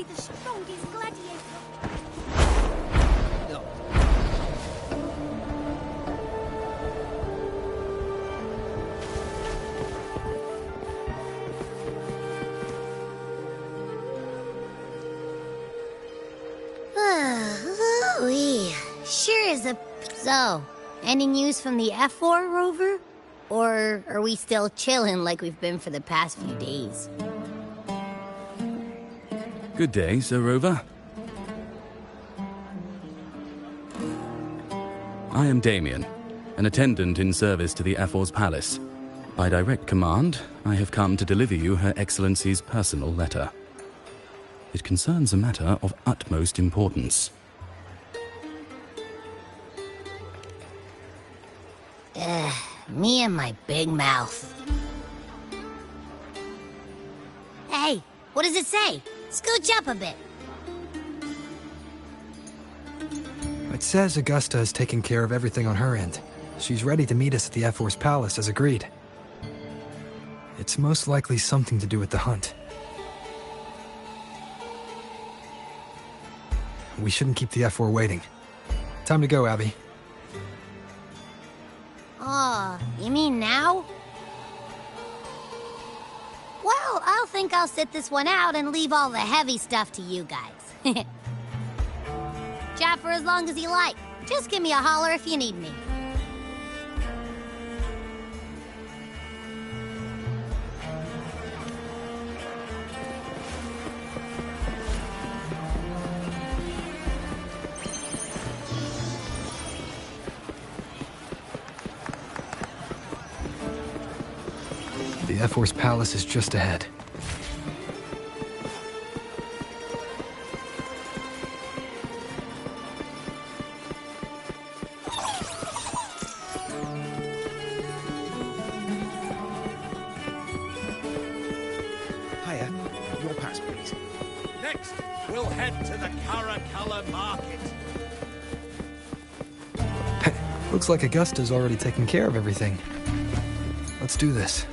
the strongest gladiator. No. Ooh-wee. Sure is a... So, any news from the F4 rover? Or are we still chilling like we've been for the past few days? Good day, Sir Rover. I am Damien, an attendant in service to the F4's palace. By direct command, I have come to deliver you Her Excellency's personal letter. It concerns a matter of utmost importance. Me and my big mouth. Hey, what does it say? Scooch up a bit. It says Augusta is taking care of everything on her end. She's ready to meet us at the F4's palace as agreed. It's most likely something to do with the hunt. We shouldn't keep the F4 waiting. Time to go, Abby. Oh, you mean now? Well, I'll think I'll sit this one out and leave all the heavy stuff to you guys. Chat for as long as you like. Just give me a holler if you need me. The F4's palace is just ahead. Hiya. Your pass, please. Next, we'll head to the Caracalla market. Looks like Augusta's already taken care of everything. Let's do this.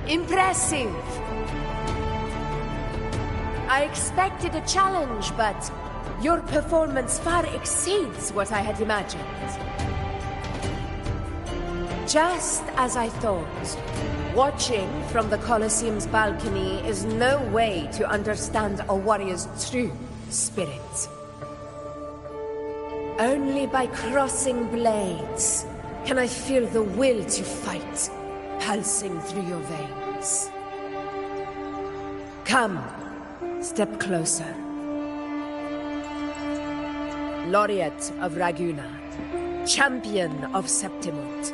Impressive! I expected a challenge, but your performance far exceeds what I had imagined. Just as I thought, watching from the Colosseum's balcony is no way to understand a warrior's true spirit. Only by crossing blades can I feel the will to fight pulsing through your veins. Come, step closer. Laureate of Raguna, champion of Septimut,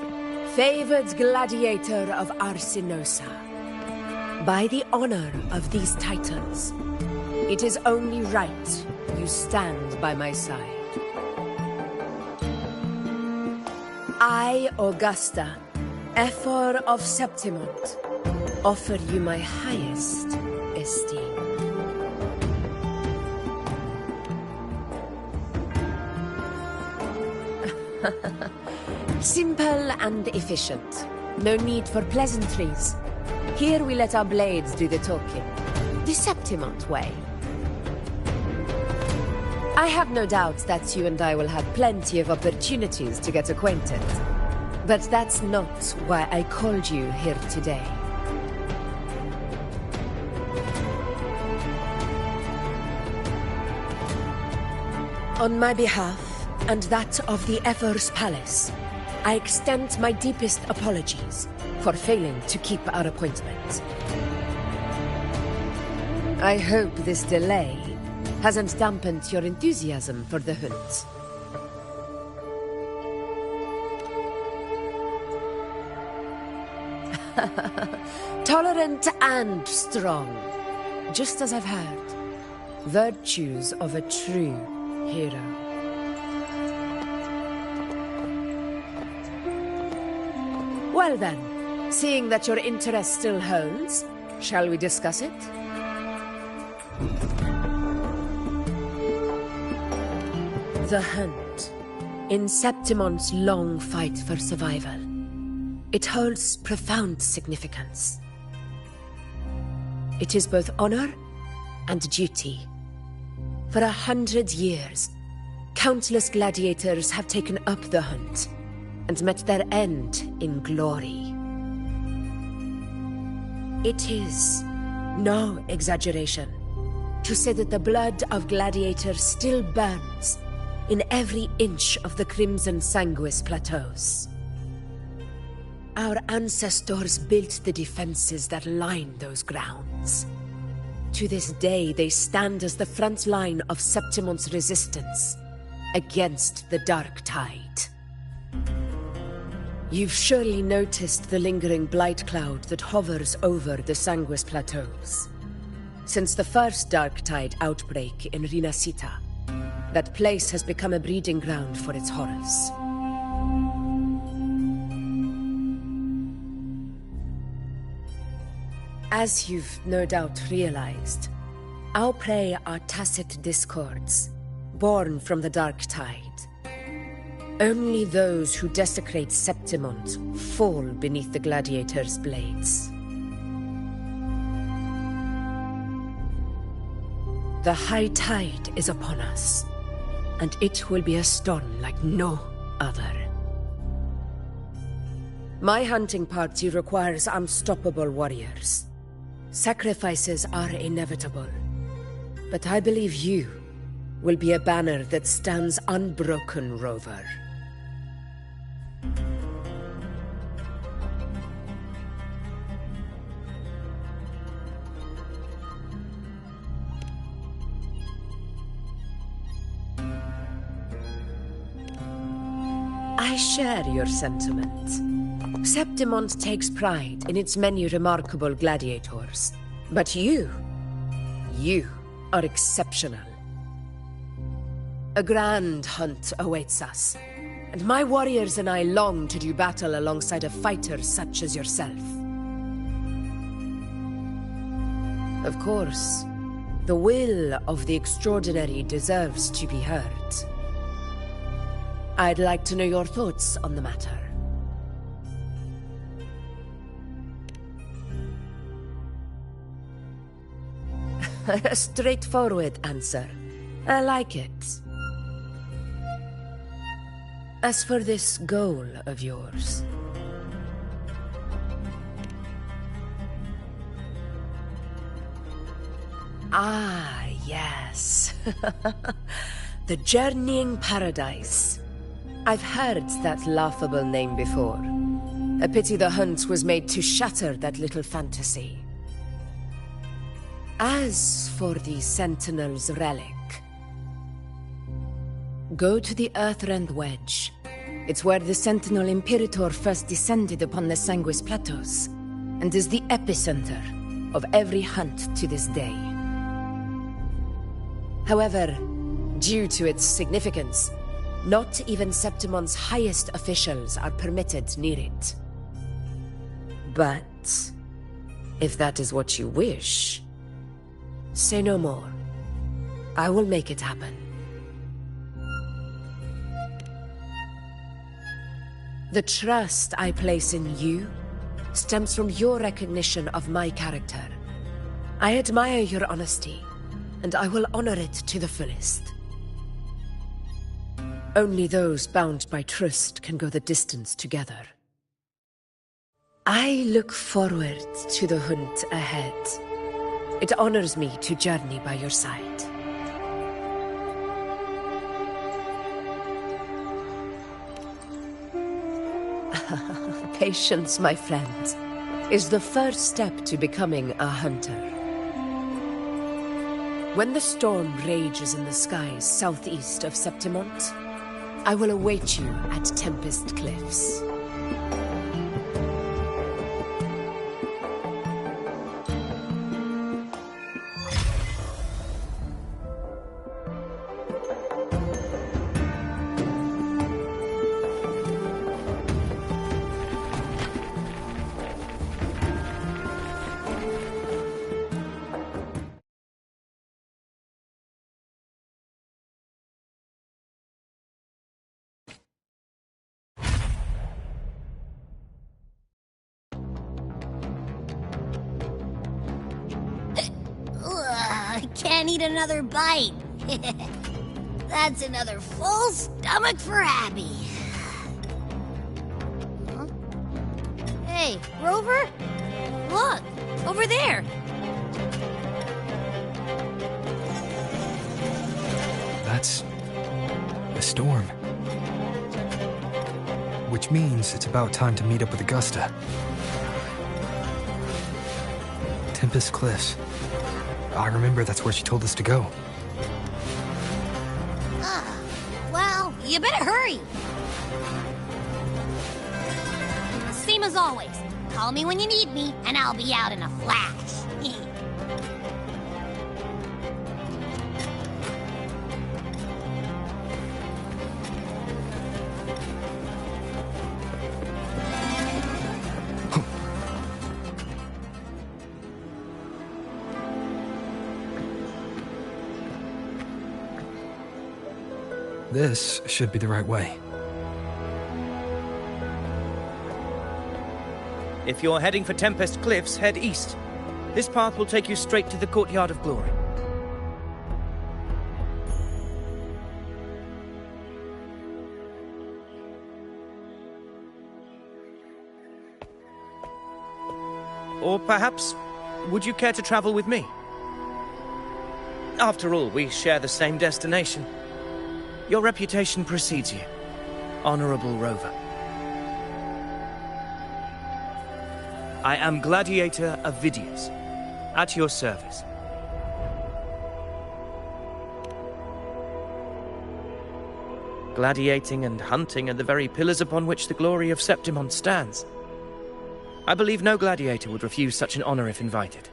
favored gladiator of Arsinosa. By the honor of these titans, it is only right you stand by my side. I, Augusta, Ephor of Septimont, offer you my highest esteem. Simple and efficient. No need for pleasantries. Here we let our blades do the talking. The Septimont way. I have no doubt that you and I will have plenty of opportunities to get acquainted. But that's not why I called you here today. On my behalf, and that of the Ephor's Palace, I extend my deepest apologies for failing to keep our appointment. I hope this delay hasn't dampened your enthusiasm for the hunt. Tolerant and strong, just as I've heard. Virtues of a true hero. Well then, seeing that your interest still holds, shall we discuss it? The hunt. In Septimont's long fight for survival, it holds profound significance. It is both honor and duty. For 100 years, countless gladiators have taken up the hunt and met their end in glory. It is no exaggeration to say that the blood of gladiators still burns in every inch of the Crimson Sanguis plateaus. Our ancestors built the defenses that line those grounds. To this day, they stand as the front line of Septimont's resistance against the Dark Tide. You've surely noticed the lingering blight cloud that hovers over the Sanguis plateaus. Since the first Dark Tide outbreak in Riniscita, that place has become a breeding ground for its horrors. As you've no doubt realized, our prey are tacit discords, born from the Dark Tide. Only those who desecrate Septimont fall beneath the gladiators' blades. The high tide is upon us, and it will be a storm like no other. My hunting party requires unstoppable warriors. Sacrifices are inevitable, but I believe you will be a banner that stands unbroken, Rover. I share your sentiment. Septimont takes pride in its many remarkable gladiators. But you are exceptional. A grand hunt awaits us, and my warriors and I long to do battle alongside a fighter such as yourself. Of course, the will of the extraordinary deserves to be heard. I'd like to know your thoughts on the matter. A straightforward answer. I like it. As for this goal of yours... Ah, yes. The Journeying Paradise. I've heard that laughable name before. A pity the hunt was made to shatter that little fantasy. As for the Sentinel's relic, go to the Earthrend Wedge. It's where the Sentinel Imperator first descended upon the Sanguis Plateaus, and is the epicenter of every hunt to this day. However, due to its significance, not even Septimon's highest officials are permitted near it. But if that is what you wish, say no more. I will make it happen. The trust I place in you stems from your recognition of my character. I admire your honesty, and I will honor it to the fullest. Only those bound by trust can go the distance together. I look forward to the hunt ahead. It honors me to journey by your side. Patience, my friend, is the first step to becoming a hunter. When the storm rages in the skies southeast of Septimont, I will await you at Tempest Cliffs. I can't eat another bite. That's another full stomach for Abby. Huh? Hey, Rover? Look, over there. That's a storm. Which means it's about time to meet up with Augusta. Tempest Cliffs. I remember that's where she told us to go. Well, you better hurry. Same as always. Call me when you need me, and I'll be out in a flash. This should be the right way. If you're heading for Tempest Cliffs, head east. This path will take you straight to the Courtyard of Glory. Or perhaps, would you care to travel with me? After all, we share the same destination. Your reputation precedes you, Honorable Rover. I am Gladiator of Vidius, at your service. Gladiating and hunting are the very pillars upon which the glory of Septimont stands. I believe no gladiator would refuse such an honor if invited.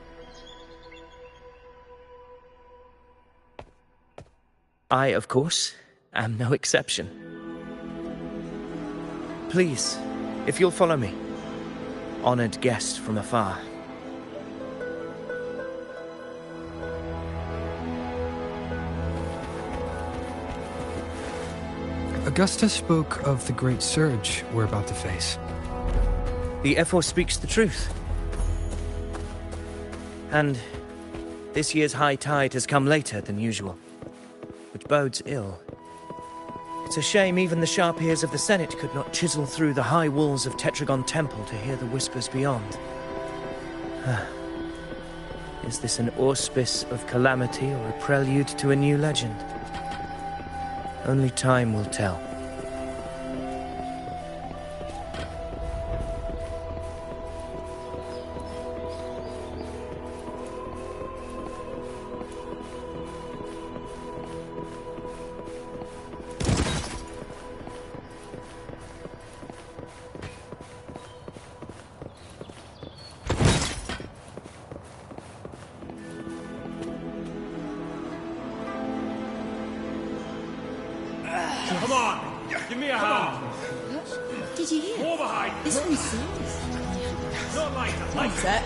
I, of course, am no exception. Please, if you'll follow me, honored guest from afar. Augusta spoke of the great surge we're about to face. The Ephor speaks the truth. And this year's high tide has come later than usual, which bodes ill. It's a shame even the sharp ears of the Senate could not chisel through the high walls of Tetragon Temple to hear the whispers beyond. Is this an auspice of calamity or a prelude to a new legend? Only time will tell. Come on! Give me a hand! Did you hear? More behind! This one sings. Not lighter! One set.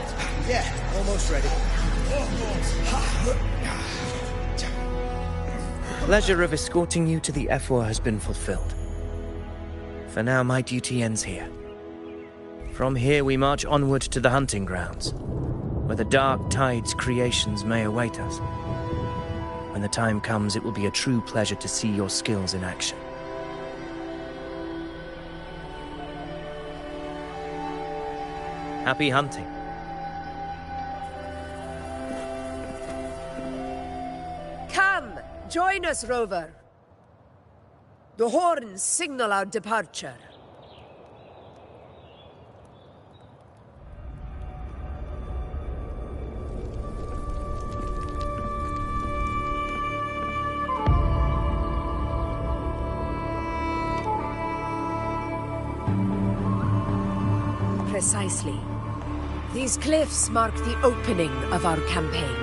Yeah, almost ready. The pleasure of escorting you to the F4 has been fulfilled. For now, my duty ends here. From here, we march onward to the hunting grounds, where the dark tide's creations may await us. When the time comes, it will be a true pleasure to see your skills in action. Happy hunting. Come, join us, Rover. The horns signal our departure. Precisely. These cliffs mark the opening of our campaign.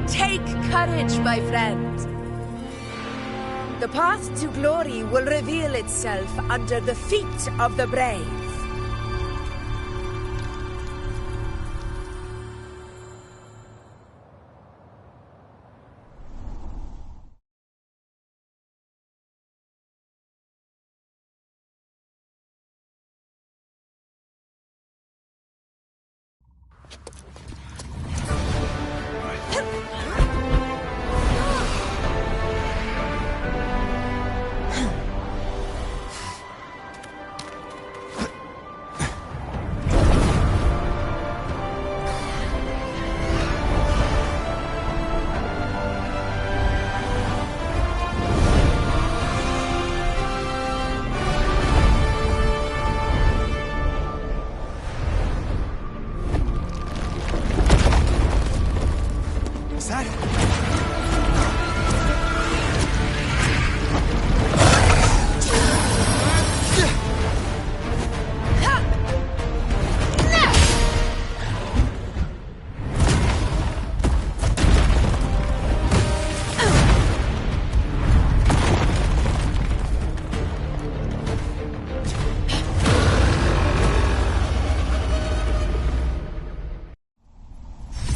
Take courage, my friend. The path to glory will reveal itself under the feet of the brave.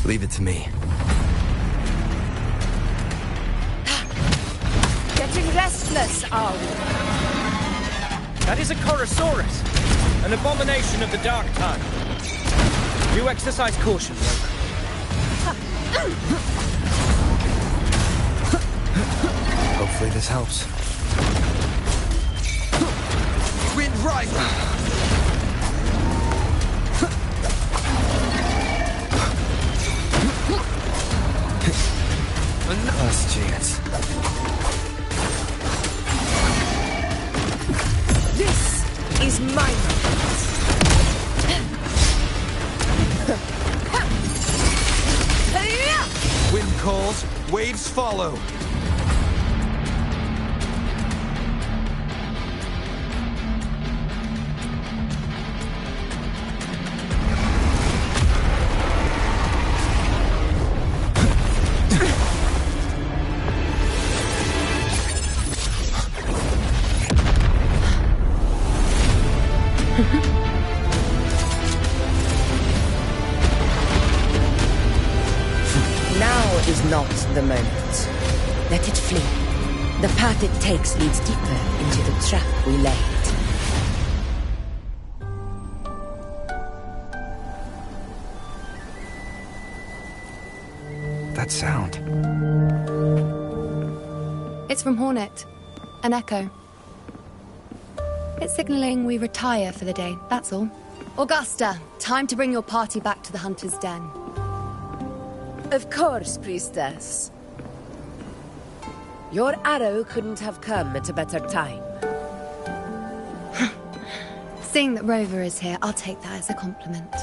Leave it to me. Getting restless, are we? That is a Chorosaurus, an abomination of the dark tide. Do exercise caution, Rover. Hopefully this helps. Wind right! Last chance. This is my moment. Wind calls, waves follow. Now is not the moment. Let it flee. The path it takes leads deeper into the trap we laid. That sound. It's from Hornet. An echo. It's signaling we retire for the day, that's all. Augusta, time to bring your party back to the Hunter's Den. Of course, Priestess. Your arrow couldn't have come at a better time. Seeing that Rover is here, I'll take that as a compliment.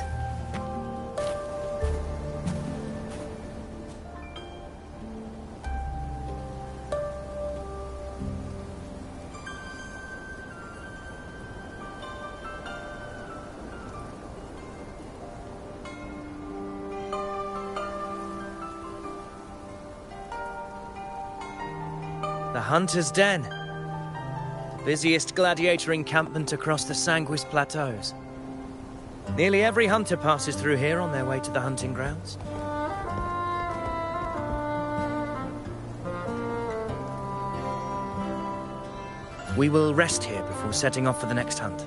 The Hunter's Den. Busiest gladiator encampment across the Sanguis Plateaus. Nearly every hunter passes through here on their way to the hunting grounds. We will rest here before setting off for the next hunt.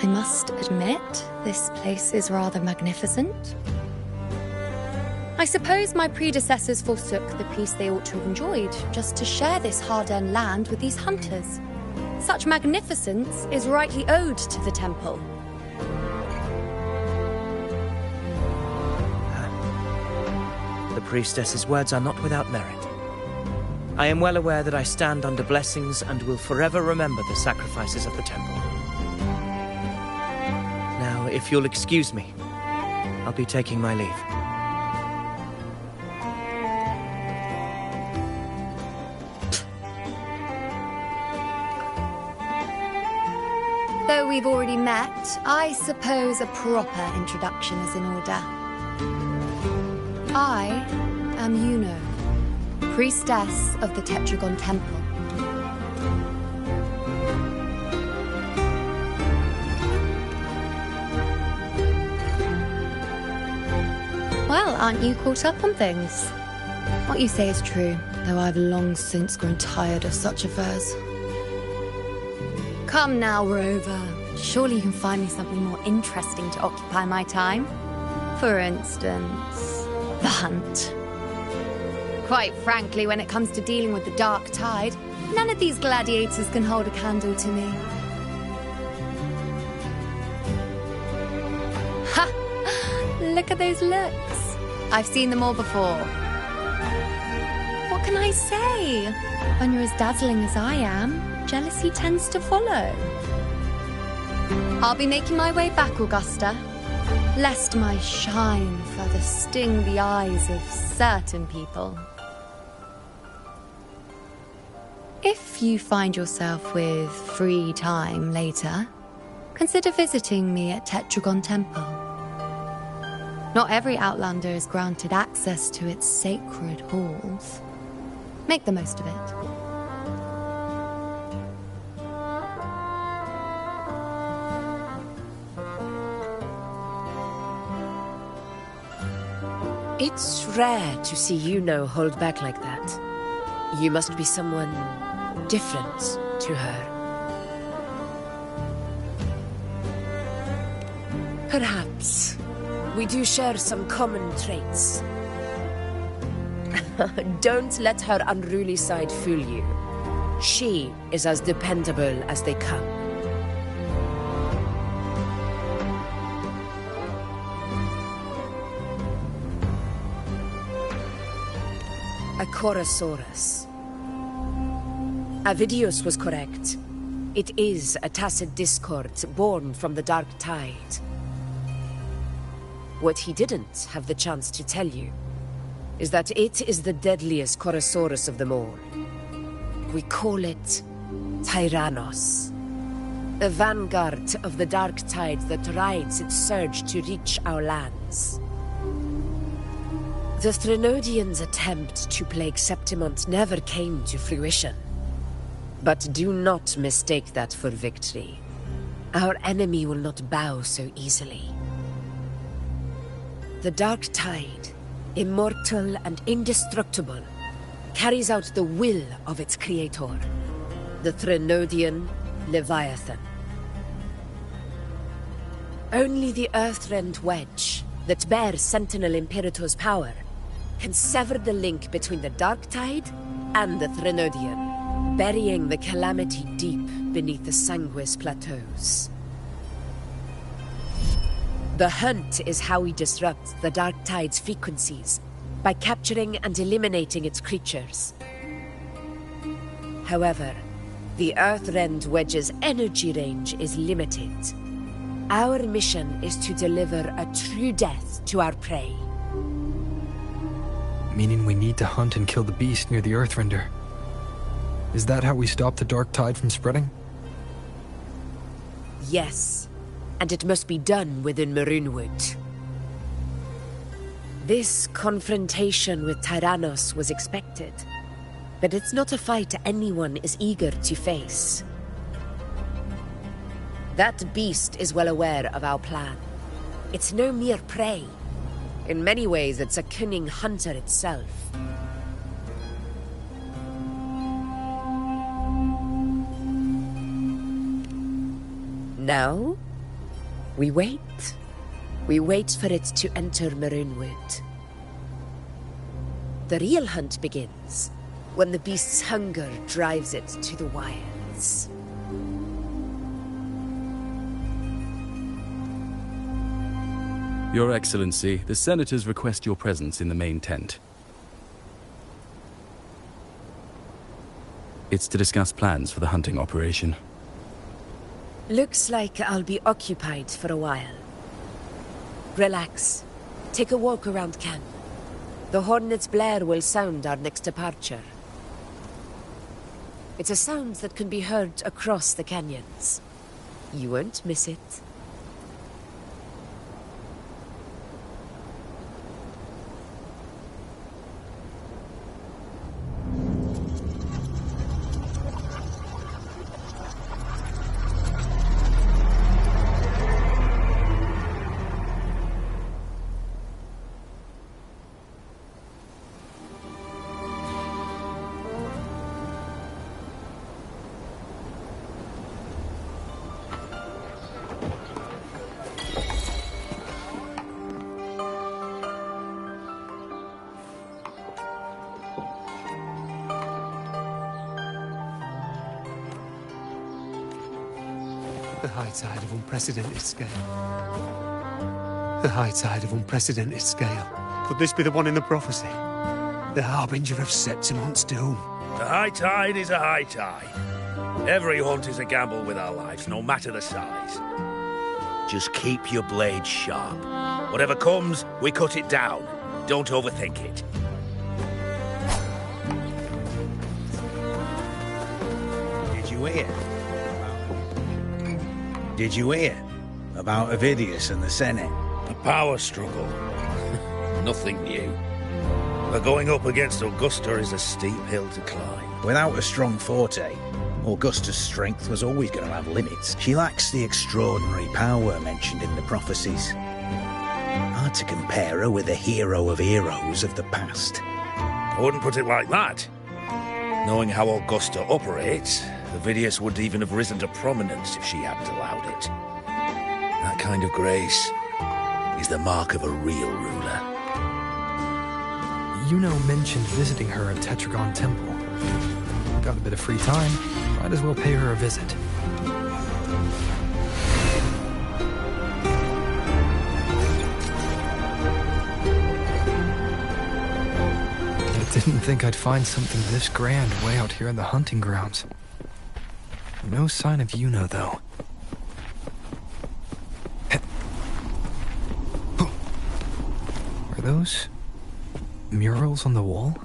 I must admit, this place is rather magnificent. I suppose my predecessors forsook the peace they ought to have enjoyed just to share this hard-earned land with these hunters. Such magnificence is rightly owed to the temple. The priestess's words are not without merit. I am well aware that I stand under blessings and will forever remember the sacrifices of the temple. Now, if you'll excuse me, I'll be taking my leave. Though we've already met, I suppose a proper introduction is in order. I am Iuno, priestess of the Tetragon Temple. Well, aren't you caught up on things? What you say is true, though I've long since grown tired of such affairs. Come now, Rover. Surely you can find me something more interesting to occupy my time. For instance, the hunt. Quite frankly, when it comes to dealing with the dark tide, none of these gladiators can hold a candle to me. Ha! Look at those looks. I've seen them all before. What can I say? When you're as dazzling as I am, jealousy tends to follow. I'll be making my way back, Augusta, lest my shine further sting the eyes of certain people. If you find yourself with free time later, consider visiting me at Tetragon Temple. Not every Outlander is granted access to its sacred halls. Make the most of it. It's rare to see Iuno hold back like that. You must be someone different to her. Perhaps we do share some common traits. Don't let her unruly side fool you. She is as dependable as they come. A Chorosaurus. Avidius was correct. It is a tacit discord born from the dark tide. What he didn't have the chance to tell you is that it is the deadliest Chorosaurus of them all. We call it Tyrannos. The vanguard of the dark tide that rides its surge to reach our lands. The Threnodians' attempt to plague Septimont never came to fruition. But do not mistake that for victory. Our enemy will not bow so easily. The dark tide, immortal and indestructible, carries out the will of its creator, the Threnodian Leviathan. Only the Earthrend Wedge, that bears Sentinel Imperator's power, can sever the link between the dark tide and the Threnodian, burying the calamity deep beneath the Sanguis Plateaus. The hunt is how we disrupt the dark tide's frequencies, by capturing and eliminating its creatures. However, the Earthrend Wedge's energy range is limited. Our mission is to deliver a true death to our prey. Meaning we need to hunt and kill the beast near the Earthrender. Is that how we stop the dark tide from spreading? Yes, and it must be done within Maroonwood. This confrontation with Tyrannos was expected, but it's not a fight anyone is eager to face. That beast is well aware of our plan. It's no mere prey. In many ways, it's a cunning hunter itself. Now, we wait. We wait for it to enter Maroonwood. The real hunt begins when the beast's hunger drives it to the wilds. Your Excellency, the Senators request your presence in the main tent. It's to discuss plans for the hunting operation. Looks like I'll be occupied for a while. Relax. Take a walk around camp. The hornet's blare will sound our next departure. It's a sound that can be heard across the canyons. You won't miss it. The high tide of unprecedented scale. The high tide of unprecedented scale. Could this be the one in the prophecy? The harbinger of Septimont's doom. The high tide is a high tide. Every hunt is a gamble with our lives, no matter the size. Just keep your blade sharp. Whatever comes, we cut it down. Don't overthink it. Did you hear about Ovidius and the Senate? A power struggle. Nothing new. But going up against Augusta is a steep hill to climb. Without a strong forte, Augusta's strength was always going to have limits. She lacks the extraordinary power mentioned in the prophecies. Hard to compare her with the hero of heroes of the past. I wouldn't put it like that. Knowing how Augusta operates, Ovidius would even have risen to prominence if she hadn't allowed it. That kind of grace is the mark of a real ruler. Iuno mentioned visiting her at Tetragon Temple. Got a bit of free time, might as well pay her a visit. I didn't think I'd find something this grand way out here in the hunting grounds. No sign of Iuno, though. Are those murals on the wall?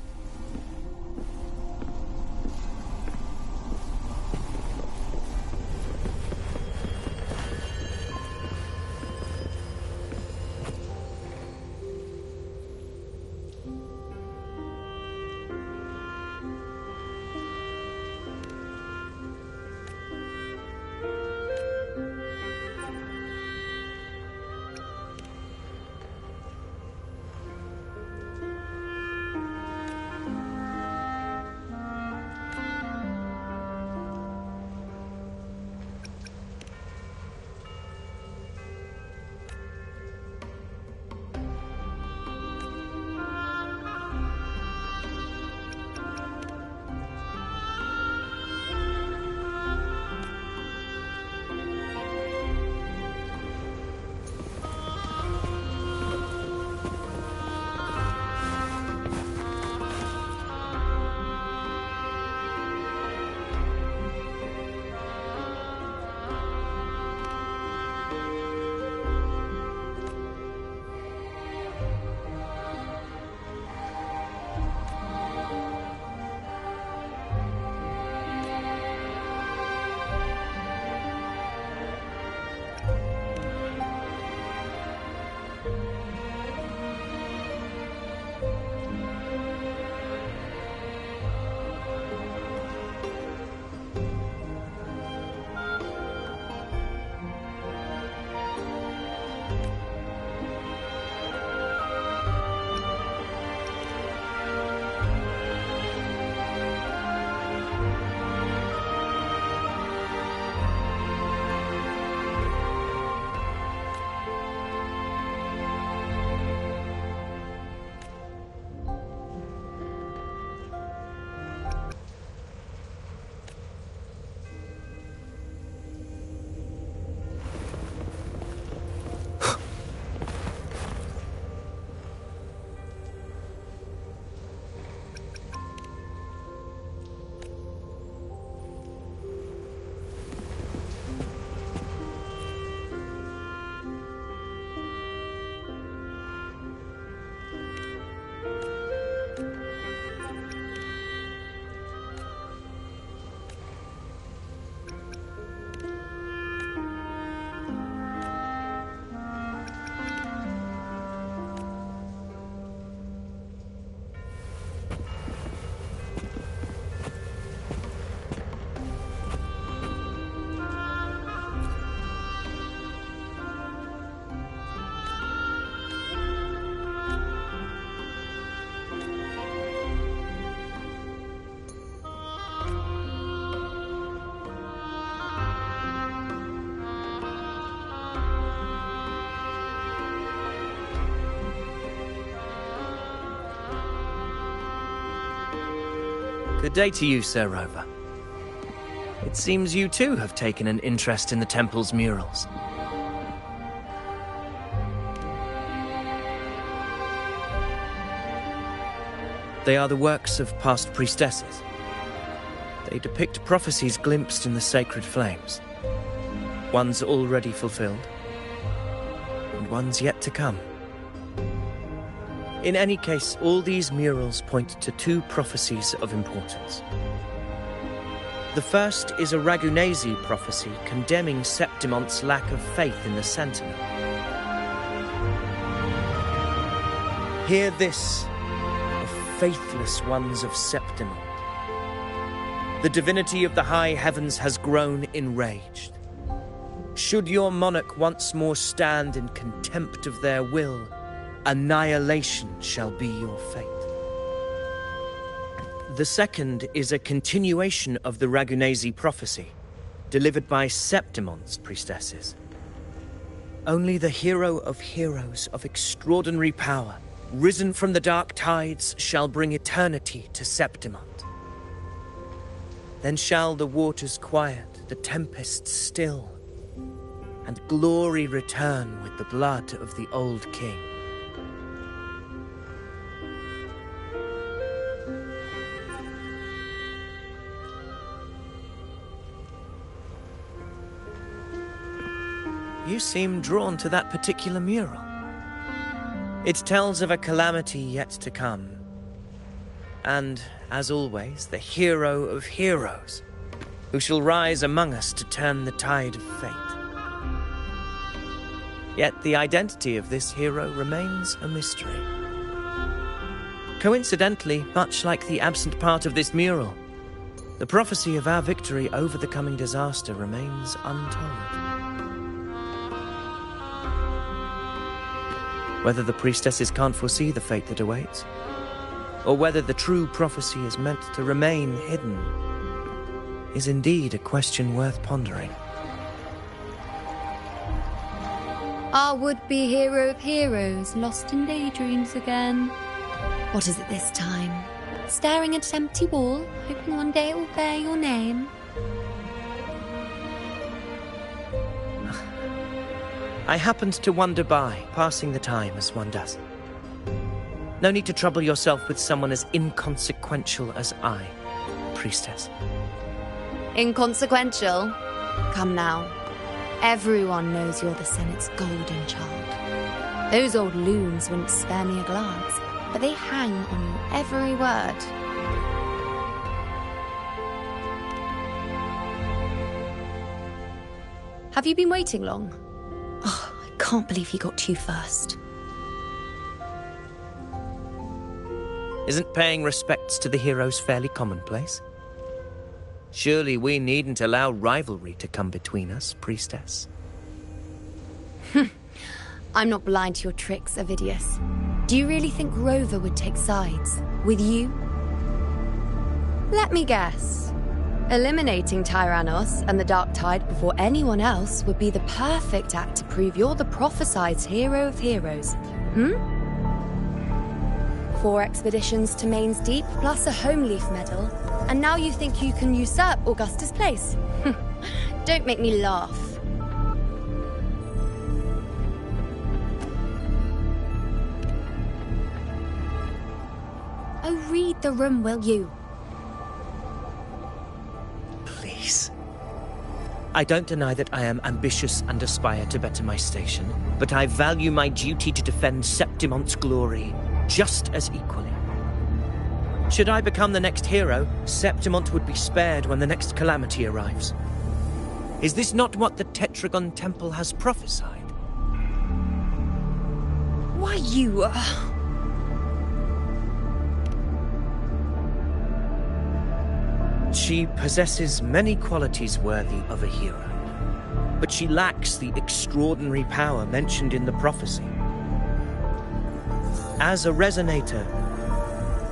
Good day to you, Sir Rover. It seems you too have taken an interest in the temple's murals. They are the works of past priestesses. They depict prophecies glimpsed in the sacred flames. Ones already fulfilled, and ones yet to come. In any case, all these murals point to two prophecies of importance. The first is a Ragunesi prophecy condemning Septimonte's lack of faith in the Sentinel. Hear this, the faithless ones of Septimont. The divinity of the high heavens has grown enraged. Should your monarch once more stand in contempt of their will, annihilation shall be your fate. The second is a continuation of the Ragunesi prophecy, delivered by Septimonte's priestesses. Only the hero of heroes of extraordinary power, risen from the dark tides, shall bring eternity to Septimont. Then shall the waters quiet, the tempests still, and glory return with the blood of the old king. You seem drawn to that particular mural. It tells of a calamity yet to come. And, as always, the hero of heroes, who shall rise among us to turn the tide of fate. Yet the identity of this hero remains a mystery. Coincidentally, much like the absent part of this mural, the prophecy of our victory over the coming disaster remains untold. Whether the priestesses can't foresee the fate that awaits, or whether the true prophecy is meant to remain hidden, is indeed a question worth pondering. Our would-be hero of heroes, lost in daydreams again. What is it this time? Staring at an empty wall, hoping one day it will bear your name? I happened to wander by, passing the time as one does. No need to trouble yourself with someone as inconsequential as I, priestess. Inconsequential? Come now. Everyone knows you're the Senate's golden child. Those old loons wouldn't spare me a glance, but they hang on your every word. Have you been waiting long? Oh, I can't believe he got to you first. Isn't paying respects to the heroes fairly commonplace? Surely we needn't allow rivalry to come between us, priestess. I'm not blind to your tricks, Avidius. Do you really think Rover would take sides? With you? Let me guess. Eliminating Tyrannos and the Dark Tide before anyone else would be the perfect act to prove you're the prophesized hero of heroes. 4 expeditions to Main's Deep, plus a Home Leaf medal, and now you think you can usurp Augusta's place? Don't make me laugh. Oh, read the room, will you? Please. I don't deny that I am ambitious and aspire to better my station, but I value my duty to defend Septimonte's glory just as equally. Should I become the next hero, Septimonte would be spared when the next calamity arrives. Is this not what the Tetragon Temple has prophesied? Why, you... She possesses many qualities worthy of a hero, but she lacks the extraordinary power mentioned in the prophecy. As a resonator,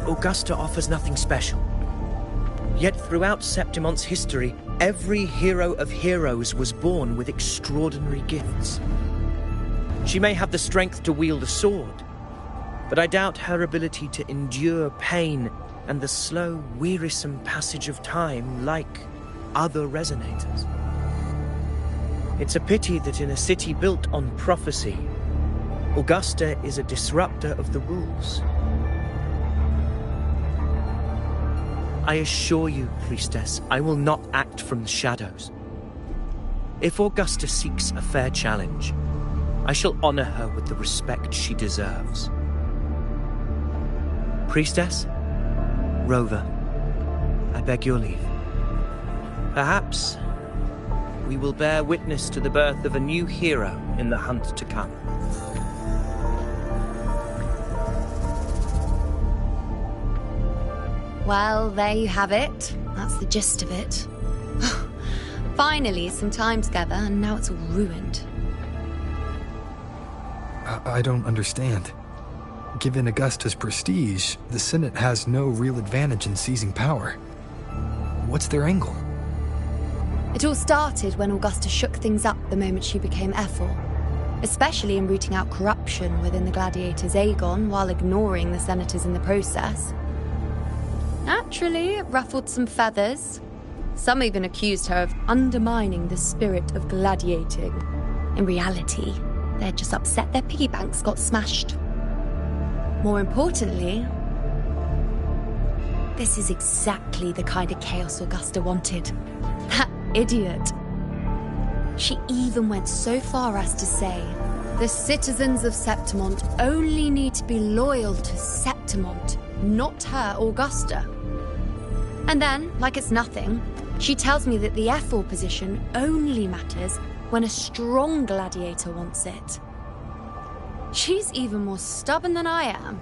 Augusta offers nothing special. Yet throughout Septimonte's history, every hero of heroes was born with extraordinary gifts. She may have the strength to wield a sword, but I doubt her ability to endure pain and the slow, wearisome passage of time like other resonators. It's a pity that in a city built on prophecy, Augusta is a disruptor of the rules. I assure you, Priestess, I will not act from the shadows. If Augusta seeks a fair challenge, I shall honor her with the respect she deserves. Priestess, Rover, I beg your leave. Perhaps we will bear witness to the birth of a new hero in the hunt to come. Well, there you have it. That's the gist of it. Finally, some time together, and now it's all ruined. I don't understand. Given Augusta's prestige, the Senate has no real advantage in seizing power. What's their angle? It all started when Augusta shook things up the moment she became Ephor, especially in rooting out corruption within the Gladiators' Aegon while ignoring the senators in the process. Naturally, it ruffled some feathers. Some even accused her of undermining the spirit of gladiating. In reality, they're just upset their piggy banks got smashed. More importantly, this is exactly the kind of chaos Augusta wanted. That idiot. She even went so far as to say, the citizens of Septimont only need to be loyal to Septimont, not her, Augusta. And then, like it's nothing, she tells me that the Ephor position only matters when a strong gladiator wants it. She's even more stubborn than I am.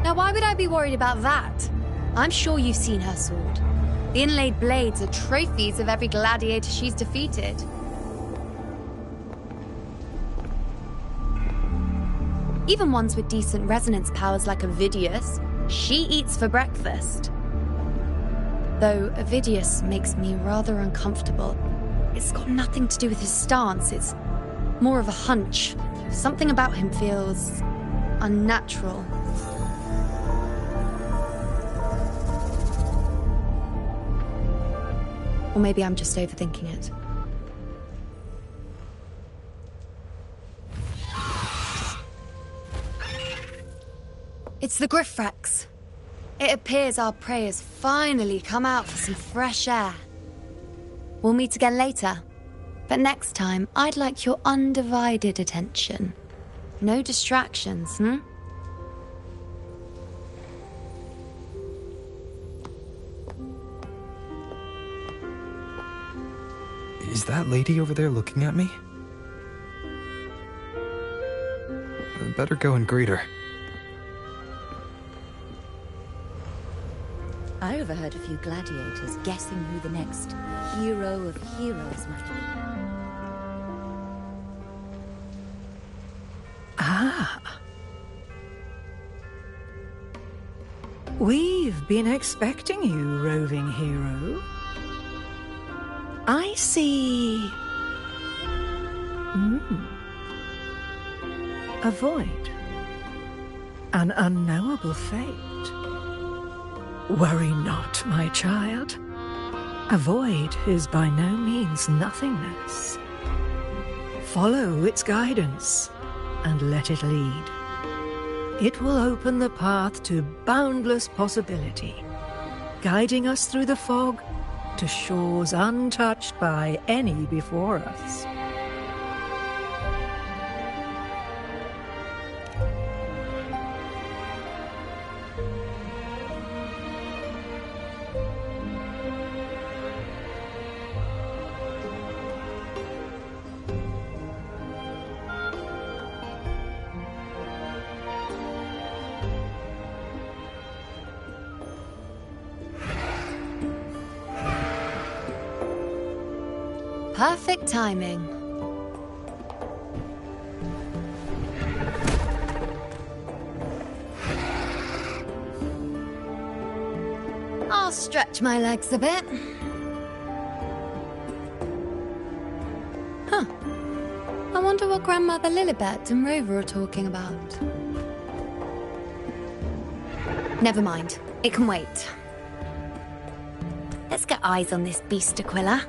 Now, why would I be worried about that? I'm sure you've seen her sword. The inlaid blades are trophies of every gladiator she's defeated. Even ones with decent resonance powers like Avidius, she eats for breakfast. Though Avidius makes me rather uncomfortable. It's got nothing to do with his stance, it's more of a hunch. Something about him feels unnatural. Or maybe I'm just overthinking it. It's the Griffrex. It appears our prey has finally come out for some fresh air. We'll meet again later, but next time I'd like your undivided attention. No distractions, Is that lady over there looking at me? I'd better go and greet her. I overheard a few gladiators guessing who the next hero of heroes might be. Ah. We've been expecting you, roving hero. I see... A void. An unknowable fate. Worry not, my child. A void is by no means nothingness. Follow its guidance, and let it lead. It will open the path to boundless possibility, guiding us through the fog to shores untouched by any before us. Perfect timing. I'll stretch my legs a bit. wonder what Grandmother Lilibet and Rover are talking about. Never mind. It can wait. Let's get eyes on this beast, Aquila.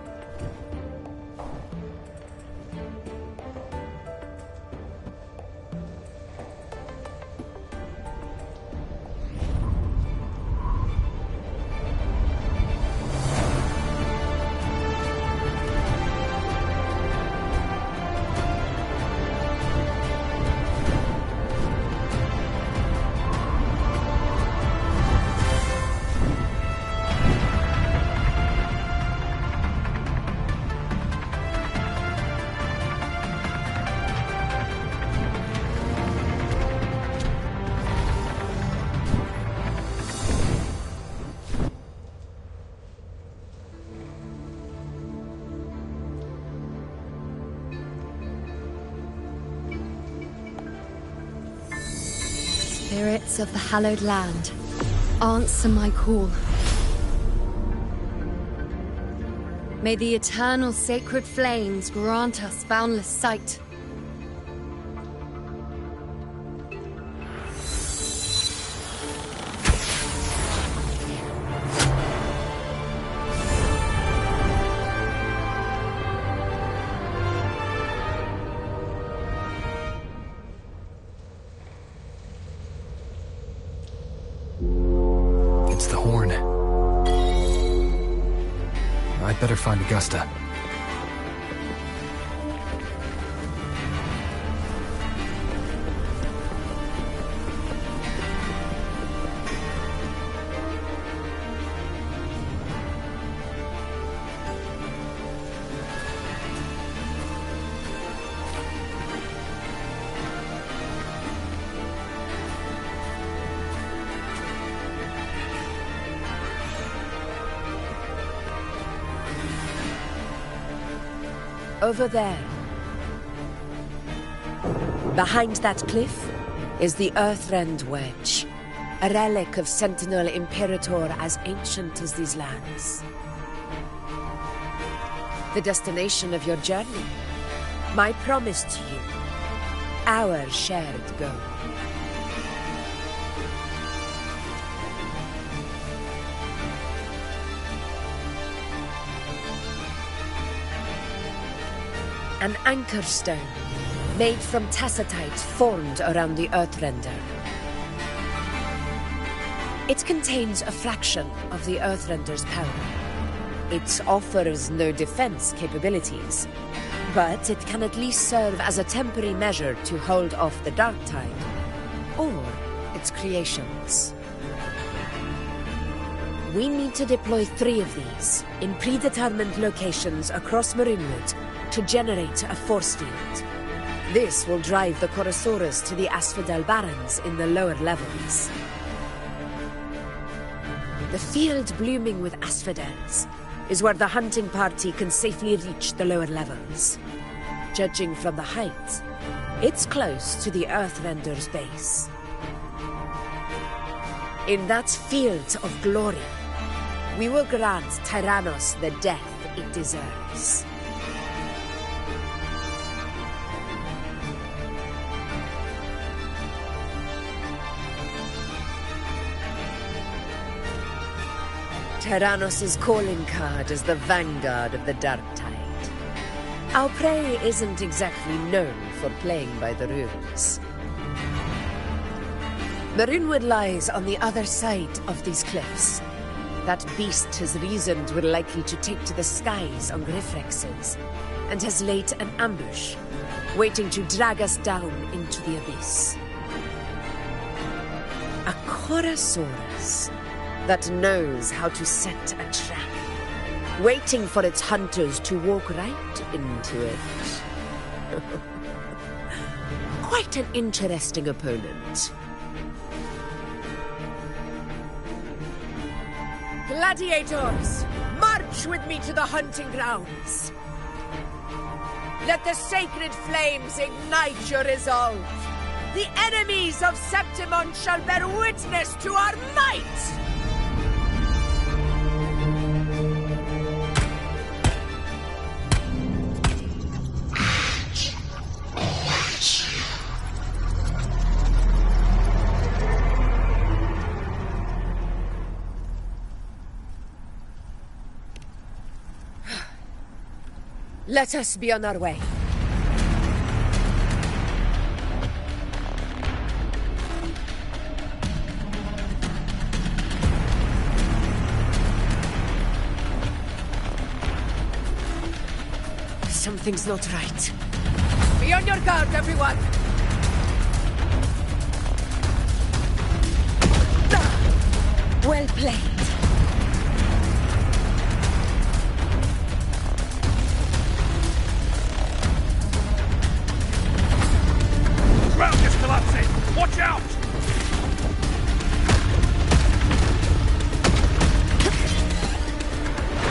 Spirits of the hallowed land, answer my call. May the eternal sacred flames grant us boundless sight. It's the horn. I'd better find Augusta. Over there. Behind that cliff is the Earthrend Wedge, a relic of Sentinel Imperator as ancient as these lands. The destination of your journey, my promise to you, our shared goal. An anchor stone, made from tacitite formed around the Earthrender. It contains a fraction of the Earthrender's power. It offers no defense capabilities, but it can at least serve as a temporary measure to hold off the dark tide, or its creations. We need to deploy 3 of these in predetermined locations across Marinwood to generate a force field. This will drive the Chorosaurus to the Asphodel Barrens in the lower levels. The field blooming with asphodels is where the hunting party can safely reach the lower levels. Judging from the height, it's close to the Earthrender's base. In that field of glory, we will grant Tyrannos the death it deserves. Tyrannos' calling card is the vanguard of the dark tide. Our prey isn't exactly known for playing by the rules. Marinwood lies on the other side of these cliffs. That beast has reasoned we're likely to take to the skies on Griffrexes, and has laid an ambush, waiting to drag us down into the abyss. A Chorosaurus that knows how to set a trap, waiting for its hunters to walk right into it. Quite an interesting opponent. Gladiators, march with me to the hunting grounds. Let the sacred flames ignite your resolve. The enemies of Septimon shall bear witness to our might! Let us be on our way. Something's not right. Be on your guard, everyone! Well played. Ground is collapsing! Watch out!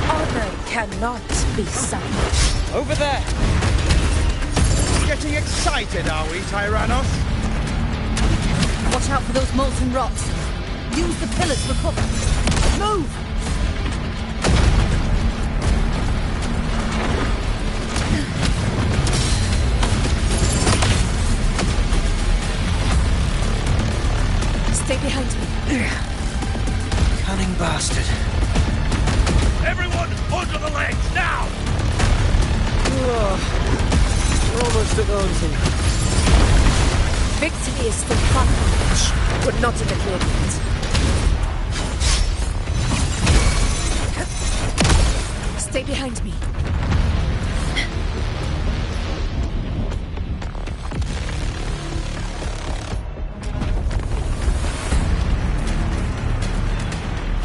Honor cannot be silenced. Over there! Getting excited, are we, Tyrannos? Watch out for those molten rocks. Use the pillars for cover. Move! Stay behind me. Cunning bastard. Everyone, under the ledge, now! We're almost at Augusta. Victory is still far, but not in the clear yet. Stay behind me.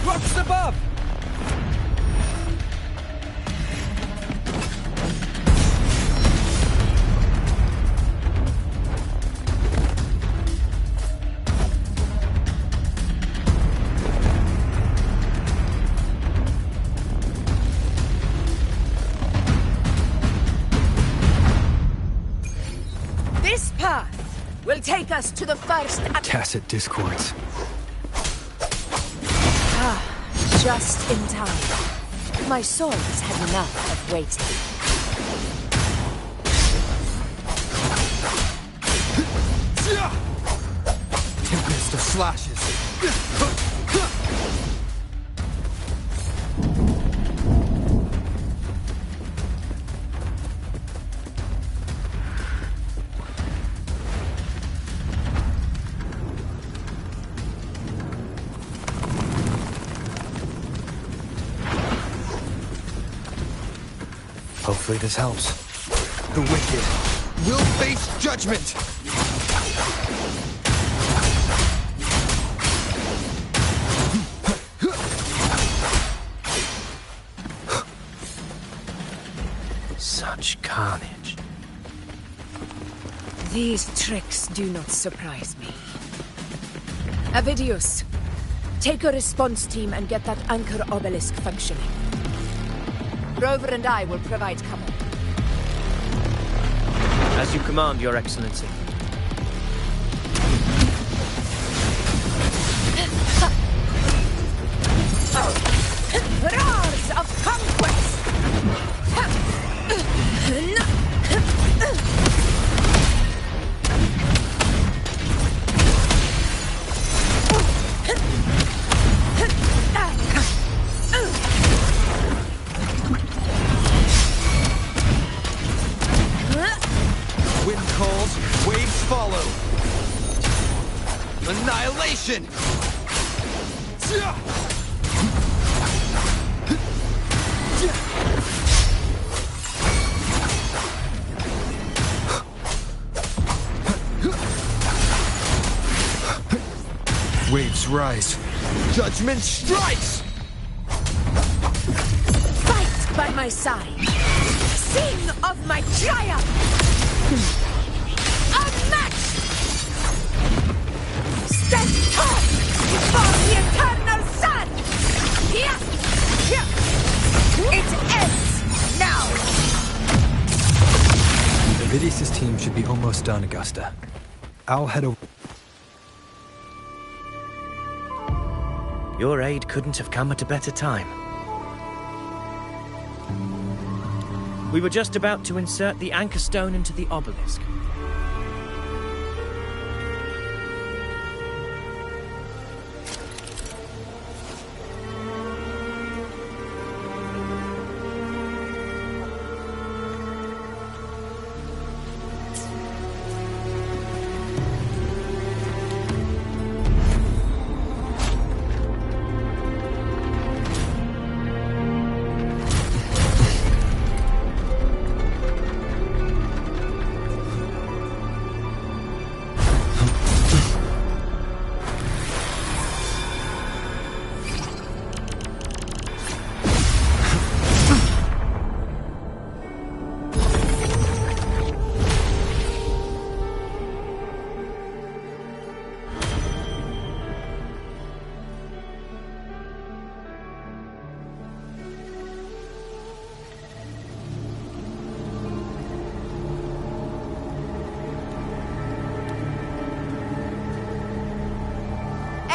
Rocks above! Will take us to the first... Tacit discords. Just in time. My soul has had enough of waiting. Tempest of slashes. Hopefully this helps. The wicked will face judgment! Such carnage. These tricks do not surprise me. Avidius, take a response team and get that anchor obelisk functioning. Rover and I will provide cover. As you command, Your Excellency. Roars of conquest! Wind calls, waves follow. Annihilation! Waves rise. Judgment strikes! Fight by my side! Sing of my triumph! Unmatched! Stand tall before the eternal sun! It ends now! Avidius' team should be almost done, Augusta. I'll head over... Your aid couldn't have come at a better time. We were just about to insert the anchor stone into the obelisk.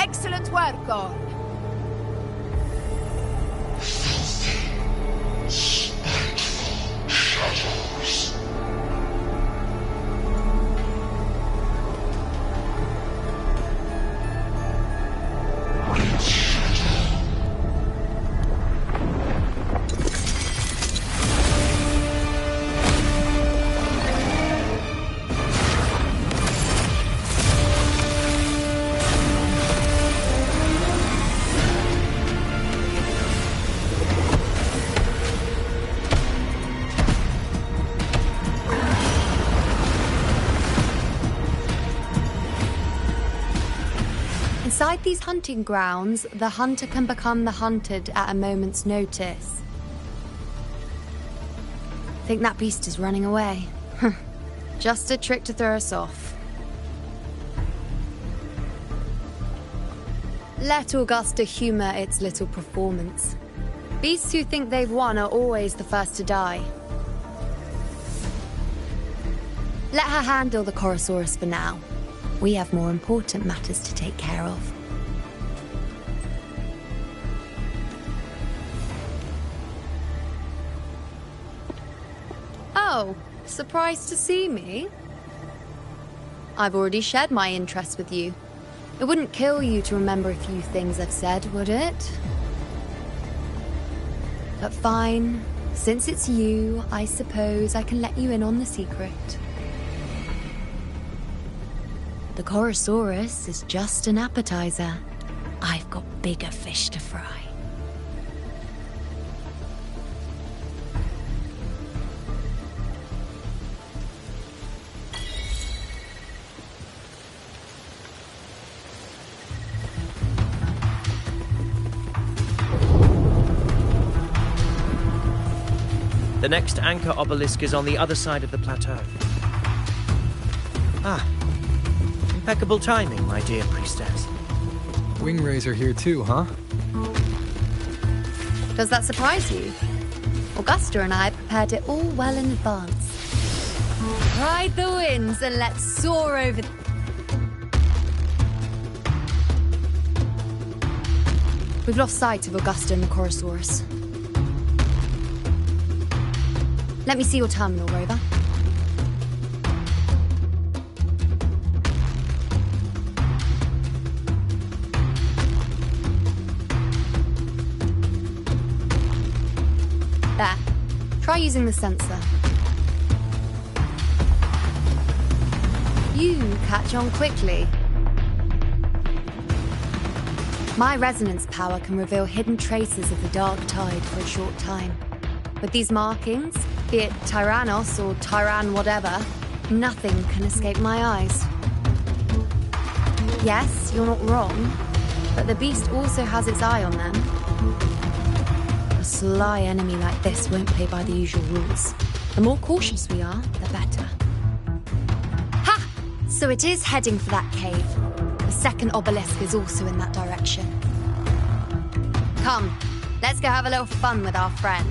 Excellent work, Gorn. Inside these hunting grounds, the hunter can become the hunted at a moment's notice. Think that beast is running away. Just a trick to throw us off. Let Augusta humor its little performance. Beasts who think they've won are always the first to die. Let her handle the Chorosaurus for now. We have more important matters to take care of. Oh, surprised to see me? I've already shared my interest with you. It wouldn't kill you to remember a few things I've said, would it? But fine. Since it's you, I suppose I can let you in on the secret. The Chorosaurus is just an appetizer. I've got bigger fish to fry. The next anchor obelisk is on the other side of the plateau. Ah. Impeccable timing, my dear priestess. Wing Razor here too, huh? Does that surprise you? Augusta and I prepared it all well in advance. Ride the winds and let's soar over... We've lost sight of Augusta and the Chorosaurus. Let me see your terminal, Rover. There. Try using the sensor. You catch on quickly. My resonance power can reveal hidden traces of the dark tide for a short time. With these markings, be it Tyrannos or Tyran whatever, nothing can escape my eyes. Yes, you're not wrong, but the beast also has its eye on them. A sly enemy like this won't play by the usual rules. The more cautious we are, the better. Ha! So it is heading for that cave. The second obelisk is also in that direction. Come, let's go have a little fun with our friend.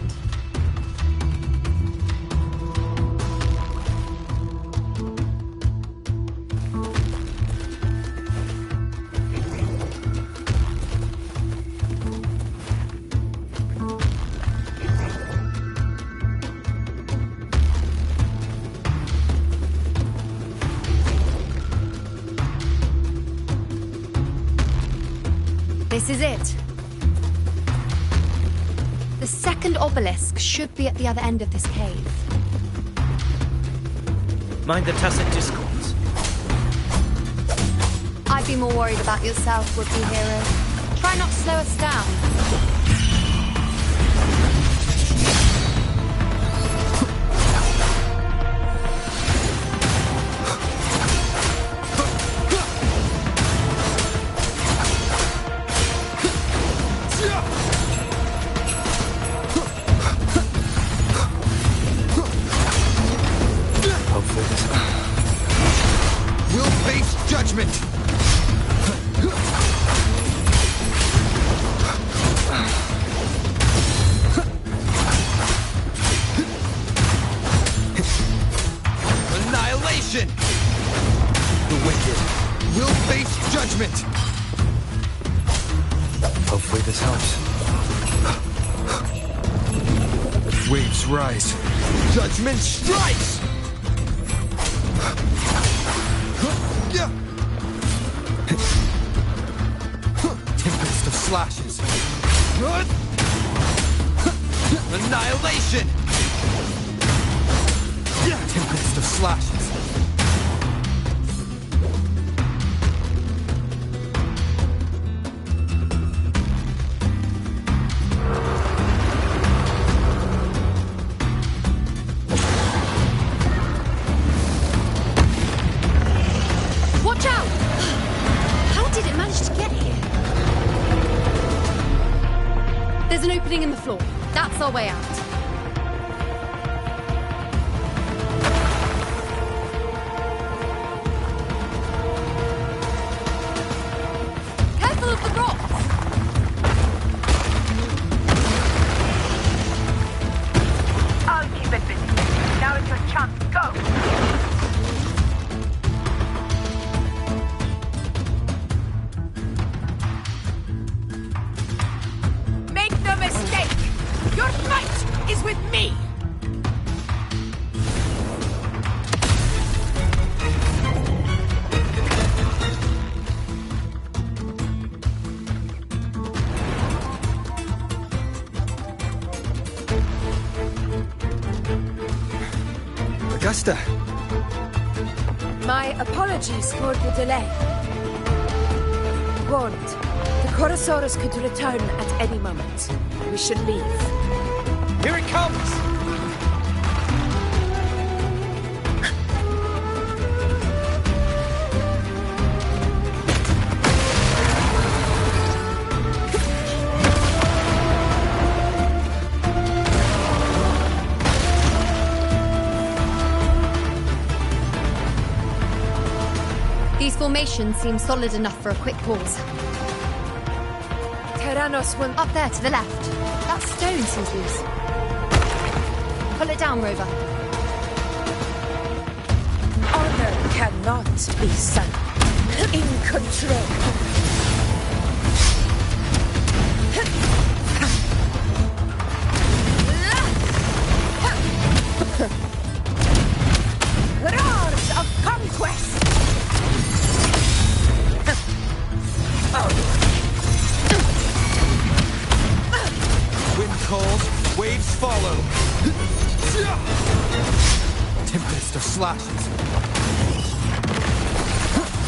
This is it. The second obelisk should be at the other end of this cave. Mind the tacit discords. I'd be more worried about yourself, would-be hero. Try not to slow us down. Hopefully this helps. Waves rise. Judgment strikes! Tempest of slashes. Annihilation! Tempest of slashes. Watch out! How did it manage to get here? There's an opening in the floor. That's our way out. Careful of the rocks! I'll keep it busy. Now it's your chance. Go! Make no mistake! Your fight is with me! Augusta! My apologies for the delay. Warned, the Chorosaurus could return at any moment. We should leave. Here it comes! These formations seem solid enough for a quick pause. Tyrannos will... Up there to the left. That stone seems loose. Pull it down, Rover. Honor cannot be sunk. In control. Roars of conquest! Wind calls, waves follow. Tempest of slashes.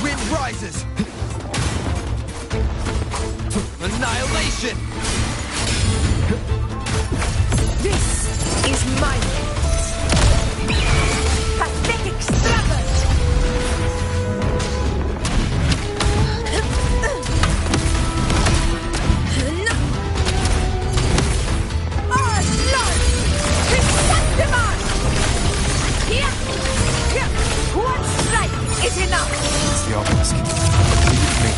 Wind rises. Annihilation! This is my land. Pathetic struggle! Our Lord! Chrysanthemum! Here! Here! One strike is enough! It's the obelisk. Leave me.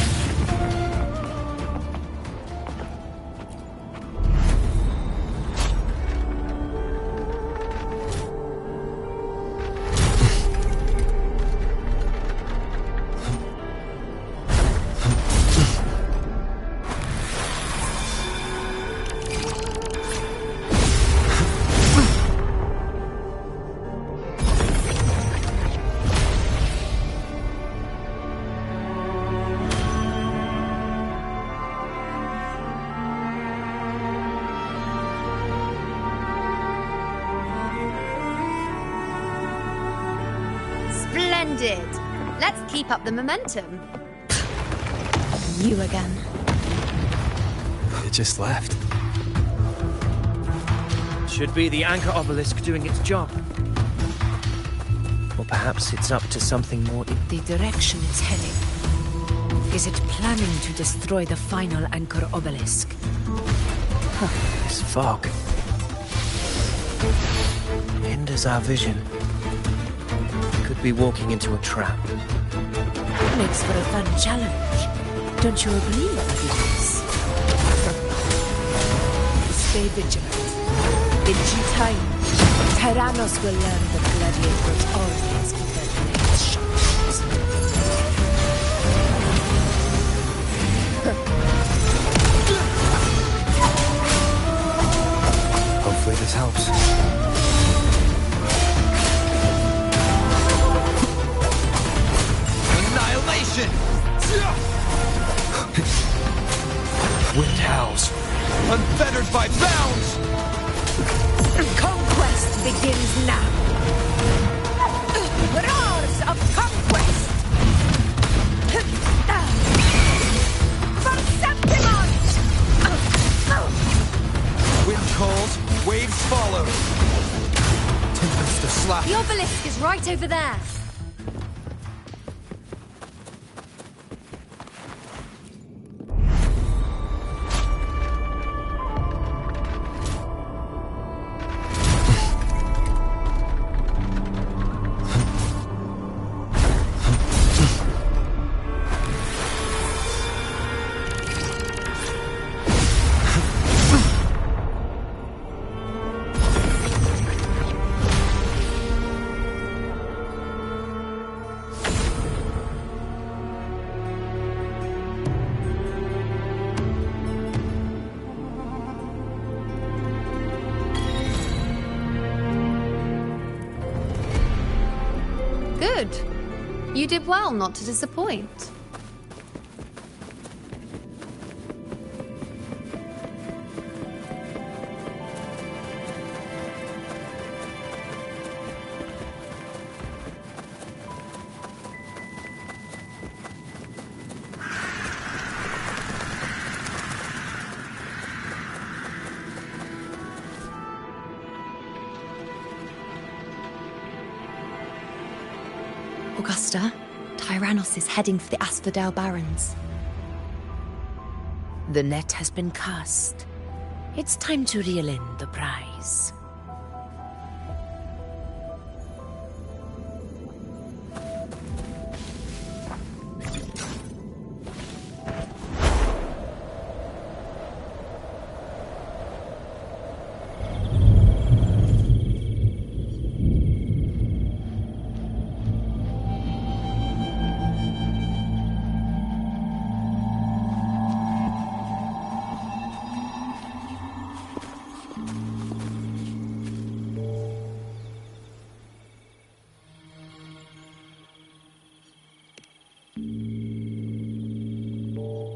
Splendid! Let's keep up the momentum. You again. It just left. Should be the anchor obelisk doing its job. Or perhaps it's up to something more... The direction it's heading. Is it planning to destroy the final anchor obelisk? This fog hinders our vision. Could be walking into a trap. Makes for a fun challenge. Don't you agree, Luis? Stay vigilant. In due time, Tyrannos will learn that gladiators always keep their blades sharp. this helps. Annihilation! Wind howls, unfettered by bounds! Conquest begins now. Roars of conquest! For Septimons! Wind calls, waves follow. Tempest to slap. The obelisk is right over there. Good. You did well not to disappoint. Augusta, Tyrannos is heading for the Asphodel Barrens. The net has been cast. It's time to reel in the prize.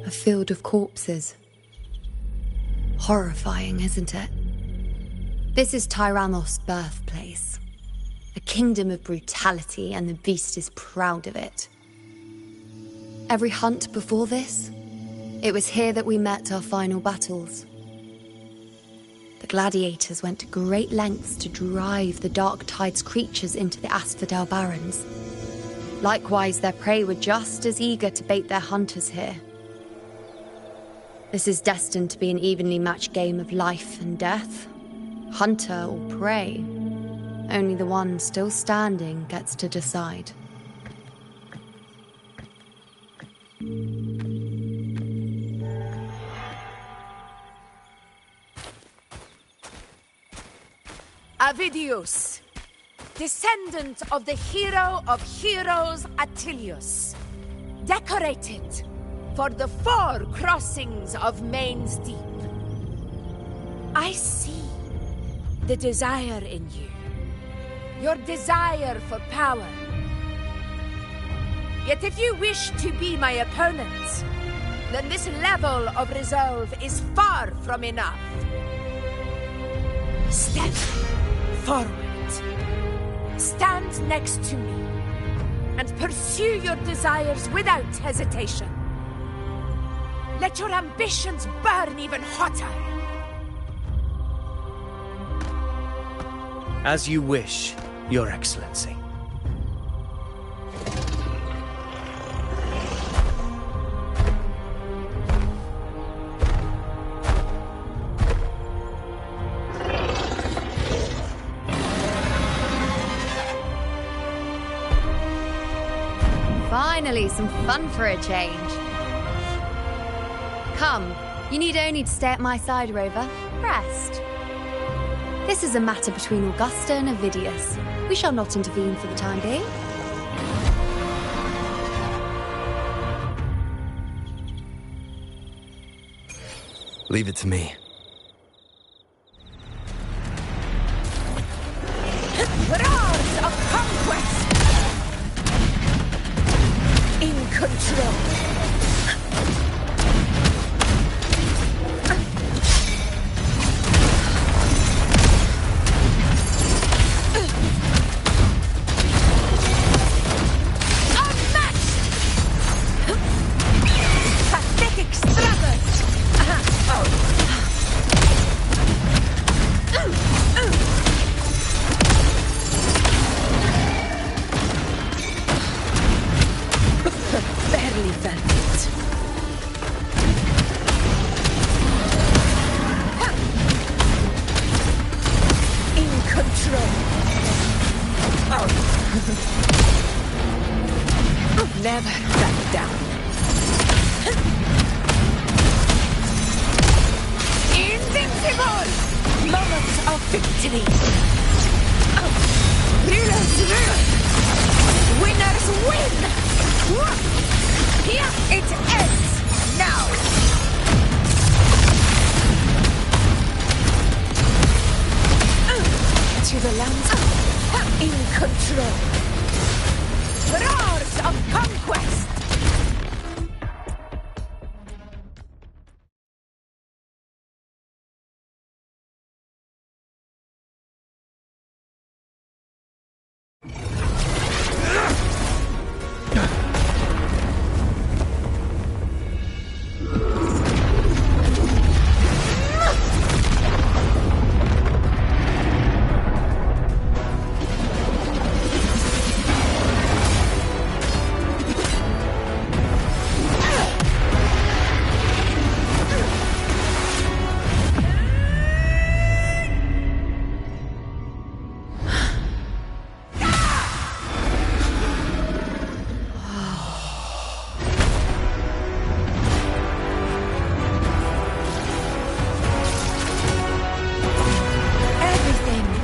A field of corpses. Horrifying, isn't it? This is Tyrannos' birthplace. A kingdom of brutality, and the beast is proud of it. Every hunt before this, it was here that we met our final battles. The gladiators went to great lengths to drive the Dark Tide's creatures into the Asphodel Barrens. Likewise, their prey were just as eager to bait their hunters here. This is destined to be an evenly matched game of life and death. Hunter or prey. Only the one still standing gets to decide. Avidius, descendant of the hero of heroes Attilius, decorated for the 4 crossings of Main's Deep. I see the desire in you, your desire for power. Yet if you wish to be my opponent, then this level of resolve is far from enough. Step forward. Stand next to me and pursue your desires without hesitation. Let your ambitions burn even hotter. As you wish, Your Excellency. Finally, some fun for a change. Come, you need only to stay at my side, Rover. Rest. This is a matter between Augusta and Avidius. We shall not intervene for the time being. Leave it to me. In control. Never back down. Invincible! Moment of victory. Rulers rule. Winners win. Here it ends. Now. To the lands in control. Roars of conquest!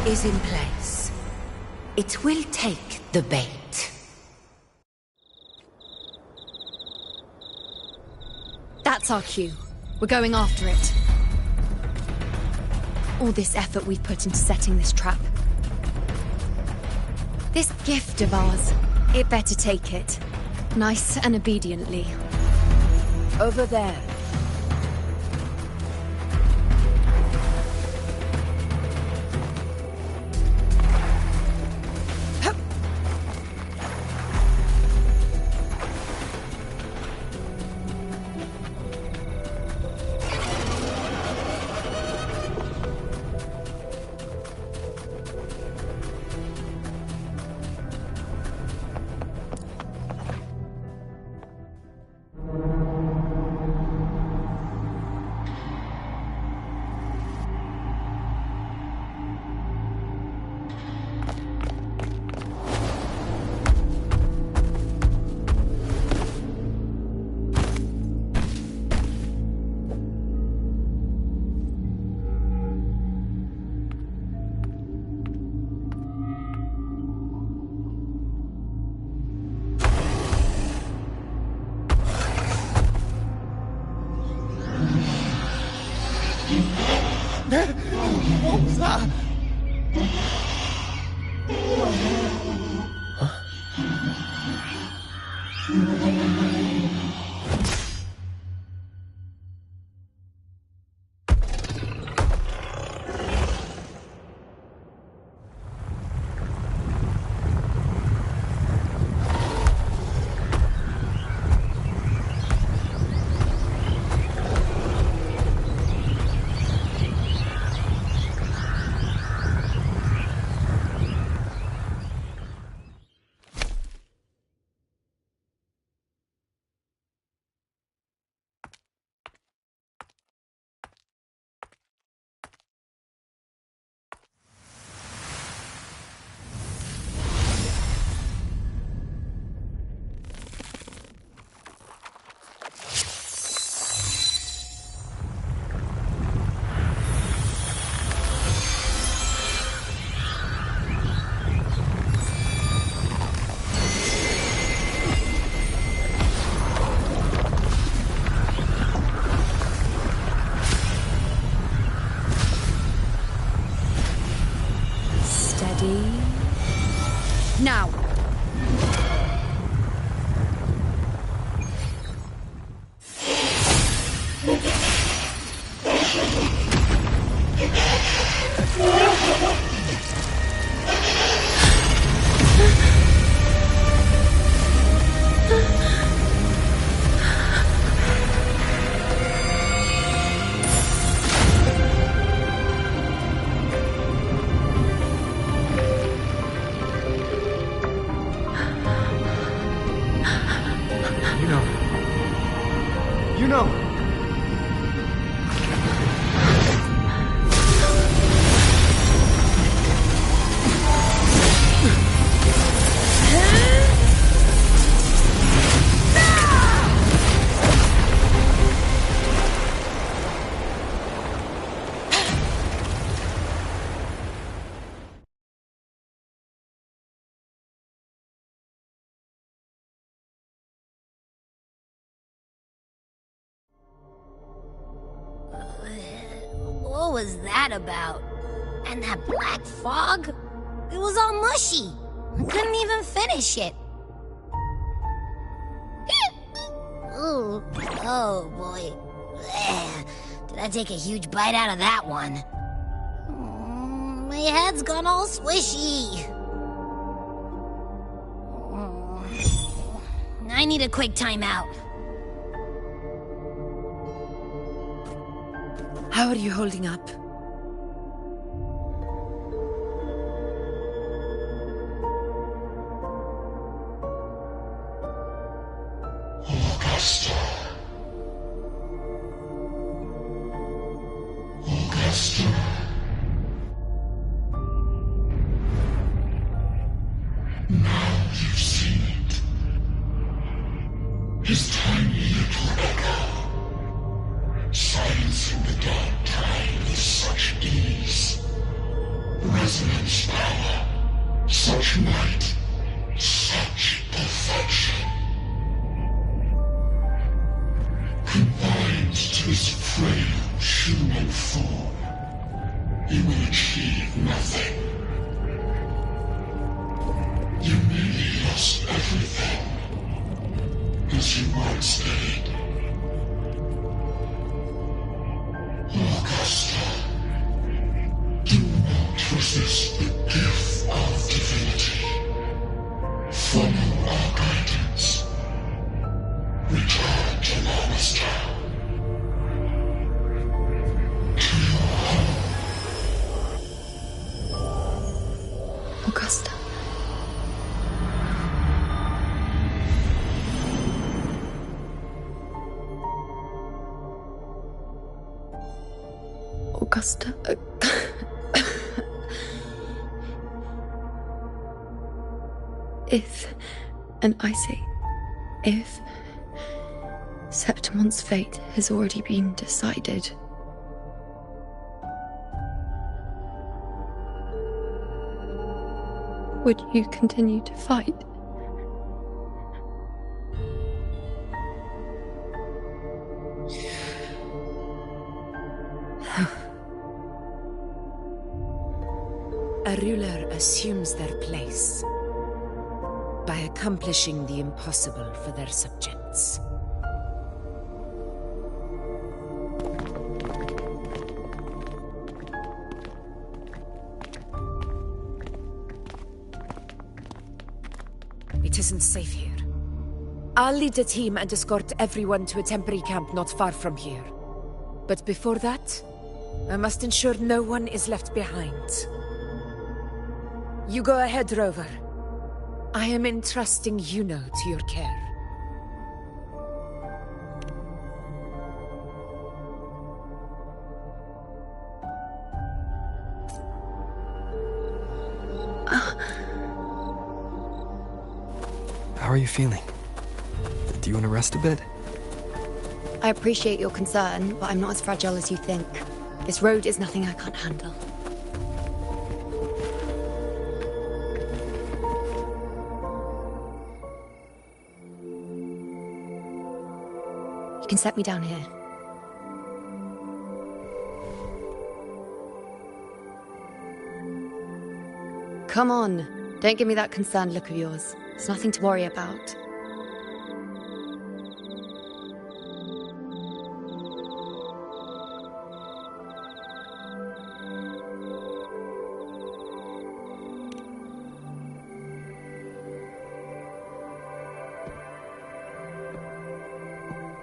Is in place. It will take the bait. That's our cue. We're going after it. All this effort we've put into setting this trap. This gift of ours, it better take it. Nice and obediently. Over there. What was that? Now. was that about? And that black fog? It was all mushy. I couldn't even finish it. Ooh, oh boy. Did I take a huge bite out of that one? My head's gone all swishy. I need a quick timeout. How are you holding up? Augusta. Augusta. Now you've seen it. His tiny little echo, silencing the dark tide with such ease. Resonance power, such might, such perfection. Confined to his frail human form, he will achieve nothing. You nearly lost everything, as you once did. Augusta, do not resist the gift of divinity. Follow our guidance. Return to Augusta. To your home. Augusta. Augusta. If, and I say, if Septimon's fate has already been decided, would you continue to fight? A ruler assumes their place by accomplishing the impossible for their subjects. It isn't safe here. I'll lead a team and escort everyone to a temporary camp not far from here. But before that, I must ensure no one is left behind. You go ahead, Rover. I am entrusting Iuno to your care. How are you feeling? Do you want to rest a bit? I appreciate your concern, but I'm not as fragile as you think. This road is nothing I can't handle. You can set me down here. Come on, don't give me that concerned look of yours. It's nothing to worry about.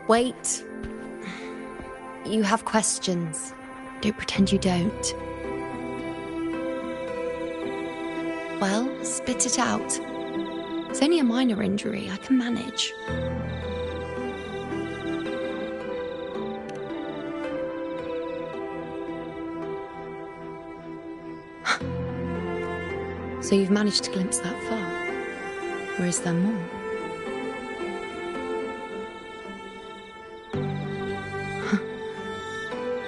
Wait. You have questions. Don't pretend you don't. Well, spit it out. It's only a minor injury. I can manage. So you've managed to glimpse that far? Or is there more?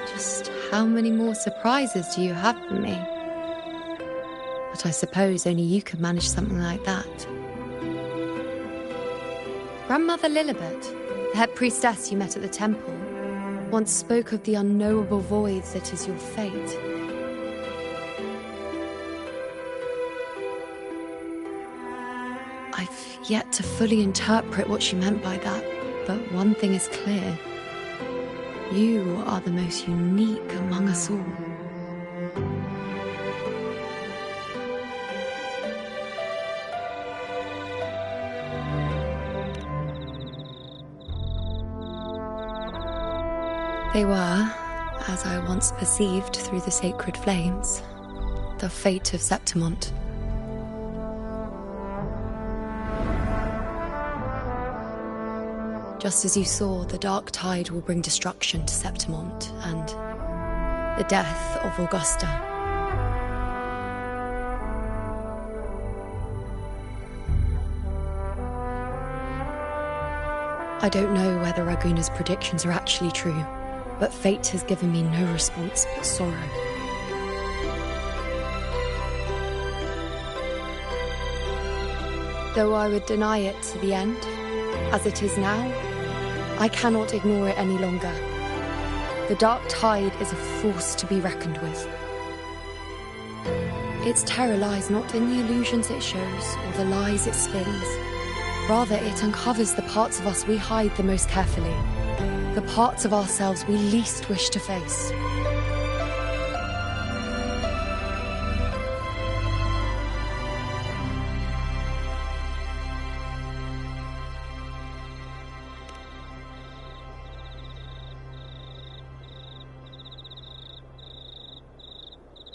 Just how many more surprises do you have for me? But I suppose only you could manage something like that. Grandmother Lilibet, the head priestess you met at the temple. once spoke of the unknowable void that is your fate. I've yet to fully interpret what she meant by that, but one thing is clear. You are the most unique among us all. They were, as I once perceived through the sacred flames, the fate of Septimont. Just as you saw, the dark tide will bring destruction to Septimont and the death of Augusta. I don't know whether Raguna's predictions are actually true, but fate has given me no response but sorrow. Though I would deny it to the end, as it is now, I cannot ignore it any longer. The dark tide is a force to be reckoned with. Its terror lies not in the illusions it shows or the lies it spins. Rather, it uncovers the parts of us we hide the most carefully, the parts of ourselves we least wish to face.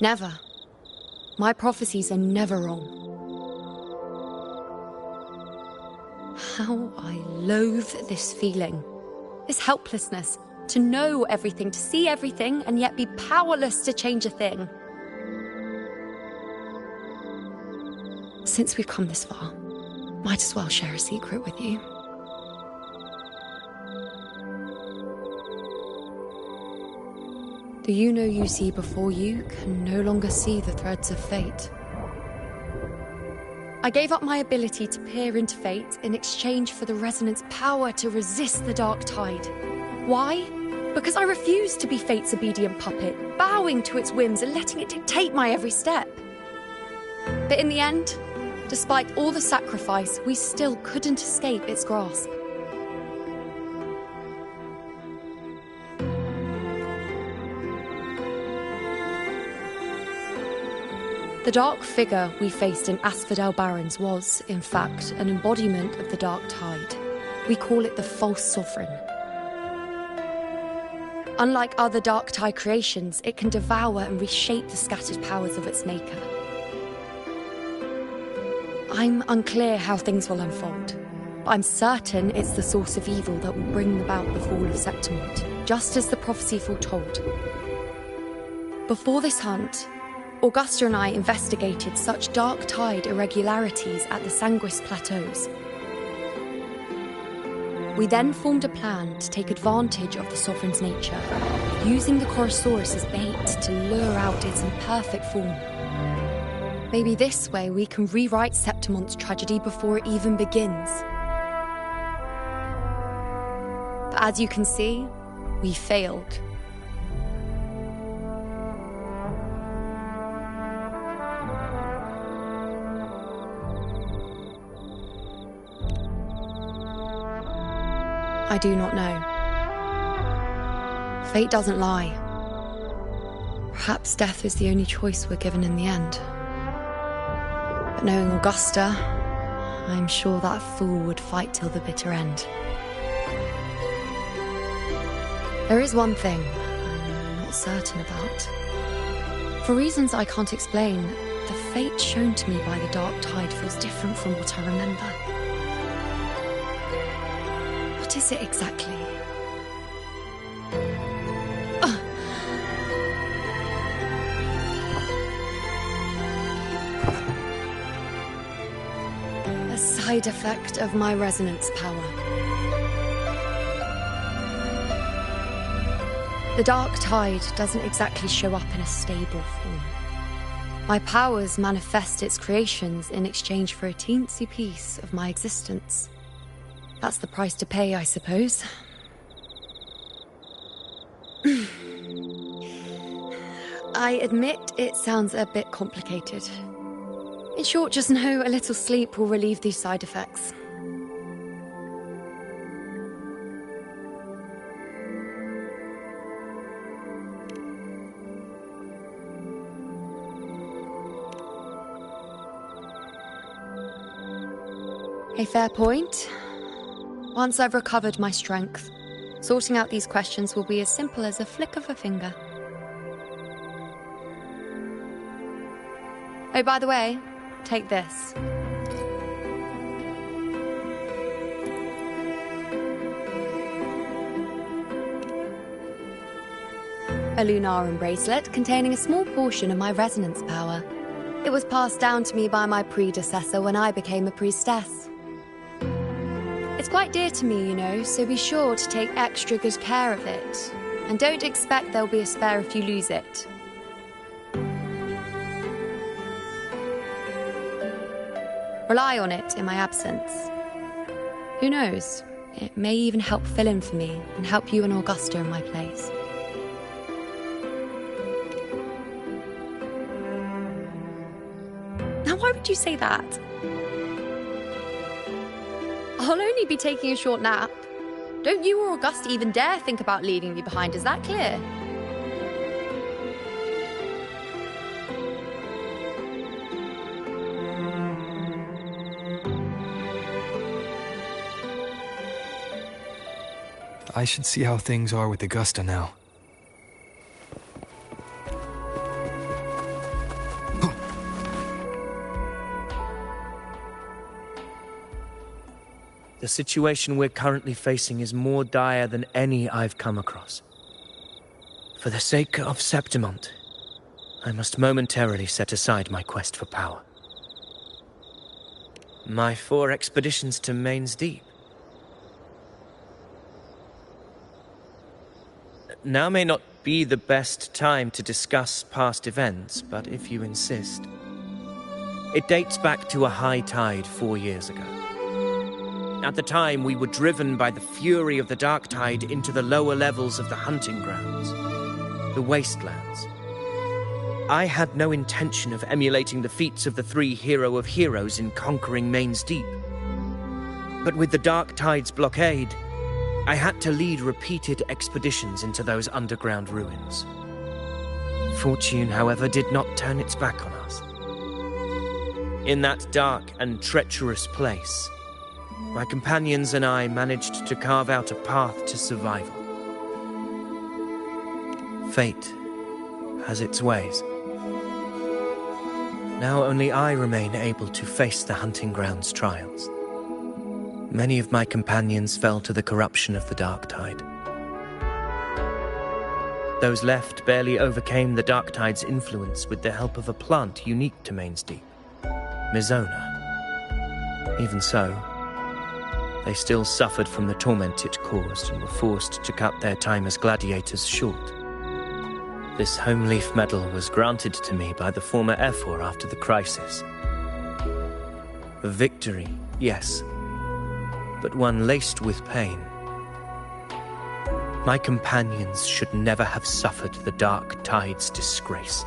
Never. My prophecies are never wrong. How I loathe this feeling. This helplessness. To know everything, to see everything, and yet be powerless to change a thing. Since we've come this far, might as well share a secret with you. The Iuno you see before you can no longer see the threads of fate. I gave up my ability to peer into fate in exchange for the resonance power to resist the dark tide. Why? Because I refused to be fate's obedient puppet, bowing to its whims and letting it dictate my every step. But in the end, despite all the sacrifice, we still couldn't escape its grasp. The dark figure we faced in Asphodel Barrens was, in fact, an embodiment of the dark tide. We call it the false sovereign. Unlike other dark tide creations, it can devour and reshape the scattered powers of its maker. I'm unclear how things will unfold, but I'm certain it's the source of evil that will bring about the fall of Septimont, just as the prophecy foretold. Before this hunt, Augusta and I investigated such dark tide irregularities at the Sanguis Plateaus. We then formed a plan to take advantage of the Sovereign's nature, using the Chorosaurus as bait to lure out its imperfect form. Maybe this way we can rewrite Septimont's tragedy before it even begins. But as you can see, we failed. I do not know. Fate doesn't lie. Perhaps death is the only choice we're given in the end. But knowing Augusta, I'm sure that fool would fight till the bitter end. There is one thing I'm not certain about. For reasons I can't explain, the fate shown to me by the dark tide feels different from what I remember. What is it exactly? A side effect of my resonance power. The dark tide doesn't exactly show up in a stable form. My powers manifest its creations in exchange for a teensy piece of my existence. That's the price to pay, I suppose. I admit it sounds a bit complicated. In short, just know a little sleep will relieve these side effects. A fair point. Once I've recovered my strength, sorting out these questions will be as simple as a flick of a finger. Oh, by the way, take this. A Lunarum bracelet containing a small portion of my resonance power. It was passed down to me by my predecessor when I became a priestess. It's quite dear to me, you know, so be sure to take extra good care of it. And don't expect there'll be a spare if you lose it. Rely on it in my absence. Who knows? It may even help fill in for me and help you and Augusta in my place. Now, why would you say that? I'll only be taking a short nap. Don't you or Augusta even dare think about leaving me behind, is that clear? I should see how things are with Augusta now. The situation we're currently facing is more dire than any I've come across. For the sake of Septimont, I must momentarily set aside my quest for power. My 4 expeditions to Main's Deep. Now may not be the best time to discuss past events, but if you insist. It dates back to a high tide 4 years ago. At the time, we were driven by the fury of the dark tide into the lower levels of the hunting grounds, the wastelands. I had no intention of emulating the feats of the 3 hero of heroes in conquering Main's Deep. But with the dark tide's blockade, I had to lead repeated expeditions into those underground ruins. Fortune, however, did not turn its back on us. In that dark and treacherous place, my companions and I managed to carve out a path to survival. Fate has its ways. Now only I remain able to face the hunting grounds' trials. Many of my companions fell to the corruption of the dark tide. Those left barely overcame the dark tide's influence with the help of a plant unique to Main's Deep, Mizona. Even so, they still suffered from the torment it caused and were forced to cut their time as gladiators short. This home leaf medal was granted to me by the former Ephor after the crisis. A victory, yes, but one laced with pain. My companions should never have suffered the dark tide's disgrace.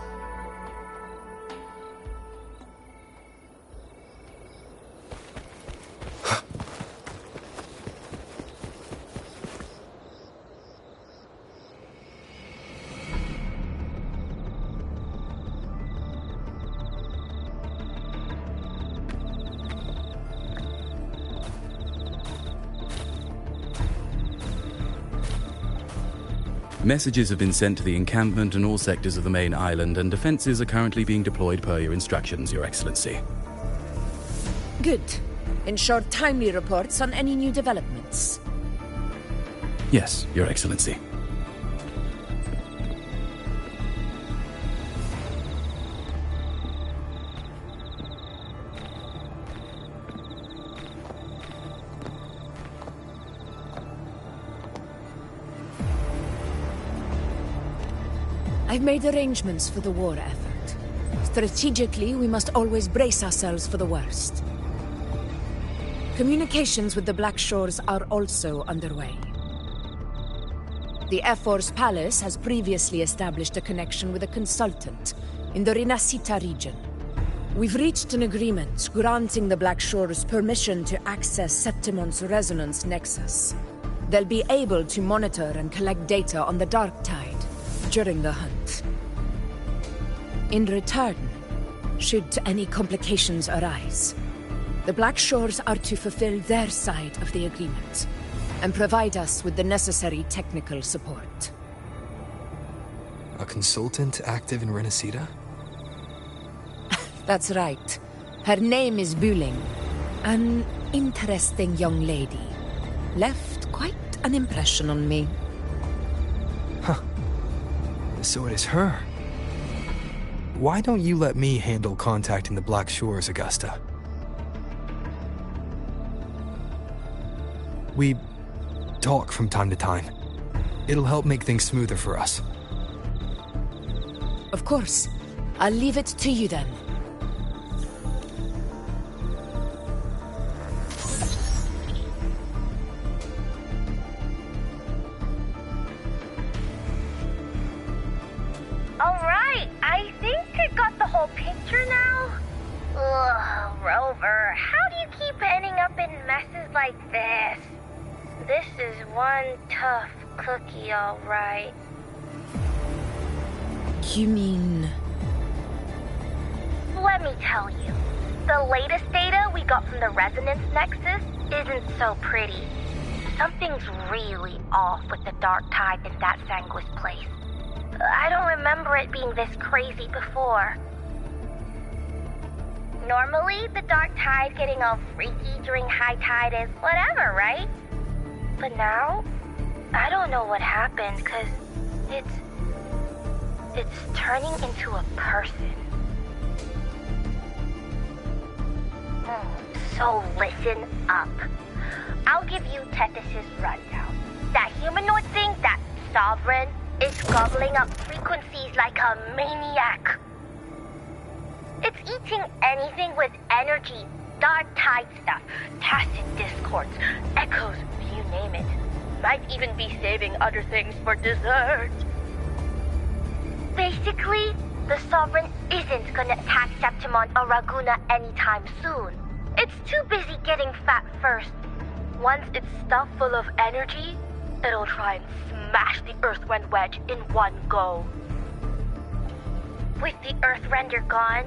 Messages have been sent to the encampment and all sectors of the main island, and defenses are currently being deployed per your instructions, Your Excellency. Good. Ensure timely reports on any new developments. Yes, Your Excellency. I've made arrangements for the war effort. Strategically, we must always brace ourselves for the worst. Communications with the Black Shores are also underway. The Ephor's palace has previously established a connection with a consultant in the Riniscita region. We've reached an agreement granting the Black Shores permission to access Septimon's resonance nexus. They'll be able to monitor and collect data on the Dark Tide during the hunt. In return, should any complications arise, the Black Shores are to fulfill their side of the agreement and provide us with the necessary technical support. A consultant active in Riniscita? That's right. Her name is Wuthering. An interesting young lady. Left quite an impression on me. Huh. So it is her. Why don't you let me handle contacting the Black Shores, Augusta? We talk from time to time. It'll help make things smoother for us. Of course. I'll leave it to you then. Alright, I think I got the whole picture now. Ugh, Rover, how do you keep ending up in messes like this? This is one tough cookie, alright. You mean... Let me tell you, the latest data we got from the resonance nexus isn't so pretty. Something's really off with the Dark Tide in that Sanguis place. I don't remember it being this crazy before. Normally, the Dark Tide getting all freaky during high tide is whatever, right? But now, I don't know what happened, cause it's turning into a person. So listen up. I'll give you Tethys' rundown. That humanoid thing, that Sovereign, is gobbling up frequencies like a maniac. It's eating anything with energy, Dark Tide stuff, tacit discords, echoes, you name it. Might even be saving other things for dessert. Basically, the Sovereign isn't gonna attack Septimon or Raguna anytime soon. It's too busy getting fat first. Once it's stuffed full of energy, it'll try and smash the Earthrend wedge in one go. With the Earthrender gone,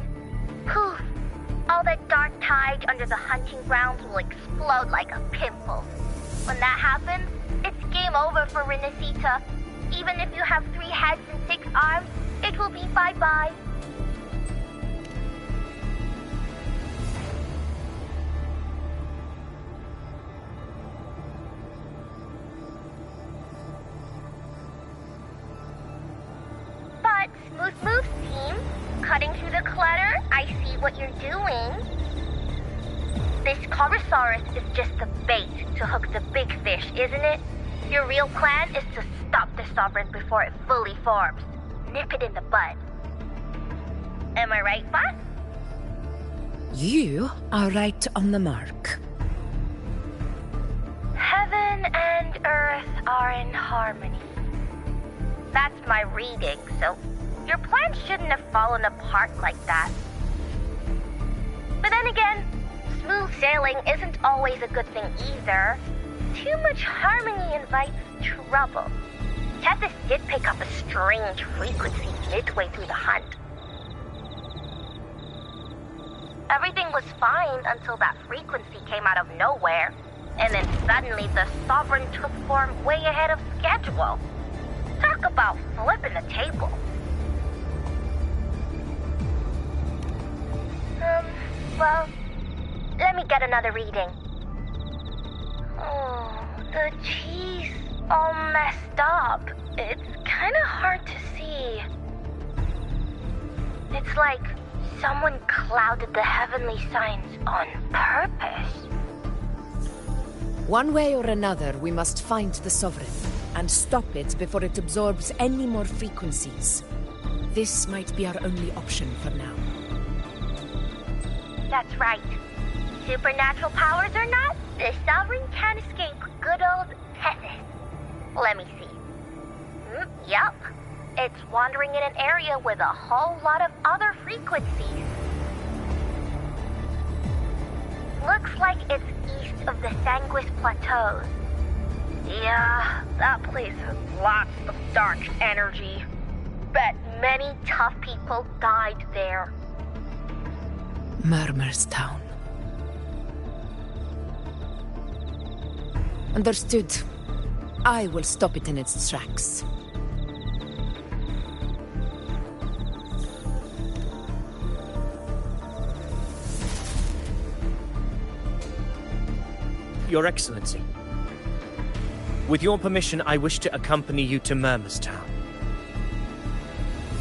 poof, all that Dark Tide under the hunting grounds will explode like a pimple. When that happens, it's game over for Riniscita. Even if you have 3 heads and 6 arms, it will be bye-bye. But, Smooth Moves team, cutting through the clutter, I see what you're doing. This Corosaurus is just the bait to hook the big fish, isn't it? Your real plan is to stop the Sovereign before it fully forms. Nip it in the bud. Am I right, boss? You are right on the mark. Heaven and Earth are in harmony. That's my reading, so your plan shouldn't have fallen apart like that. But then again, smooth sailing isn't always a good thing either. Too much harmony invites trouble. Tethys did pick up a strange frequency midway through the hunt. Everything was fine until that frequency came out of nowhere, and then suddenly the Sovereign took form way ahead of schedule. Talk about flipping the table. Well, let me get another reading. Oh, the cheese all messed up. It's kind of hard to see. It's like someone clouded the heavenly signs on purpose. One way or another, we must find the Sovereign and stop it before it absorbs any more frequencies. This might be our only option for now. That's right. Supernatural powers or not, the Sovereign can't escape good old Tethys. Let me see. Yep. It's wandering in an area with a whole lot of other frequencies. Looks like it's east of the Sanguis Plateaus. Yeah, that place has lots of dark energy. Bet many tough people died there. Murmur's Town. Understood. I will stop it in its tracks. Your Excellency, with your permission, I wish to accompany you to Murmur's Town.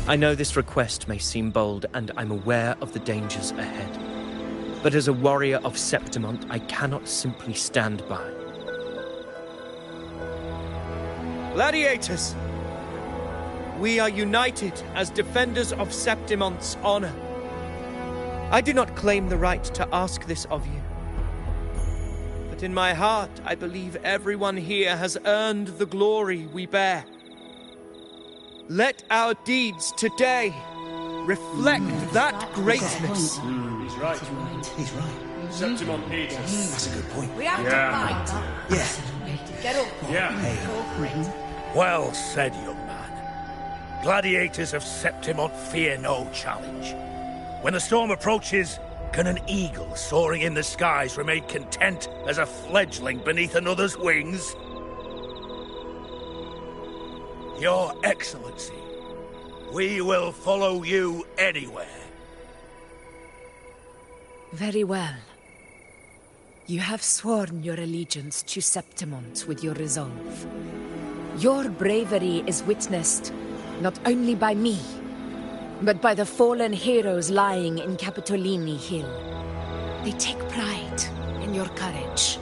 I know this request may seem bold, and I'm aware of the dangers ahead. But as a warrior of Septimont, I cannot simply stand by. Gladiators! We are united as defenders of Septimont's honor. I do not claim the right to ask this of you. But in my heart, I believe everyone here has earned the glory we bear. Let our deeds today reflect that greatness. He's right. He's right. Septimont needs us. That's a good point. We have to fight. Yeah. Get up. Yeah. Well said, young man. Gladiators of Septimont fear no challenge. When the storm approaches, can an eagle soaring in the skies remain content as a fledgling beneath another's wings? Your Excellency, we will follow you anywhere. Very well. You have sworn your allegiance to Septimont with your resolve. Your bravery is witnessed not only by me, but by the fallen heroes lying in Capitolini Hill. They take pride in your courage.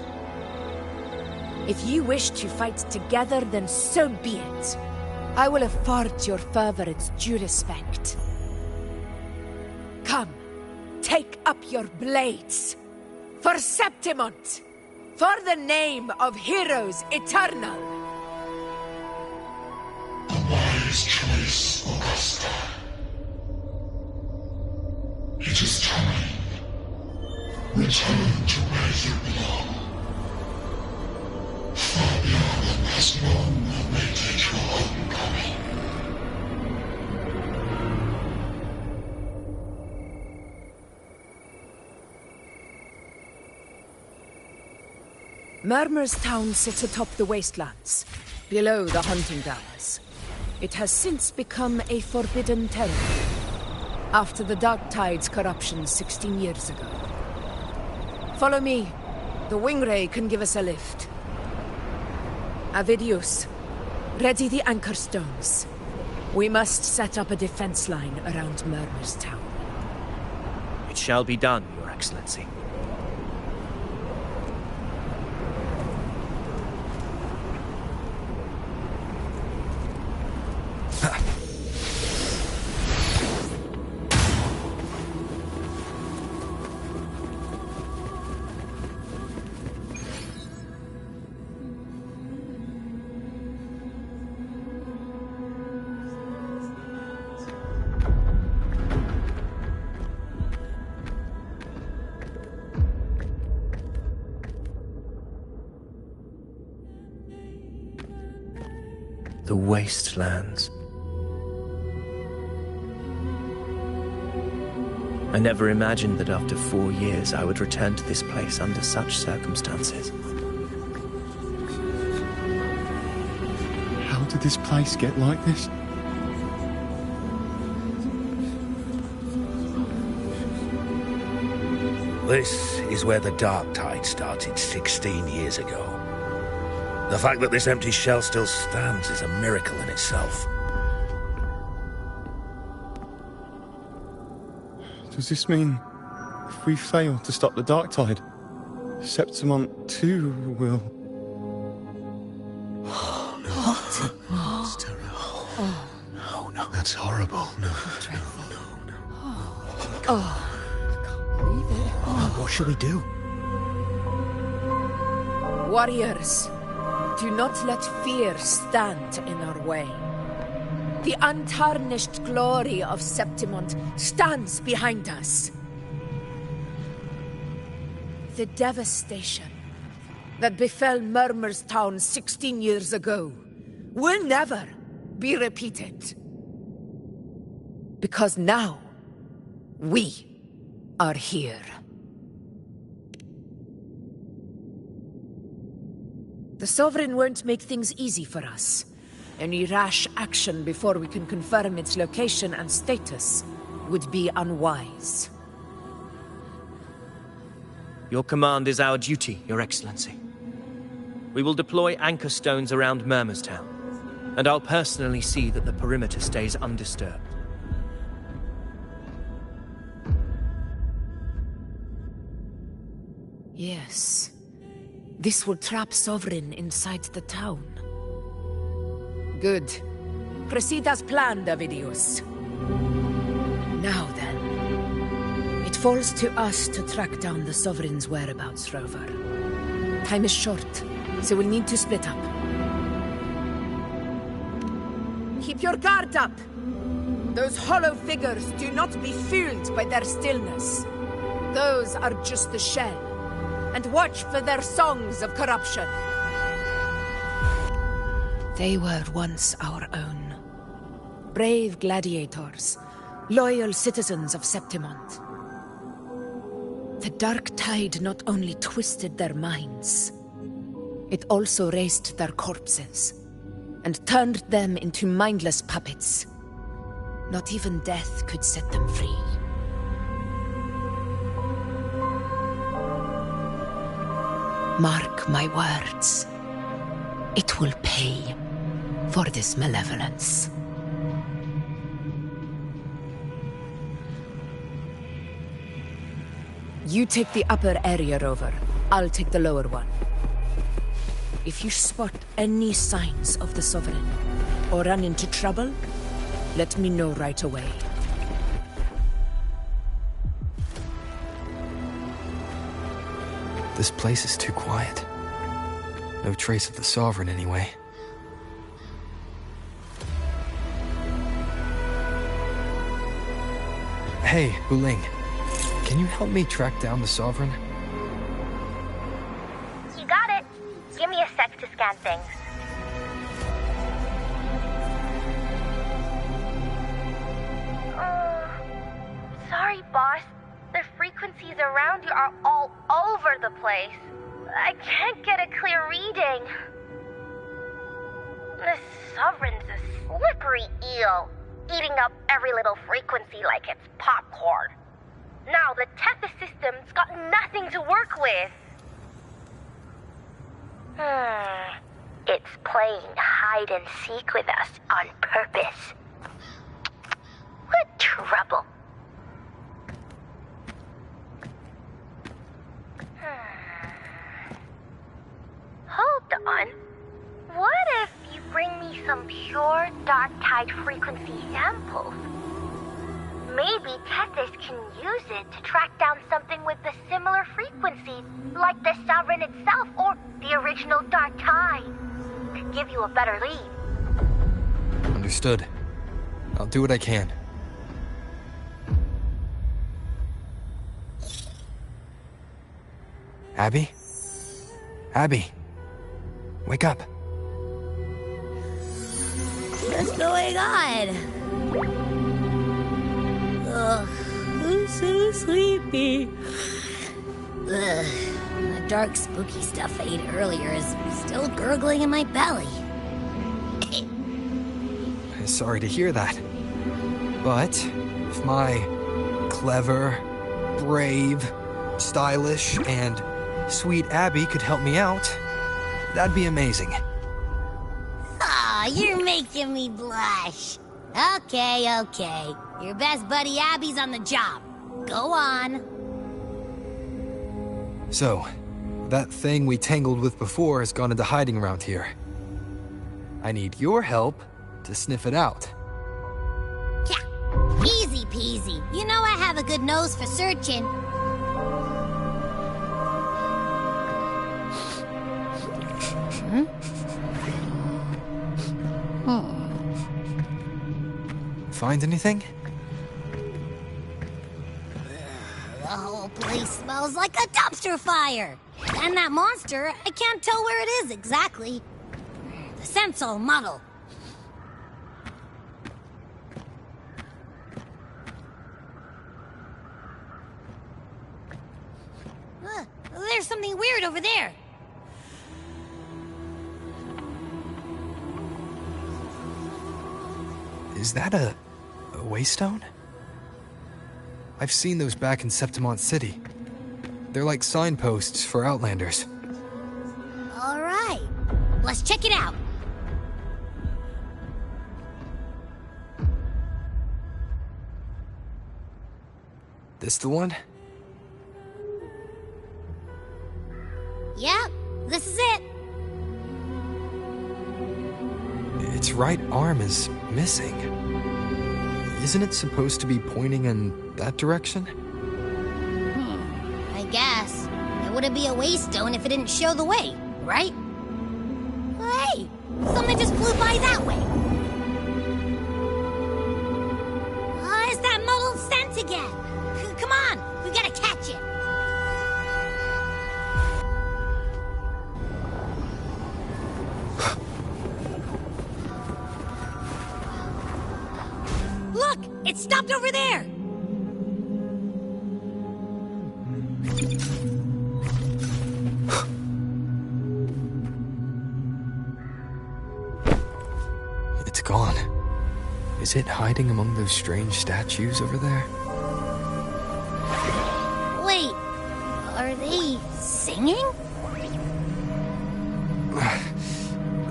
If you wish to fight together, then so be it. I will afford your fervor its due respect. Come, take up your blades. For Septimont! For the name of heroes eternal! A wise choice, Augusta. It is time. Return to where you belong. Far beyond the last one awaited your homecoming. Murmur's Town sits atop the wastelands, below the hunting grounds. It has since become a forbidden territory, after the Dark Tide's corruption 16 years ago. Follow me. The Wingray can give us a lift. Avidius, ready the anchor stones. We must set up a defense line around Murmur's Town. It shall be done, Your Excellency. The wastelands. I never imagined that after 4 years I would return to this place under such circumstances. How did this place get like this? This is where the Dark Tide started 16 years ago. The fact that this empty shell still stands is a miracle in itself. Does this mean if we fail to stop the Dark Tide, Septimont too will... Oh, no. What? That's terrible. Oh, no. That's horrible. No. What shall we do? Warriors, do not let fear stand in our way. The untarnished glory of Septimont stands behind us. The devastation that befell Murmur's town 16 years ago will never be repeated. Because now, we are here. The Sovereign won't make things easy for us. Any rash action before we can confirm its location and status would be unwise. Your command is our duty, Your Excellency. We will deploy anchor stones around Murmur's town, and I'll personally see that the perimeter stays undisturbed. Yes. This will trap Sovereign inside the town. Good. Proceed as planned, Davidius. Now then. It falls to us to track down the Sovereign's whereabouts, Rover. Time is short, so we'll need to split up. Keep your guard up! Those hollow figures do not be fooled by their stillness. Those are just the shell. And watch for their songs of corruption. They were once our own. Brave gladiators, loyal citizens of Septimont. The dark tide not only twisted their minds, it also raised their corpses, and turned them into mindless puppets. Not even death could set them free. Mark my words. It will pay for this malevolence. You take the upper area, Rover. I'll take the lower one. If you spot any signs of the Sovereign, or run into trouble, let me know right away. This place is too quiet. No trace of the Sovereign, anyway. Hey, Wuling. Can you help me track down the Sovereign? You got it. Give me a sec to scan things. Sorry, boss. The frequencies around you are all over the place. I can't get a clear reading. The Sovereign's a slippery eel, eating up every little frequency like it's popcorn. Now the Tethys system's got nothing to work with. It's playing hide and seek with us on purpose. What trouble. Hold on. What if you bring me some pure dark tide frequency samples? Maybe Tethys can use it to track down something with a similar frequency, like the Sovereign itself or the original dark tide. Could give you a better lead. Understood. I'll do what I can. Abby? Abby? Wake up. What's going on? Ugh, I'm so sleepy. Ugh, the dark, spooky stuff I ate earlier is still gurgling in my belly. Sorry to hear that. But if my clever, brave, stylish, and sweet Abby could help me out, that'd be amazing. Aw, you're making me blush. Okay. Your best buddy Abby's on the job. Go on. So, that thing we tangled with before has gone into hiding around here. I need your help to sniff it out. Yeah, easy peasy. You know I have a good nose for searching. Find anything? The whole place smells like a dumpster fire. And that monster, I can't tell where it is exactly. The scent's all muddled. There's something weird over there. Is that a waystone? I've seen those back in Septimont City. They're like signposts for Outlanders. All right, let's check it out. This the one? Yep, this is it. Its right arm is missing. Isn't it supposed to be pointing in that direction? I guess. It wouldn't be a waystone if it didn't show the way, right? Hey, something just flew by that way. It's that muddled scent again. Come on, we gotta catch it. Look, it stopped over there. It's gone. Is it hiding among those strange statues over there? Wait, are they singing?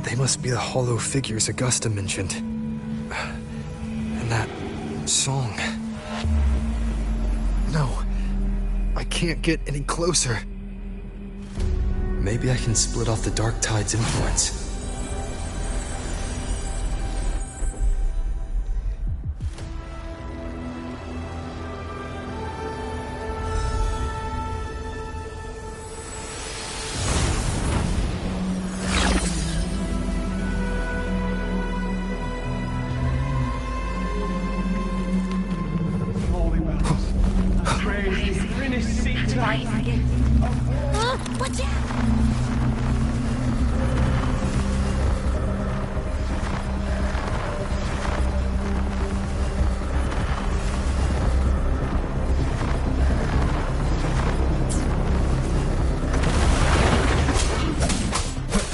They must be the hollow figures Augusta mentioned. And that song. No, I can't get any closer. Maybe I can split off the Dark Tide's influence. Praise Riniscita. Watch out!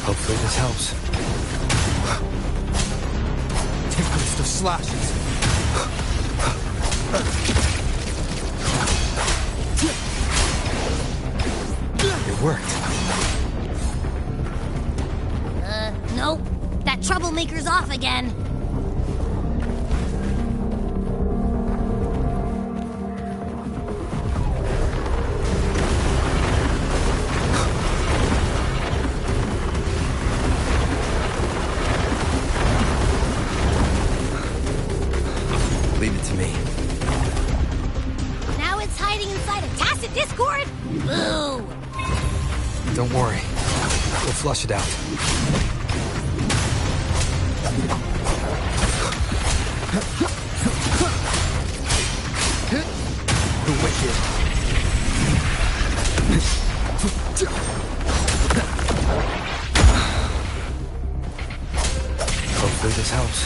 Hopefully this helps. Tempest of slashes. It worked. Nope. That troublemaker's off again. Leave it to me. Now it's hiding inside a tacit discord? Boo! Don't worry. We'll flush it out. The wicked. Hopefully this helps.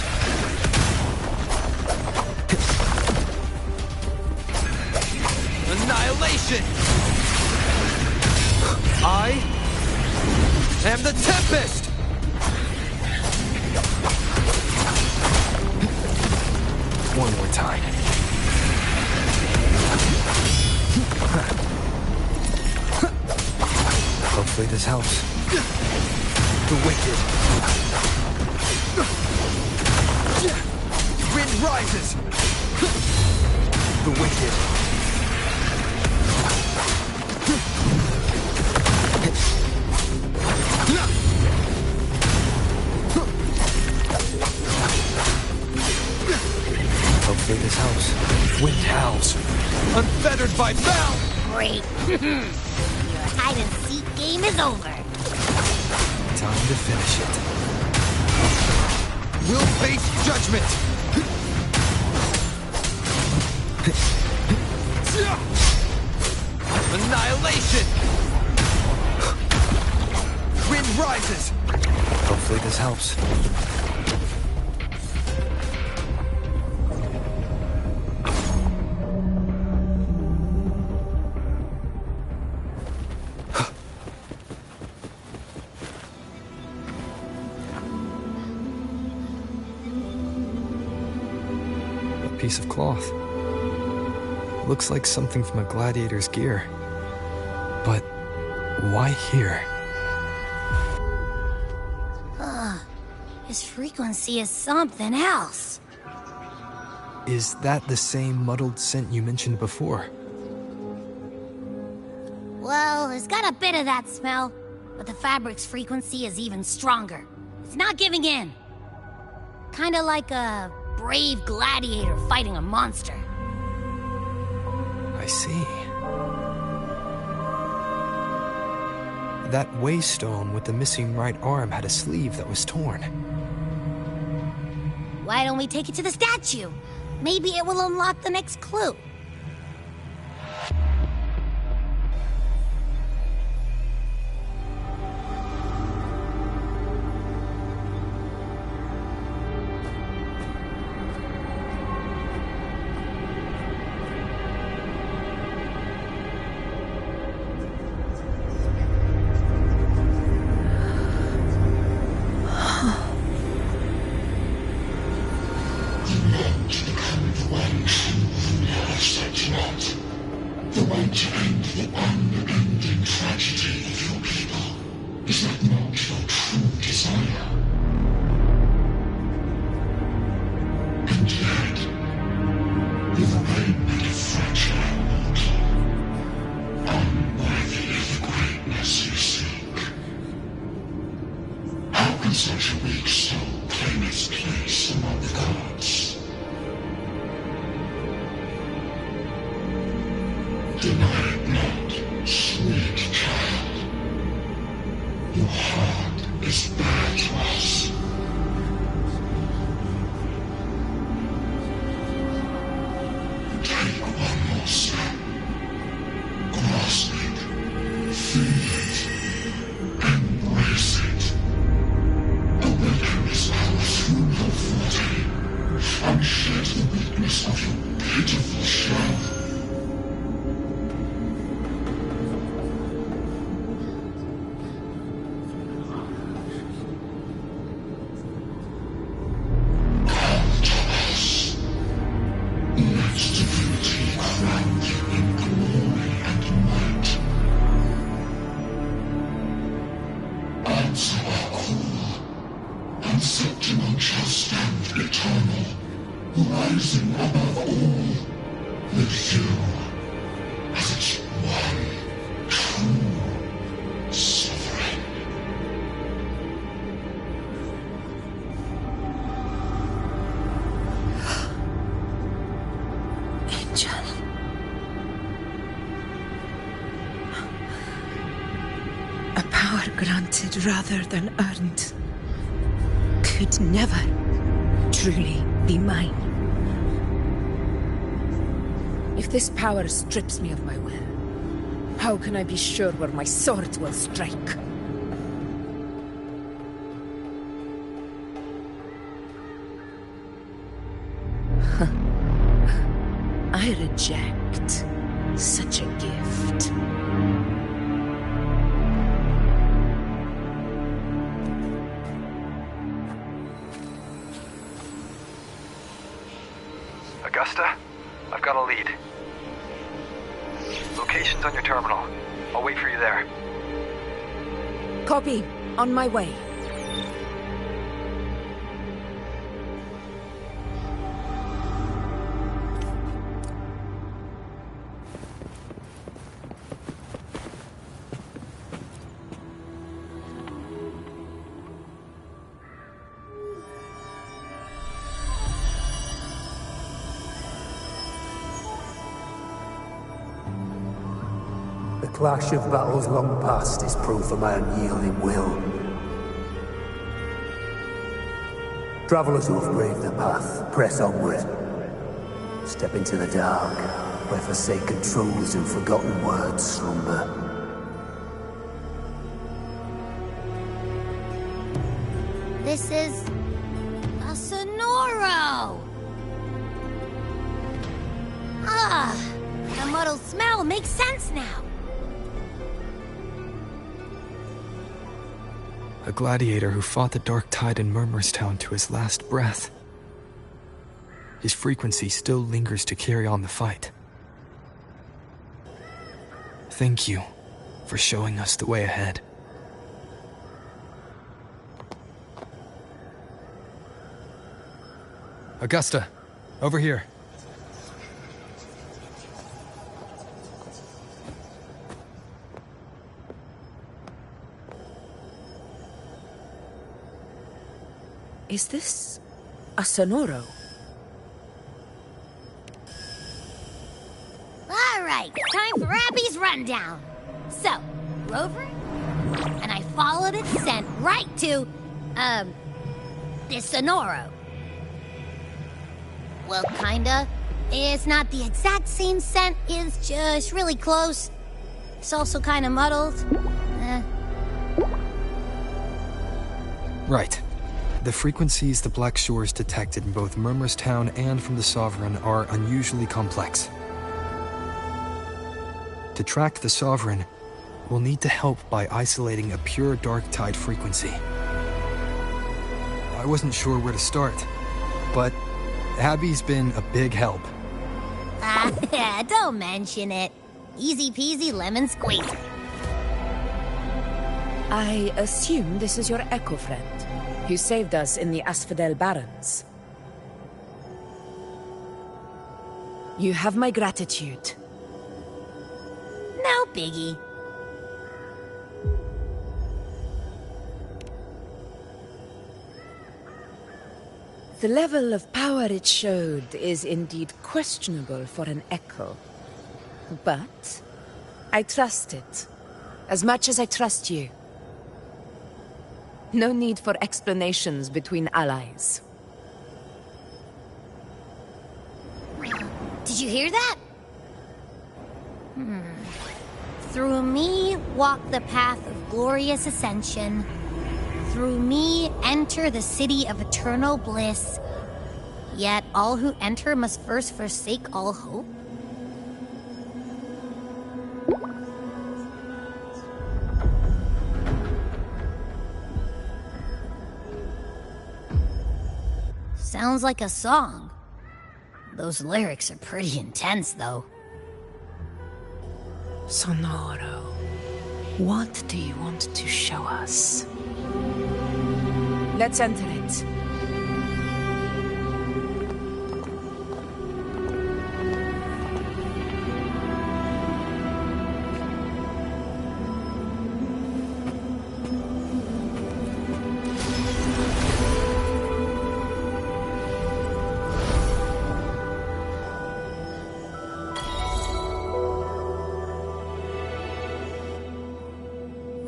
Annihilation! I am the Tempest! One more time. Hopefully this helps. The wicked. Wind rises! The wicked. Hopefully this helps. Wind howls. Unfettered by bound! Great. Your hide-and-seek game is over. Time to finish it. We'll face judgment! Annihilation! Wind rises! Hopefully this helps. A piece of cloth. Looks like something from a gladiator's gear. But why here? His frequency is something else. Is that the same muddled scent you mentioned before? Well, it's got a bit of that smell, but the fabric's frequency is even stronger. It's not giving in. Kinda like a brave gladiator fighting a monster. I see. That waystone with the missing right arm had a sleeve that was torn. Why don't we take it to the statue? Maybe it will unlock the next clue. Granted rather than earned, could never truly be mine. If this power strips me of my will, how can I be sure where my sword will strike? I reject such a gift. Augusta, I've got a lead. Location's on your terminal. I'll wait for you there. Copy. On my way. The clash of battles long past is proof of my unyielding will. Travellers who have braved the path, press onward. Step into the dark, where forsaken truths and forgotten words slumber. This is... a Sonoro! Ah, the muddled smell makes sense now. A gladiator who fought the dark tide in Murmurstown to his last breath. His frequency still lingers to carry on the fight. Thank you for showing us the way ahead. Augusta, over here. Is this a Sonoro? All right, time for Abby's rundown. So, Rover, and I followed its scent right to, this Sonoro. Well, kinda. It's not the exact same scent, it's just really close. It's also kinda muddled. Right. The frequencies the Black Shores detected in both Murmurstown and from the Sovereign are unusually complex. To track the Sovereign, we'll need to help by isolating a pure dark tide frequency. I wasn't sure where to start, but Abby's been a big help. Don't mention it. Easy peasy lemon squeezy. I assume this is your echo friend, who saved us in the Asphodel Barrens. You have my gratitude. No biggie. The level of power it showed is indeed questionable for an echo. But I trust it, as much as I trust you. No need for explanations between allies. Did you hear that? Through me walk the path of glorious ascension. Through me enter the city of eternal bliss. Yet all who enter must first forsake all hope. Sounds like a song. Those lyrics are pretty intense, though. Sonoro, what do you want to show us? Let's enter it.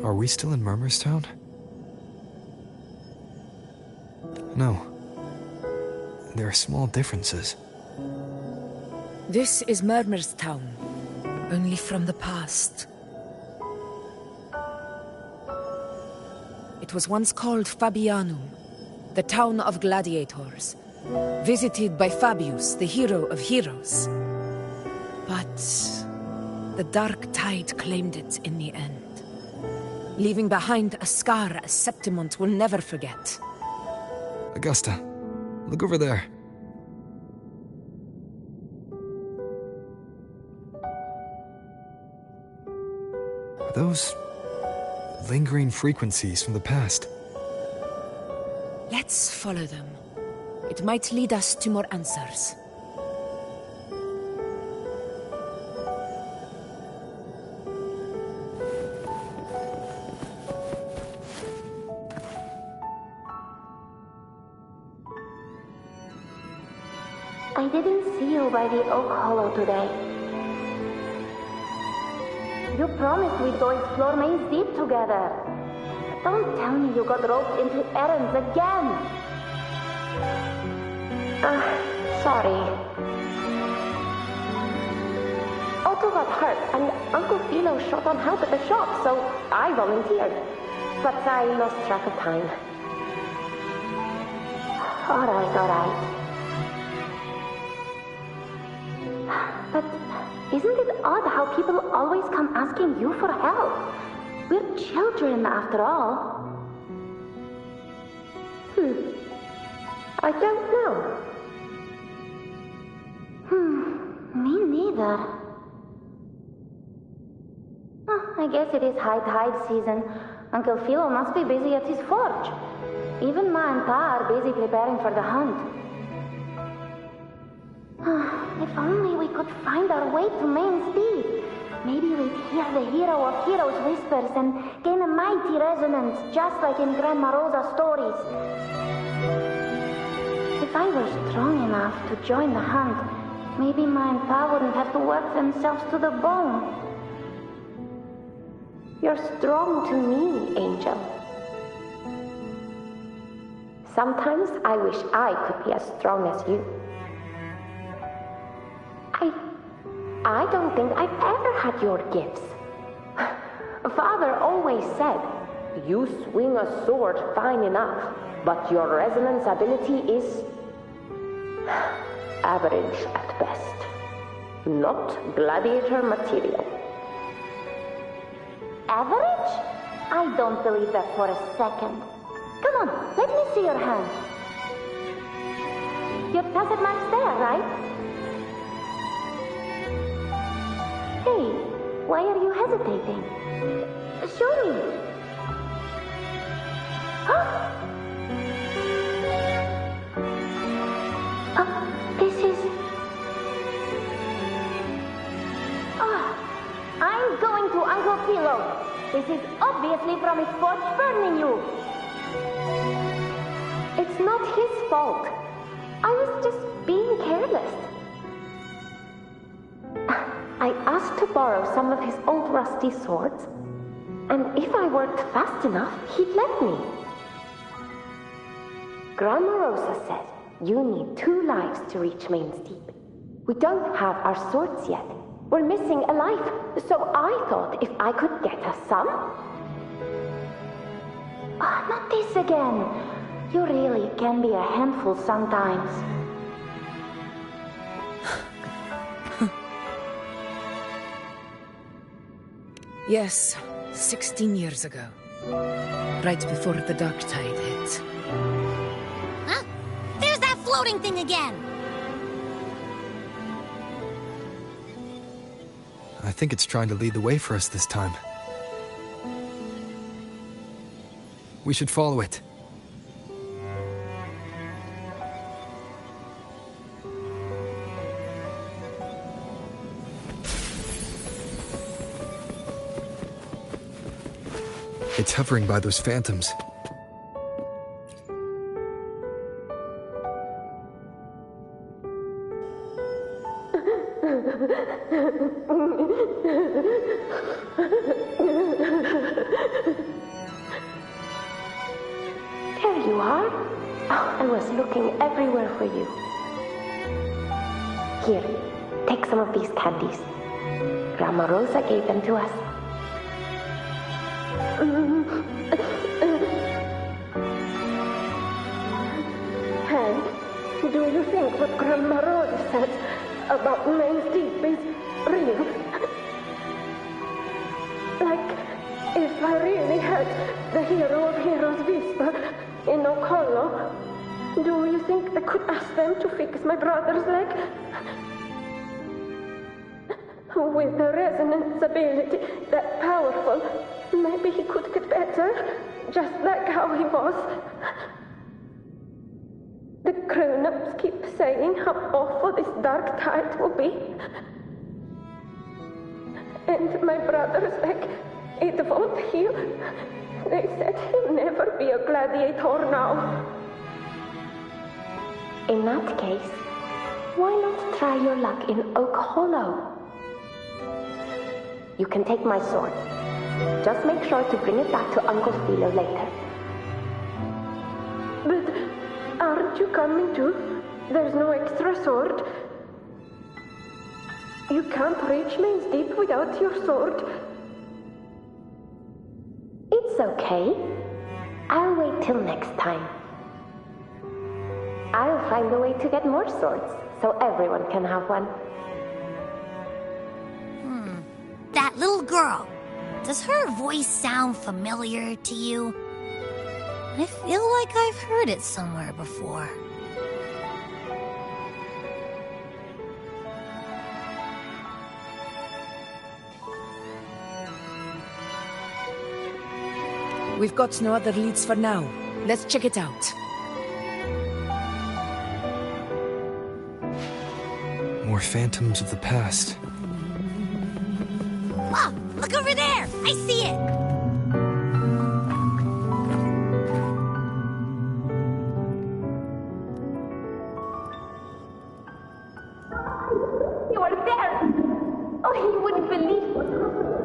Are we still in Murmurstown? No. There are small differences. This is Murmurstown, only from the past. It was once called Fabianum, the town of gladiators, visited by Fabius, the hero of heroes. But the dark tide claimed it in the end, leaving behind a scar Septimont will never forget. Augusta, look over there. Are those lingering frequencies from the past? Let's follow them. It might lead us to more answers. I didn't see you by the Oak Hollow today. You promised we'd go explore Maze Deep together. Don't tell me you got roped into errands again. Sorry. Otto got hurt, and Uncle Philo shot on help at the shop, so I volunteered. But I lost track of time. Alright. But isn't it odd how people always come asking you for help? We're children, after all. I don't know. Me neither. I guess it is high tide season. Uncle Philo must be busy at his forge. Even Ma and Pa are busy preparing for the hunt. If only we could find our way to Main's Deep. Maybe we'd hear the hero of heroes whispers and gain a mighty resonance, just like in Grandma Rosa's stories. If I were strong enough to join the hunt, maybe Ma and Pa wouldn't have to work themselves to the bone. You're strong to me, Angel. Sometimes I wish I could be as strong as you. I don't think I've ever had your gifts. Father always said, you swing a sword fine enough, but your resonance ability is average at best. Not gladiator material. Average? I don't believe that for a second. Come on, let me see your hand. Your tacit mark's there, right? Hey, why are you hesitating? Show me. This is... I'm going to Uncle Philo. This is obviously from his forge burning you. It's not his fault. I was just being careless. I asked to borrow some of his old rusty swords, and if I worked fast enough, he'd let me. Grandma Rosa said you need 2 lives to reach Main's Deep. We don't have our swords yet. We're missing a life, so I thought if I could get us some... not this again. You really can be a handful sometimes. Yes, 16 years ago. Right before the dark tide hit. Huh? There's that floating thing again! I think it's trying to lead the way for us this time. We should follow it. It's hovering by those phantoms. There you are. I was looking everywhere for you. Here, take some of these candies. Grandma Rosa gave them to us. Hank, do you think what Grandma Rosa said about Main's Deep is real? Like, if I really had the hero of heroes whisper in Okolo, do you think I could ask them to fix my brother's leg? With the resonance ability that powerful, maybe he could get better, just like how he was. The grown-ups keep saying how awful this dark tide will be. And my brother's leg, it won't heal. They said he'll never be a gladiator now. In that case, why not try your luck in Oak Hollow? You can take my sword. Just make sure to bring it back to Uncle Philo later. But aren't you coming too? There's no extra sword. You can't reach Main's Deep without your sword. It's okay. I'll wait till next time. I'll find a way to get more swords, so everyone can have one. That little girl. Does her voice sound familiar to you? I feel like I've heard it somewhere before. We've got no other leads for now. Let's check it out. More phantoms of the past. Oh, look over there! I see it! You are there! Oh, you wouldn't believe what happened.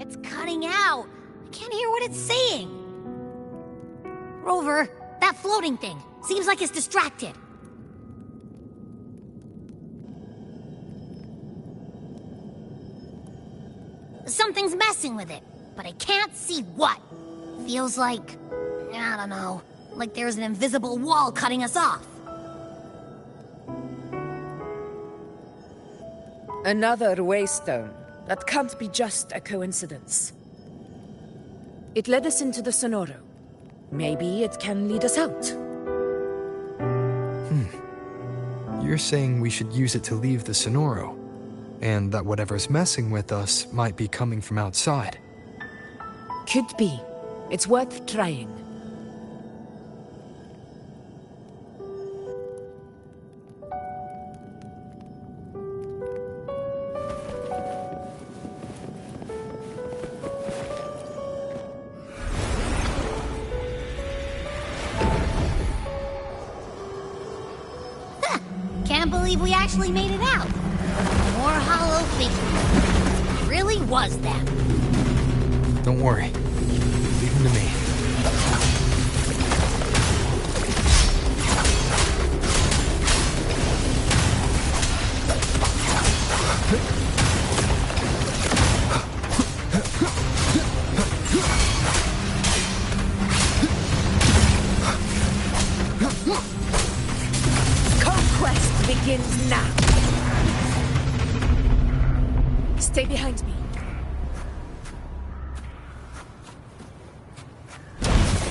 It's cutting out. I can't hear what it's saying. Rover, that floating thing. Seems like it's distracted. Something's messing with it, but I can't see what. Feels like, I don't know, like there's an invisible wall cutting us off. Another waystone. That can't be just a coincidence. It led us into the Sonoro. Maybe it can lead us out. You're saying we should use it to leave the Sonoro, and that whatever's messing with us might be coming from outside. Could be. It's worth trying. Can't believe we actually made it out. More hollow figures. It really was them. Don't worry. Leave them to me. Conquest begins now. Stay behind me.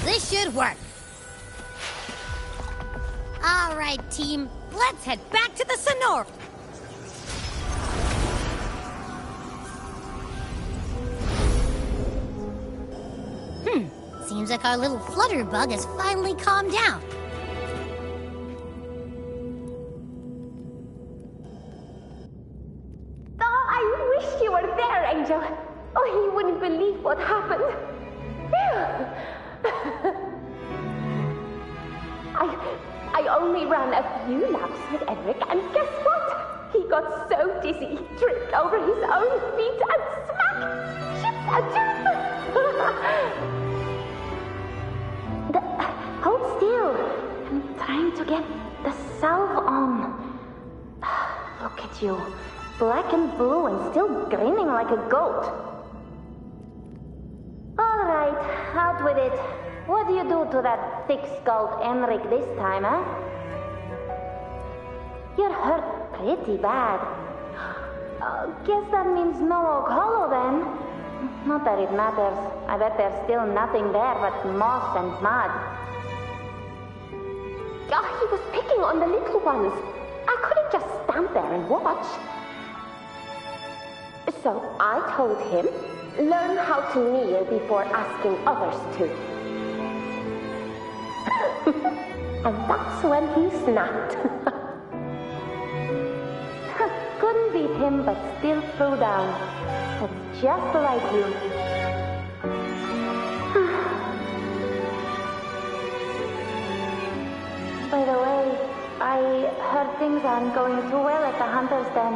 This should work. All right, team. Let's head back to the Sonoro. Seems like our little flutterbug has finally calmed down. Oh, I wish you were there, Angel. Oh, you wouldn't believe what happened. I only ran a few laps with Edric, and guess what? He got so dizzy, he tripped over his own feet and smack! Chipped a tooth! Hold still. I'm trying to get the salve on. Look at you. Black and blue and still grinning like a goat. All right, out with it. What do you do to that thick-skulled Enric this time, huh? You're hurt pretty bad. Guess that means no Oak Hollow, then. Not that it matters. I bet there's still nothing there but moss and mud. Oh, he was picking on the little ones. I couldn't just stand there and watch. So I told him, learn how to kneel before asking others to. And that's when he snapped. Couldn't beat him, but still threw down. That's just like you. By the way, I heard things aren't going too well at the Hunter's Den.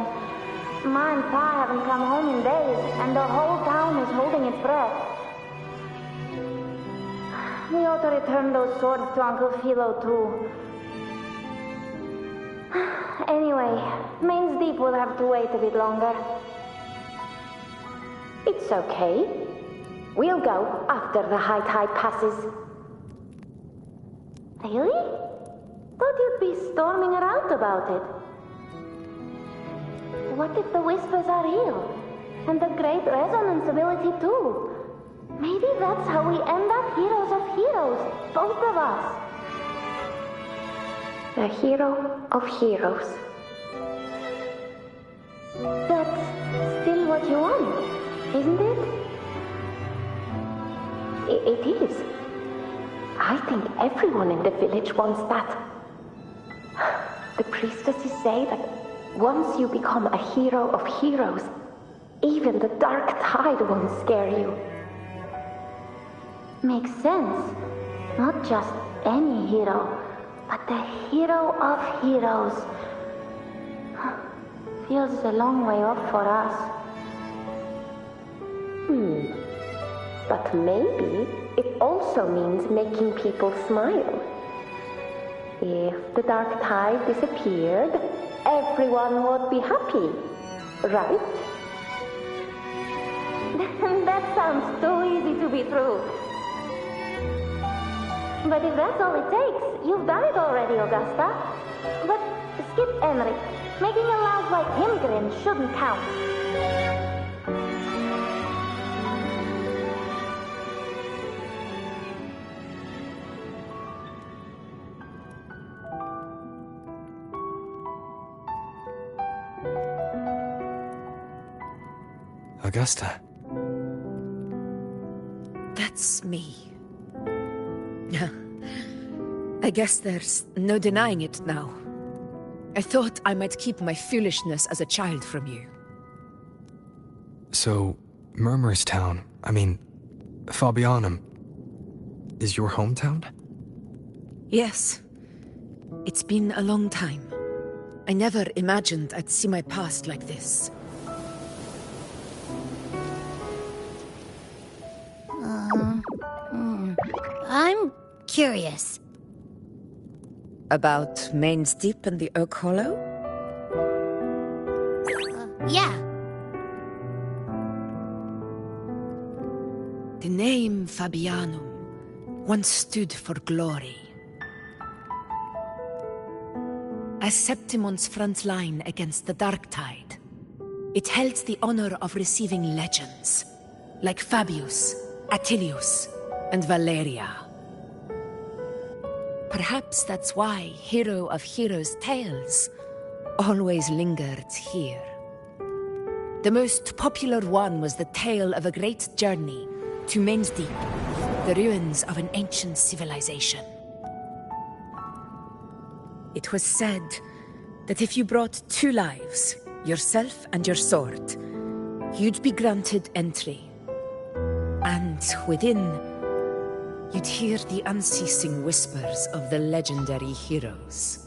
Ma and Pa haven't come home in days, and the whole town is holding its breath. We ought to return those swords to Uncle Philo, too. Anyway, Main's Deep will have to wait a bit longer. It's okay. We'll go after the high tide passes. Really? Thought you'd be storming around about it. What if the whispers are real? And the great resonance ability too? Maybe that's how we end up heroes of heroes, both of us. The hero of heroes. That's still what you want, isn't it? It is. I think everyone in the village wants that. The priestesses say that once you become a hero of heroes, even the dark tide won't scare you. Makes sense. Not just any hero, but the hero of heroes. Feels a long way off for us. But maybe it also means making people smile. If the dark tide disappeared, everyone would be happy, right? That sounds too easy to be true. But if that's all it takes, you've done it already, Augusta. But skip Emmerich. Making a louse like him grin shouldn't count. Augusta. That's me. I guess there's no denying it now. I thought I might keep my foolishness as a child from you. So, Murmurstown, Fabianum, is your hometown? Yes. It's been a long time. I never imagined I'd see my past like this. I'm curious. About Main's Deep and the Oak Hollow? Yeah. The name Fabianum once stood for glory. As Septimon's front line against the Dark Tide, it held the honor of receiving legends, like Fabius, Attilius, and Valeria. Perhaps that's why Hero of Heroes' tales always lingered here. The most popular one was the tale of a great journey to Main's Deep, the ruins of an ancient civilization. It was said that if you brought 2 lives, yourself and your sword, you'd be granted entry. And within, you'd hear the unceasing whispers of the legendary heroes.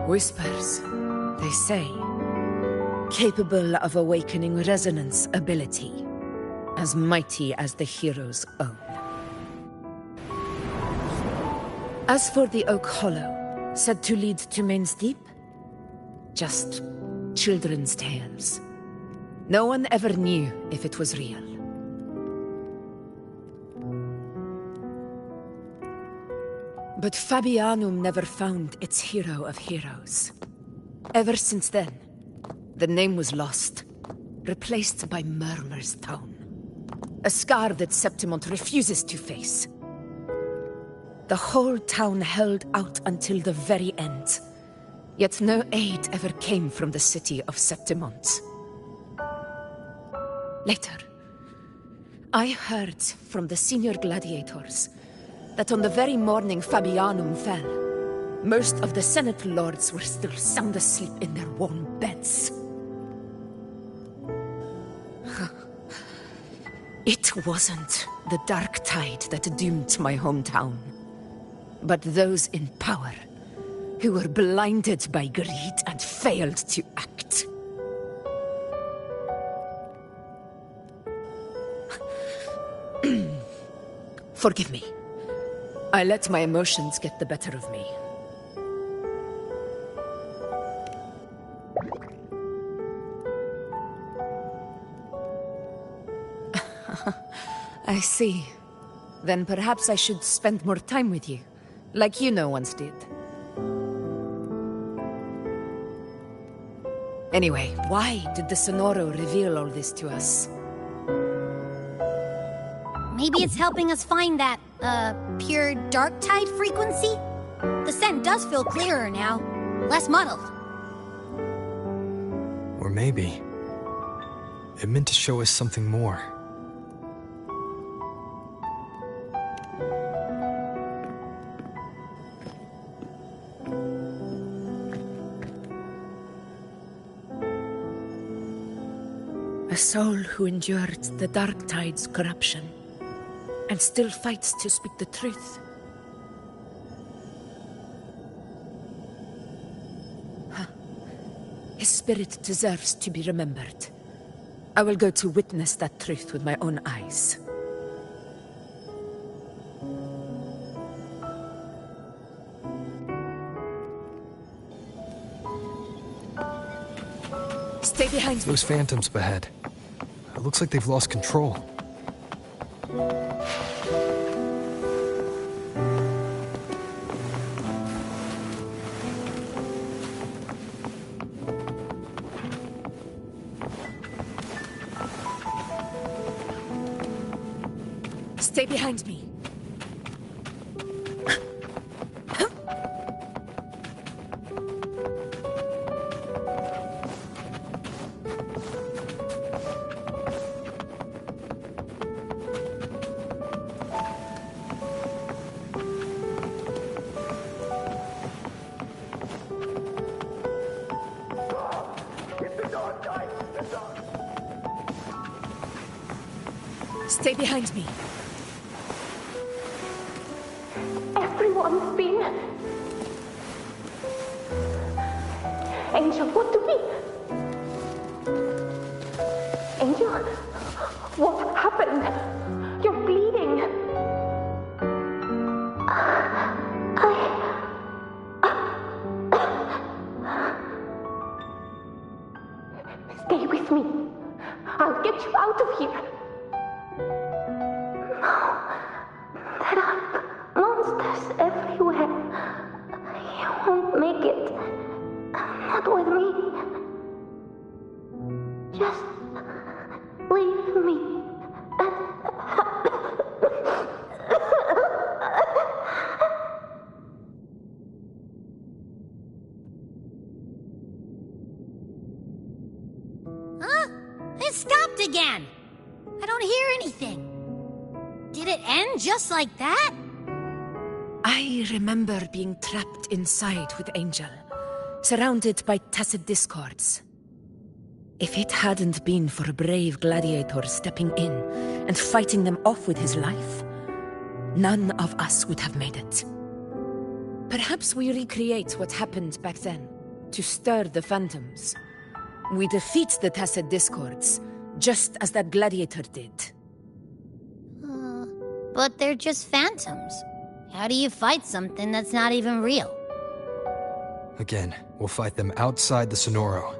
Whispers, they say, capable of awakening resonance ability, as mighty as the hero's own. As for the Oak Hollow, said to lead to Main's Deep, just children's tales. No one ever knew if it was real. But Fabianum never found its hero of heroes. Ever since then, the name was lost, replaced by Murmurstown. A scar that Septimont refuses to face. The whole town held out until the very end, yet no aid ever came from the city of Septimont. Later, I heard from the senior gladiators that on the very morning Fabianum fell, most of the Senate lords were still sound asleep in their warm beds. It wasn't the Dark Tide that doomed my hometown, but those in power who were blinded by greed and failed to act. Forgive me. I let my emotions get the better of me. I see. Then perhaps I should spend more time with you, like Iuno once did. Anyway, why did the Sonoro reveal all this to us? Maybe it's helping us find that, pure dark tide frequency? The scent does feel clearer now, less muddled. Or maybe it meant to show us something more. A soul who endured the dark tide's corruption and still fights to speak the truth. Huh. His spirit deserves to be remembered. I will go to witness that truth with my own eyes. Stay behind me. Those phantoms ahead. It looks like they've lost control. Stay behind me. Stay behind me. Everyone's been... Angel, what do we... Angel, what happened? You're bleeding. Stay with me. I'll get you out of here. There are monsters everywhere. You won't make it. Not with me. Just leave me. Huh? It stopped again. I don't hear anything. Did it end just like that? I remember being trapped inside with Angel, surrounded by tacit discords. If it hadn't been for a brave gladiator stepping in and fighting them off with his life, none of us would have made it. Perhaps we recreate what happened back then, to stir the phantoms. We defeat the tacit discords, just as that gladiator did. But they're just phantoms. How do you fight something that's not even real? Again, we'll fight them outside the Sonoro.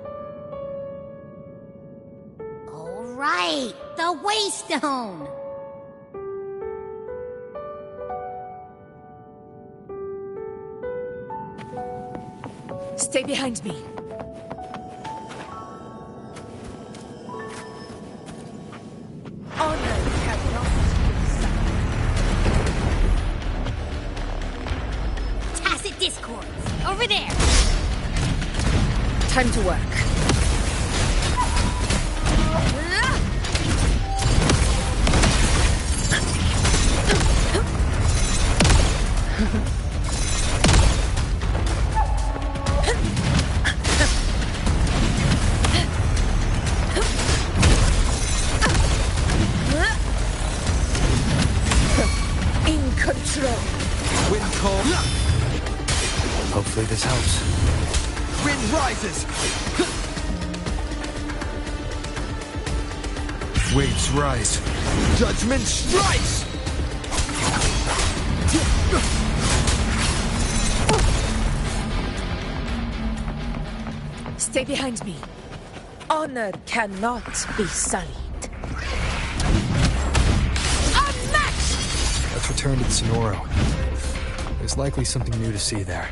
All right, the Waystone! Stay behind me. Honor cannot be sacrificed. Tacit discords! Over there! Time to work. In control. Wind cold. Hopefully this helps. Wind rises! Waves rise. Judgment strikes! Stay behind me. Honor cannot be sullied. Let's return to the Sonoro. There's likely something new to see there.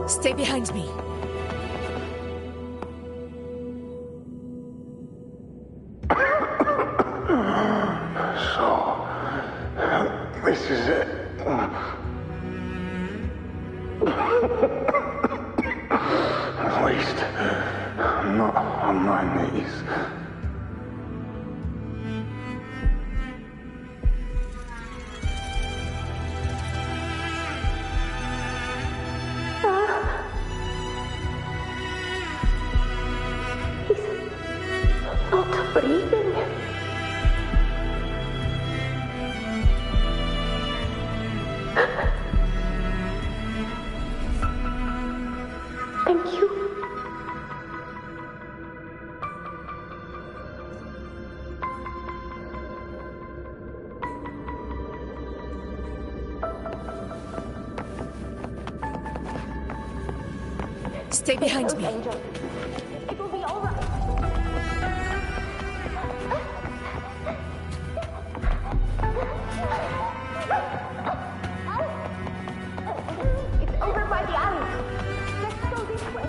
Stay behind me. So, this is it. At least, I'm not on my knees. He's not breathing. Thank you. Stay behind me. Angel. It will be all right. It's over by the alley. Let's go this way.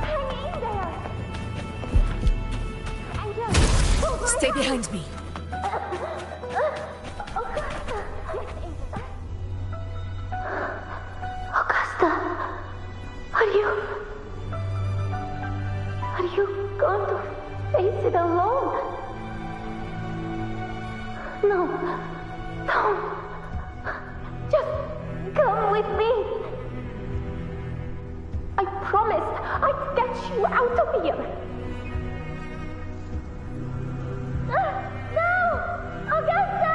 Hang in there. Angel, hold my Stay hand. behind me. Augusta, are you going to face it alone? No, don't. Just come with me. I promised I'd get you out of here. No! Augusta!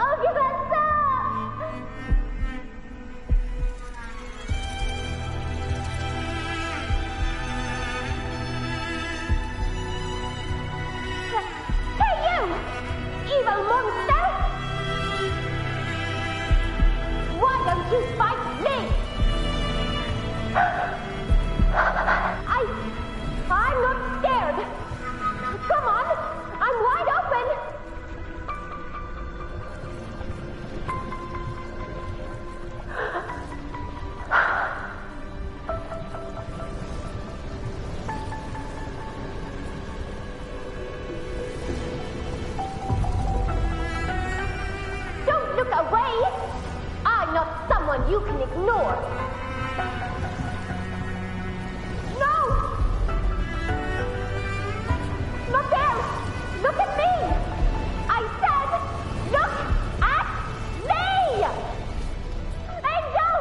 Augusta! Hey, you! Evil monster! Why don't you fight me? I'm not scared. Come on, I'm wide open. Don't look away. I'm not someone you can ignore. No! Not there! Look at me! I said, look at me! Angel! Angel!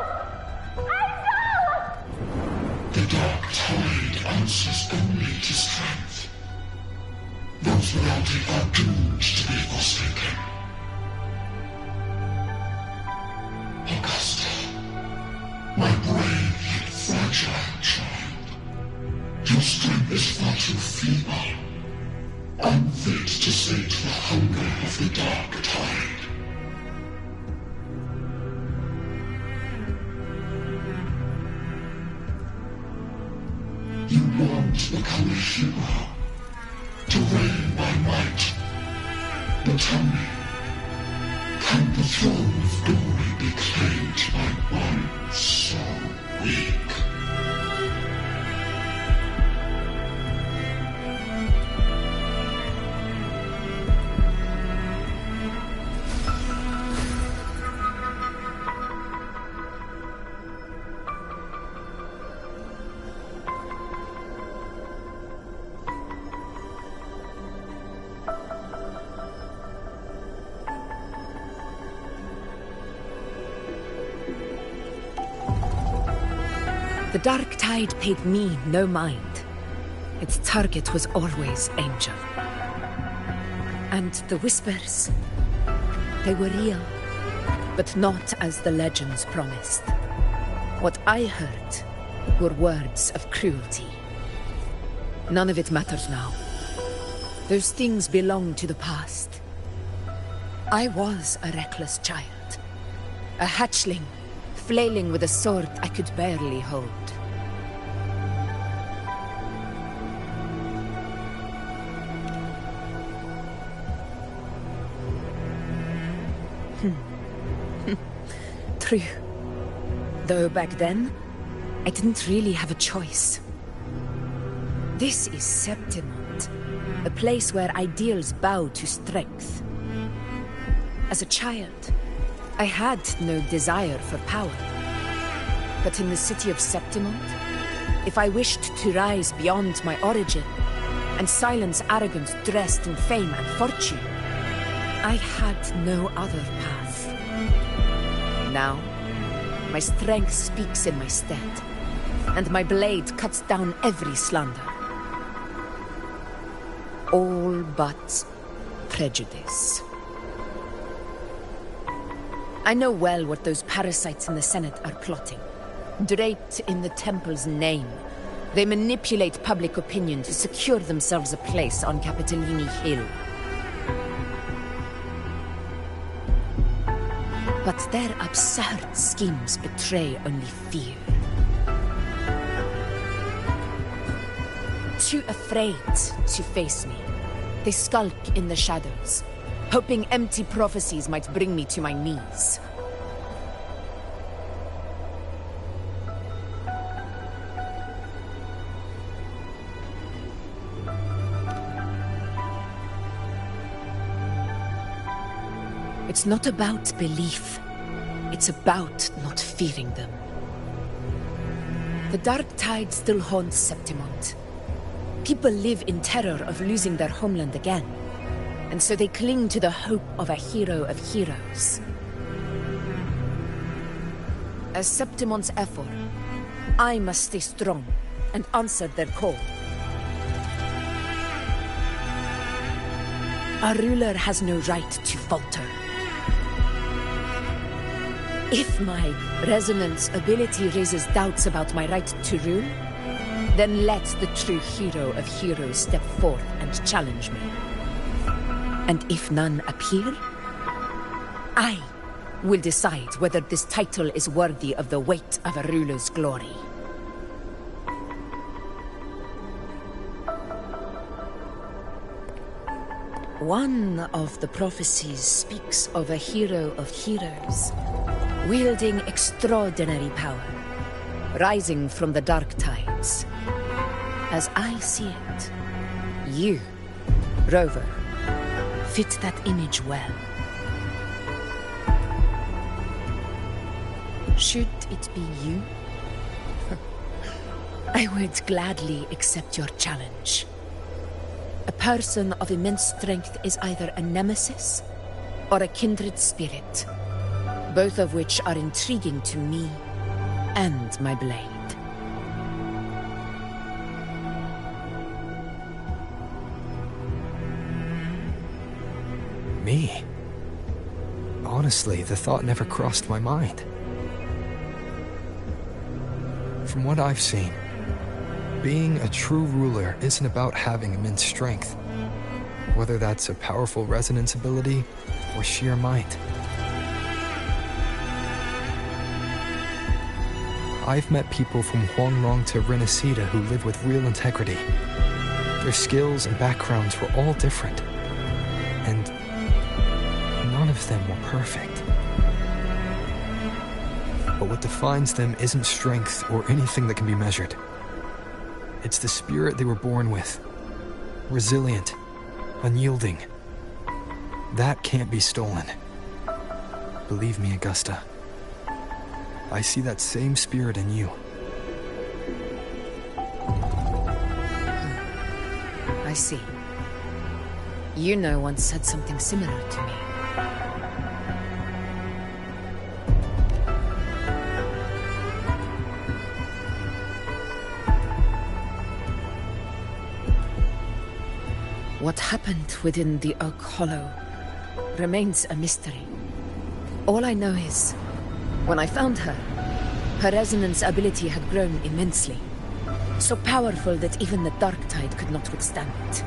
The dark tide answers only to strength. Those without it are doomed to be forsaken. Augusta, my brave yet fragile child, your strength is far too feeble, unfit to sate the hunger of the dark tide. You want to become a hero, to reign by might. But tell me, can the throne of glory be claimed by one so weak? The dark tide paid me no mind. Its target was always Angel. And the whispers, they were real, but not as the legends promised. What I heard were words of cruelty. None of it matters now. Those things belong to the past. I was a reckless child. A hatchling, flailing with a sword I could barely hold. True. Though back then, I didn't really have a choice. This is Septimont, a place where ideals bow to strength. As a child, I had no desire for power. But in the city of Septimont, if I wished to rise beyond my origin and silence arrogance dressed in fame and fortune, I had no other path. Now, my strength speaks in my stead, and my blade cuts down every slander. All but prejudice. I know well what those parasites in the Senate are plotting. Draped in the Temple's name, they manipulate public opinion to secure themselves a place on Capitolini Hill. But their absurd schemes betray only fear. Too afraid to face me, they skulk in the shadows, hoping empty prophecies might bring me to my knees. It's not about belief. It's about not fearing them. The dark tide still haunts Septimont. People live in terror of losing their homeland again, and so they cling to the hope of a hero of heroes. As Septimont's effort, I must stay strong and answer their call. A ruler has no right to falter. If my resonance ability raises doubts about my right to rule, then let the true hero of heroes step forth and challenge me. And if none appear, I will decide whether this title is worthy of the weight of a ruler's glory. One of the prophecies speaks of a hero of heroes, wielding extraordinary power, rising from the dark tides. As I see it, you, Rover, fit that image well. Should it be you, I would gladly accept your challenge. A person of immense strength is either a nemesis or a kindred spirit, both of which are intriguing to me and my blade. Me? Honestly, the thought never crossed my mind. From what I've seen, being a true ruler isn't about having immense strength, whether that's a powerful resonance ability or sheer might. I've met people from Huanglong to Riniscita who live with real integrity. Their skills and backgrounds were all different, and none of them were perfect. But what defines them isn't strength or anything that can be measured. It's the spirit they were born with. Resilient, unyielding. That can't be stolen. Believe me, Augusta. I see that same spirit in you. I see. Iuno once said something similar to me. What happened within the Oak Hollow remains a mystery. All I know is, when I found her, her resonance ability had grown immensely, So powerful that even the dark tide could not withstand it.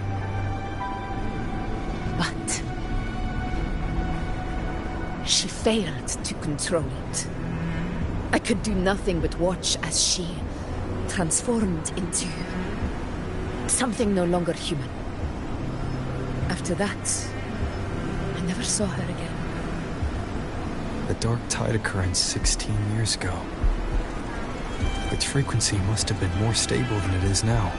But she failed to control it. I could do nothing but watch as she transformed into something no longer human. After that, I never saw her again. The dark tide occurrence 16 years ago. Its frequency must have been more stable than it is now.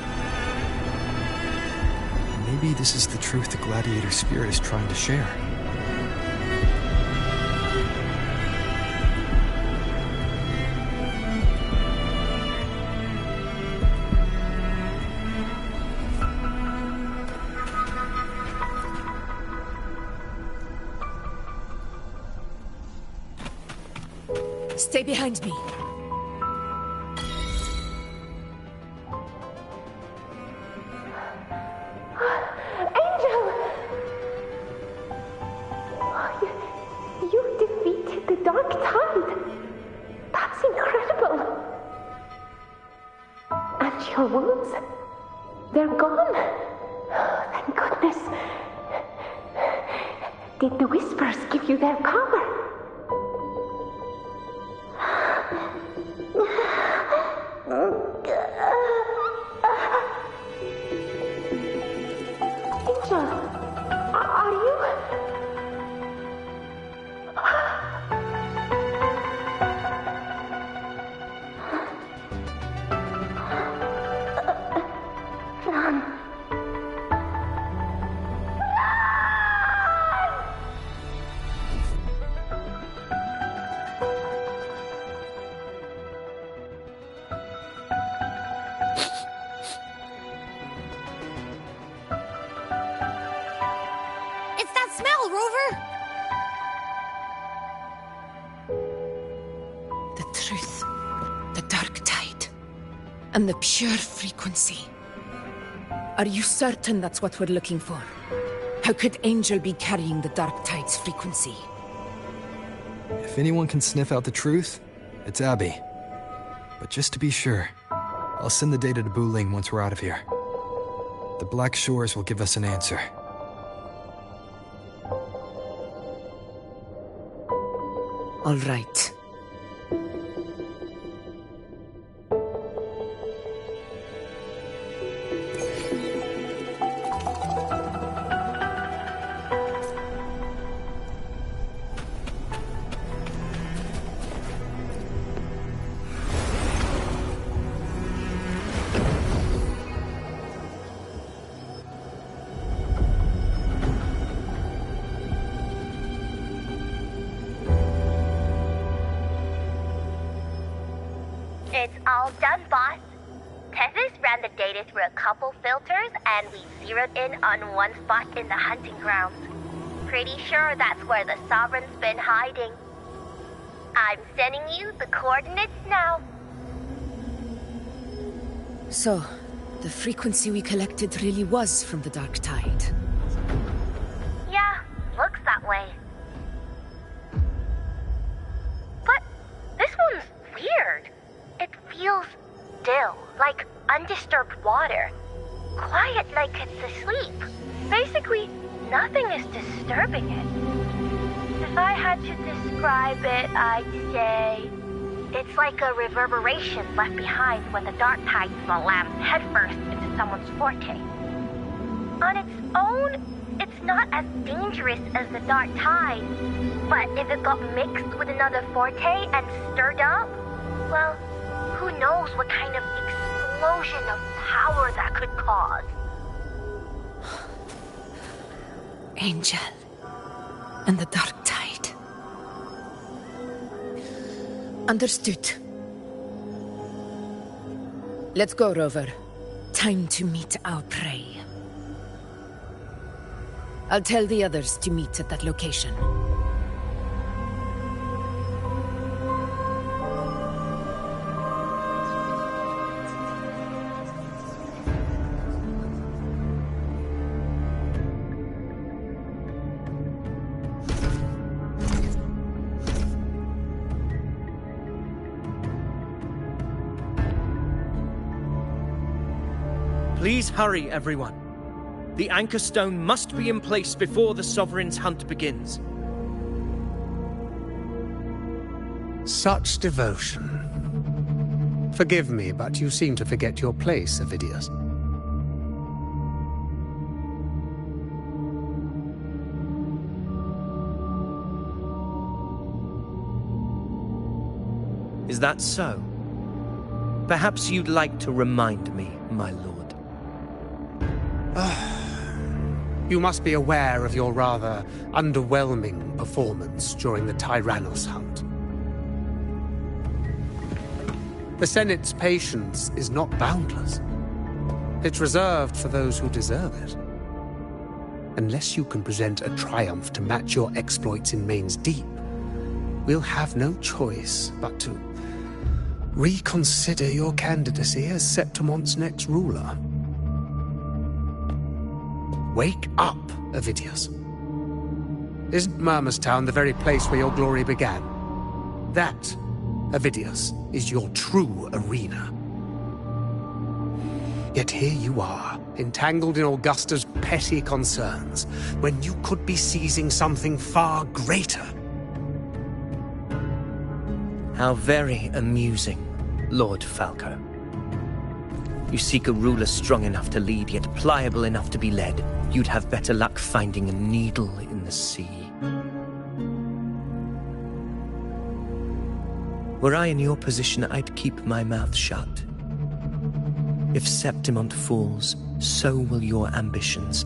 Maybe this is the truth the gladiator spirit is trying to share. Stay behind me. Your wounds? They're gone? Thank goodness. Did the whispers give you their power? Angel, are you? And the pure frequency. Are you certain that's what we're looking for? How could Angel be carrying the dark tide's frequency? If anyone can sniff out the truth, it's Abby. But just to be sure, I'll send the data to Wuling once we're out of here. The Black Shores will give us an answer. All right. It's all done, boss. Tethys ran the data through a couple filters, and we zeroed in on one spot in the hunting grounds. Pretty sure that's where the Sovereign's been hiding. I'm sending you the coordinates now. So, the frequency we collected really was from the dark tide. Yeah, looks that way. But this one's weird. It feels still, like undisturbed water. Quiet like it's asleep. Basically, nothing is disturbing it. If I had to describe it, I'd say it's like a reverberation left behind when the dark tide slams headfirst into someone's forte. On its own, it's not as dangerous as the dark tide, but if it got mixed with another forte and stirred up, well, who knows what kind of explosion of power that could cause. Angel and the dark tide. Understood. Let's go, Rover. Time to meet our prey. I'll tell the others to meet at that location. Please hurry, everyone. The anchor stone must be in place before the Sovereign's hunt begins. Such devotion. Forgive me, but you seem to forget your place, Avidius. Is that so? Perhaps you'd like to remind me, my lord. You must be aware of your rather underwhelming performance during the Tyrannos hunt. The Senate's patience is not boundless. It's reserved for those who deserve it. Unless you can present a triumph to match your exploits in Main's Deep, we'll have no choice but to reconsider your candidacy as Septimont's next ruler. Wake up, Avidius. Isn't Murmustown the very place where your glory began? That, Avidius, is your true arena. Yet here you are, entangled in Augusta's petty concerns, when you could be seizing something far greater. How very amusing, Lord Falco. You seek a ruler strong enough to lead, yet pliable enough to be led. You'd have better luck finding a needle in the sea. Were I in your position, I'd keep my mouth shut. If Septimont falls, so will your ambitions.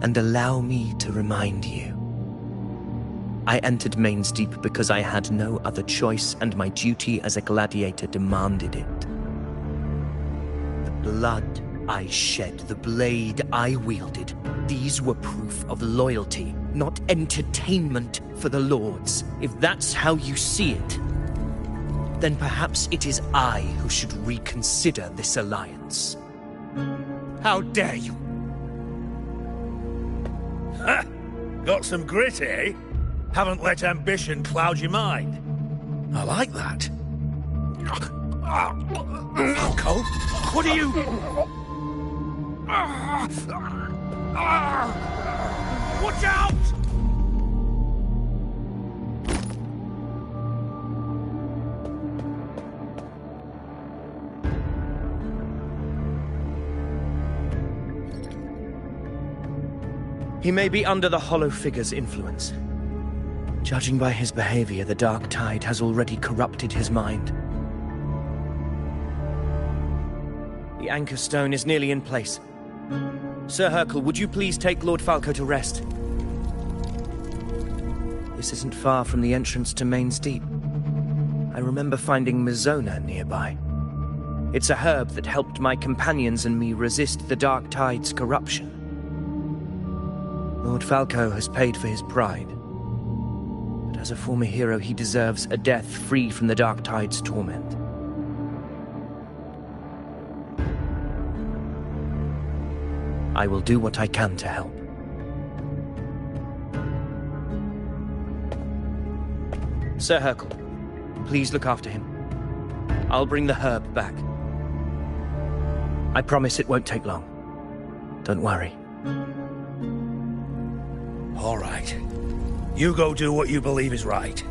And allow me to remind you. I entered Main's Deep because I had no other choice, and my duty as a gladiator demanded it. The blood I shed, the blade I wielded, these were proof of loyalty, not entertainment for the Lords. If that's how you see it, then perhaps it is I who should reconsider this alliance. How dare you! Ha! Got some grit, eh? Haven't let ambition cloud your mind. I like that. Falco, what are you... Watch out! He may be under the Hollow Figure's influence. Judging by his behavior, the Dark Tide has already corrupted his mind. The anchor stone is nearly in place. Sir Hercule, would you please take Lord Falco to rest? This isn't far from the entrance to Main's Deep. I remember finding Mizona nearby. It's a herb that helped my companions and me resist the Dark Tide's corruption. Lord Falco has paid for his pride. But as a former hero, he deserves a death free from the Dark Tide's torment. I will do what I can to help. Sir Hercule, please look after him. I'll bring the herb back. I promise it won't take long. Don't worry. All right. You go do what you believe is right.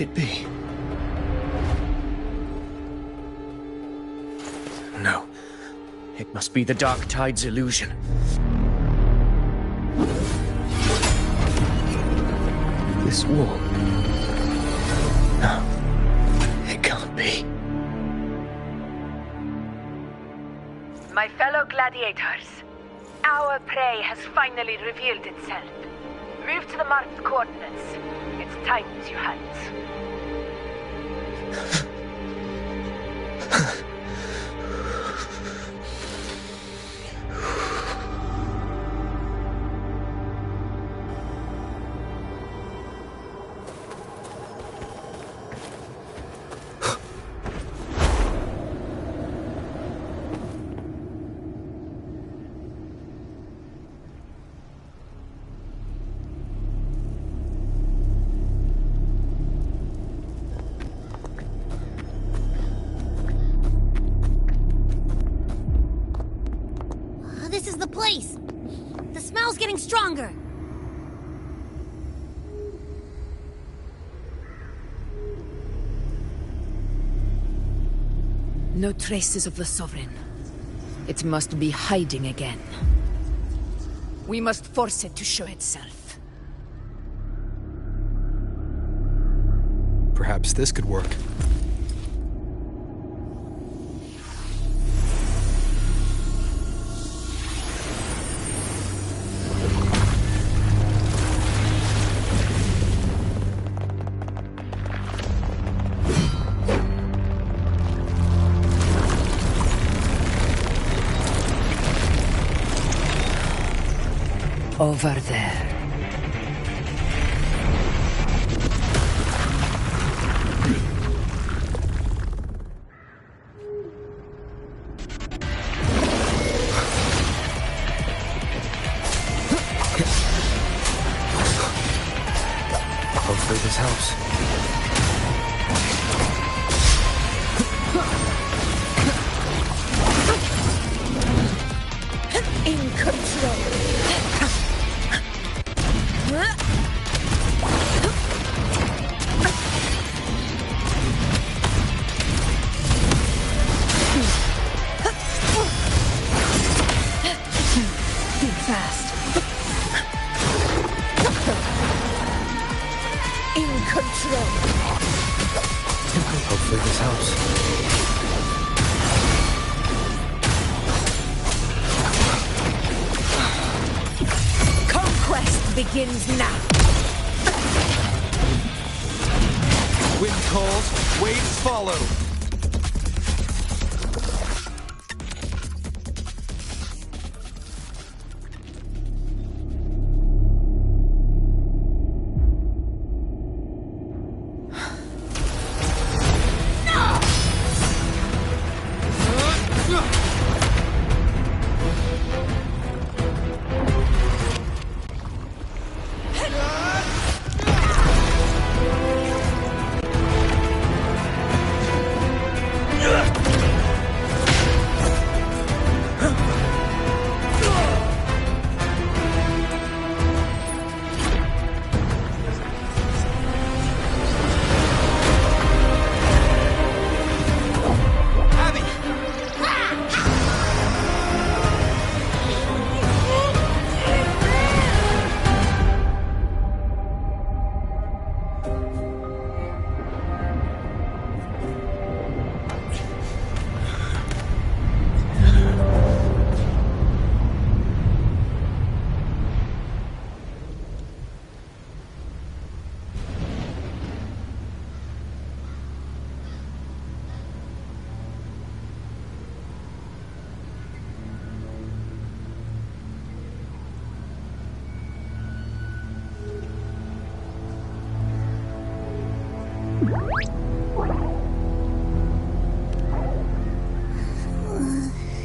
It be? No. It must be the Dark Tide's illusion. This wall. No. It can't be. My fellow gladiators, our prey has finally revealed itself. Move to the marked coordinates. It's time to use your hands. This is the place! The smell's getting stronger! No traces of the Sovereign. It must be hiding again. We must force it to show itself. Perhaps this could work. Over there. Hopefully this helps. In control. Hopefully this helps. Conquest begins now. Wind calls, waves follow.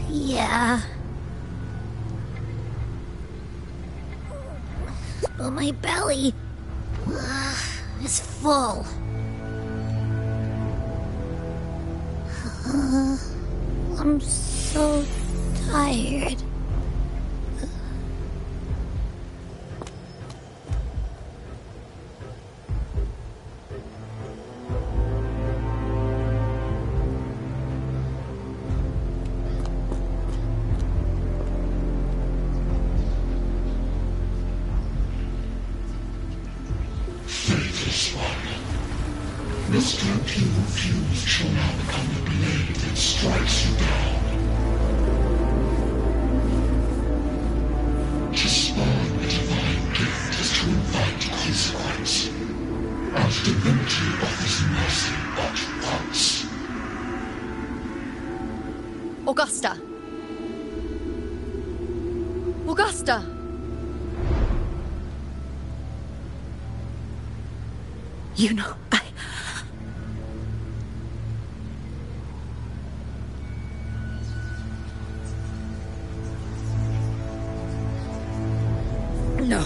Yeah. But my belly is full. I'm so tired. This strength you refuse shall now become the blade that strikes you down. To spawn a divine gift is to invite You know, No.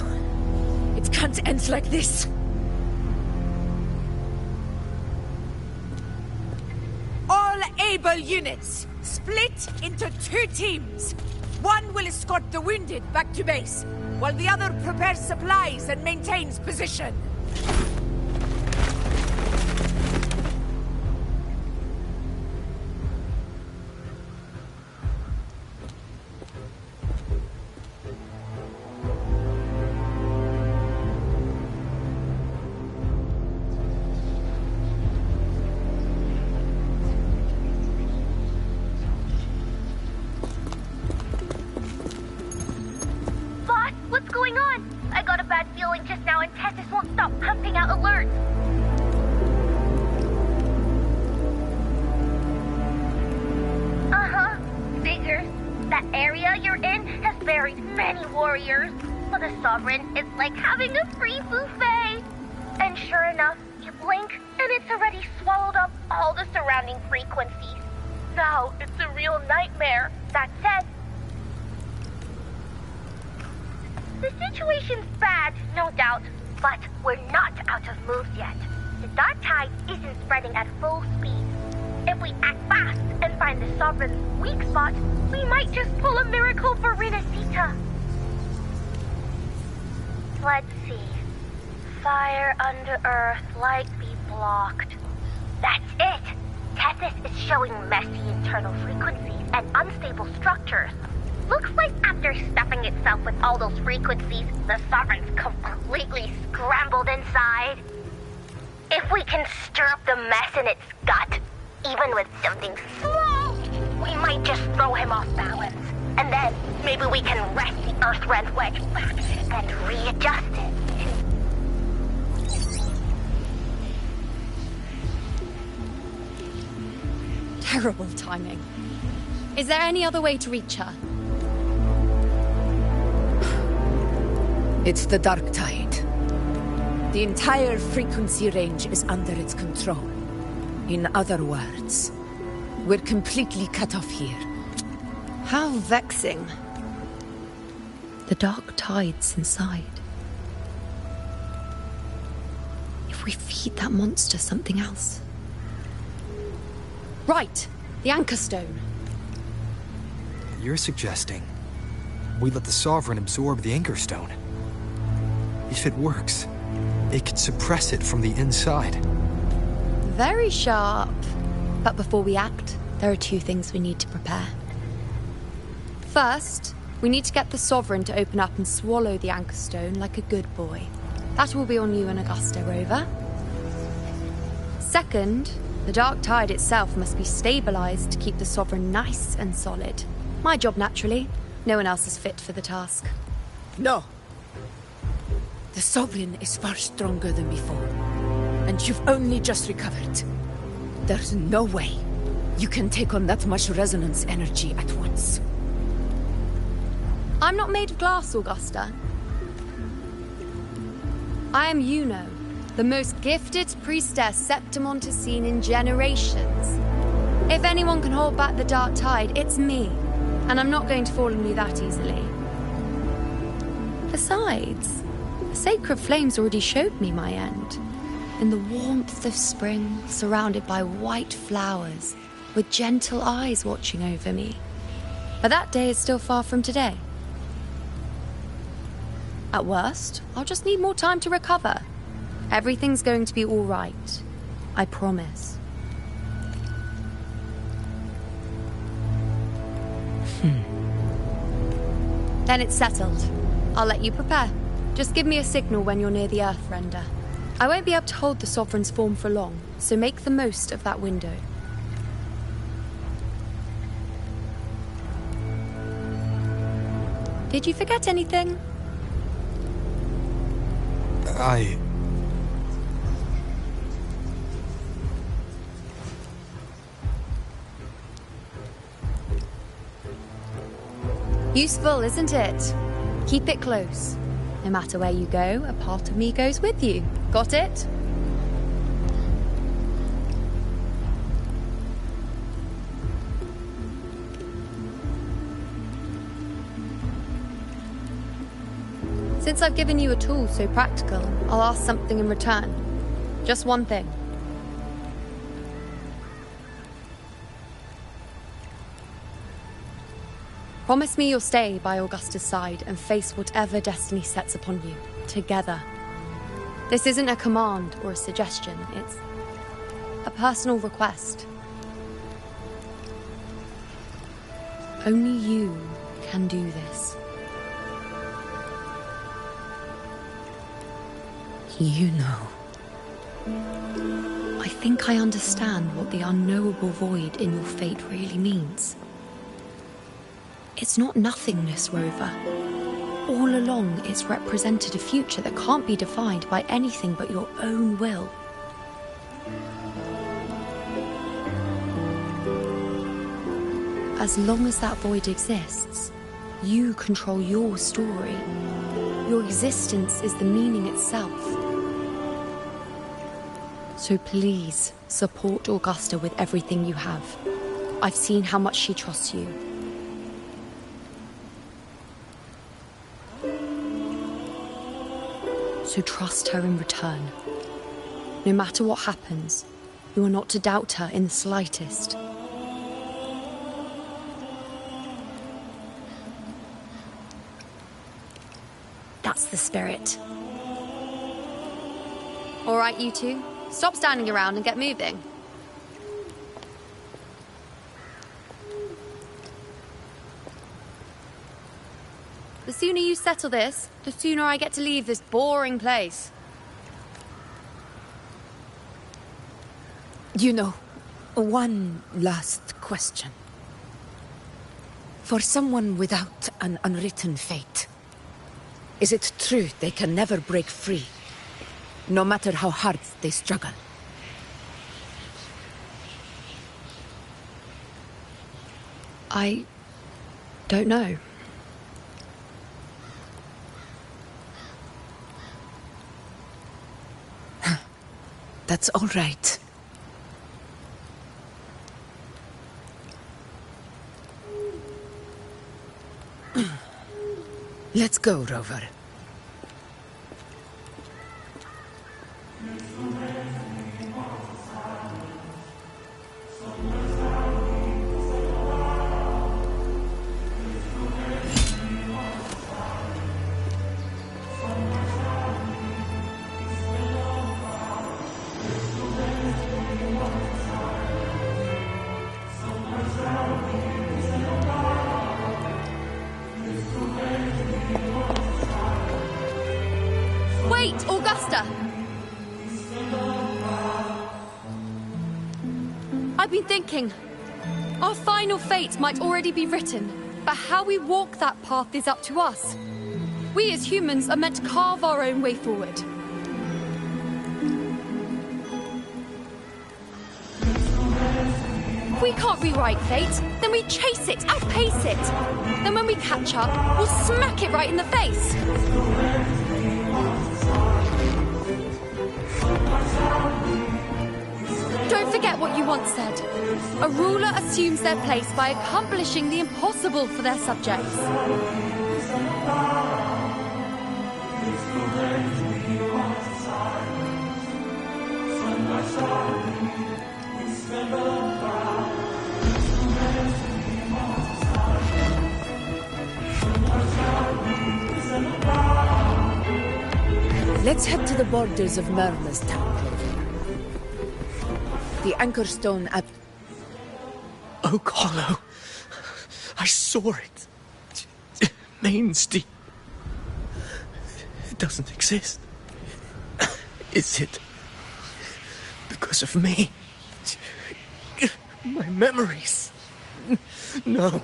It can't end like this. All able units, split into 2 teams. One will escort the wounded back to base, while the other prepares supplies and maintains position. It's like having a free buffet. And sure enough, you blink and it's already swallowed up all the surrounding frequencies. Now it's a real nightmare. That said, the situation's bad, no doubt, but we're not out of moves yet. The dark tide isn't spreading at full speed. If we act fast and find the Sovereign's weak spot, we might just pull a miracle for Riniscita. Let's see. Fire under Earth, light be blocked. That's it! Tethys is showing messy internal frequencies and unstable structures. Looks like after stuffing itself with all those frequencies, the Sovereign's completely scrambled inside. If we can stir up the mess in its gut, even with something small, we might just throw him off balance. And then maybe we can wrest the Earth-rend wedge back and readjust it. Terrible timing. Is there any other way to reach her? It's the dark tide. The entire frequency range is under its control. In other words, we're completely cut off here. How vexing. The dark tide's inside. If we feed that monster something else. Right, the anchor stone. You're suggesting we let the Sovereign absorb the anchor stone. If it works, it could suppress it from the inside. Very sharp. But before we act, there are 2 things we need to prepare. First, we need to get the Sovereign to open up and swallow the anchor stone like a good boy. That will be on you and Augusta, Rover. Second, the dark tide itself must be stabilized to keep the Sovereign nice and solid. My job, naturally. No one else is fit for the task. No. The Sovereign is far stronger than before. And you've only just recovered. There's no way you can take on that much resonance energy at once. I'm not made of glass, Augusta. I am Iuno, the most gifted priestess Septimont has seen in generations. If anyone can hold back the dark tide, it's me. And I'm not going to fall on you that easily. Besides, the sacred flames already showed me my end. In the warmth of spring, surrounded by white flowers, with gentle eyes watching over me. But that day is still far from today. At worst, I'll just need more time to recover. Everything's going to be all right. I promise. Then it's settled. I'll let you prepare. Just give me a signal when you're near the Earth-render. I won't be able to hold the Sovereign's form for long, so make the most of that window. Did you forget anything? Useful, isn't it? Keep it close. No matter where you go, a part of me goes with you. Got it? Since I've given you a tool so practical, I'll ask something in return. Just one thing. Promise me you'll stay by Augusta's side and face whatever destiny sets upon you, together. This isn't a command or a suggestion, it's a personal request. Only you can do this. You know. I think I understand what the unknowable void in your fate really means. It's not nothingness, Rover. All along, it's represented a future that can't be defined by anything but your own will. As long as that void exists, you control your story. Your existence is the meaning itself. So please, support Augusta with everything you have. I've seen how much she trusts you. So trust her in return. No matter what happens, you are not to doubt her in the slightest. That's the spirit. All right, you two. Stop standing around and get moving. The sooner you settle this, the sooner I get to leave this boring place. You know, one last question. For someone without an unwritten fate, is it true they can never break free, no matter how hard they struggle? I don't know. That's all right. Let's go, Rover. Wait, Augusta! I've been thinking. Our final fate might already be written, but how we walk that path is up to us. We as humans are meant to carve our own way forward. If we can't rewrite fate, then we chase it, outpace it. Then when we catch up, we'll smack it right in the face. Don't forget what you once said. A ruler assumes their place by accomplishing the impossible for their subjects. Let's head to the borders of Merla's town. The anchor stone at... Oak Hollow. I saw it. It means deep. It doesn't exist. Is it because of me? My memories? No.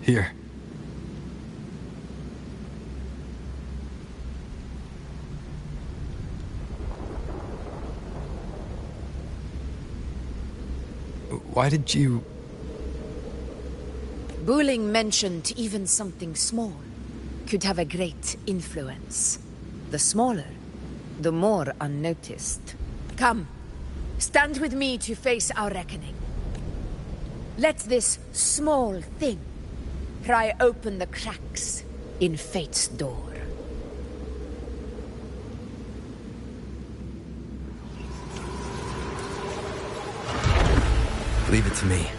Here. Why did you... Buling mentioned even something small could have a great influence. The smaller, the more unnoticed. Come, stand with me to face our reckoning. Let this small thing pry open the cracks in fate's door. Leave it to me.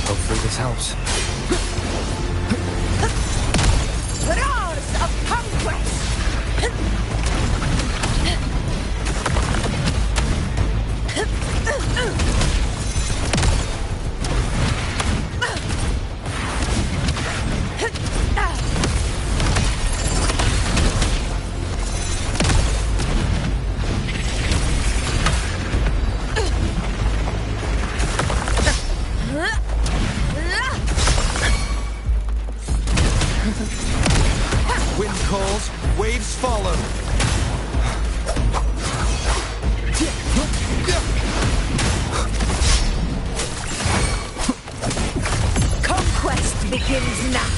Hopefully this helps. Roars of conquest! Wind calls, waves follow. Conquest begins now.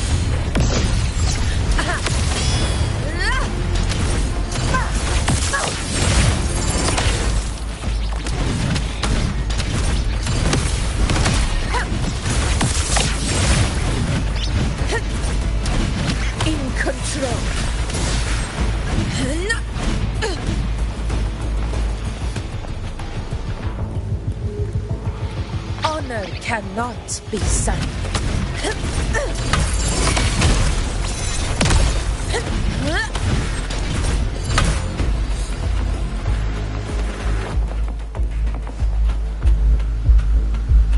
In control. Honor cannot be silenced.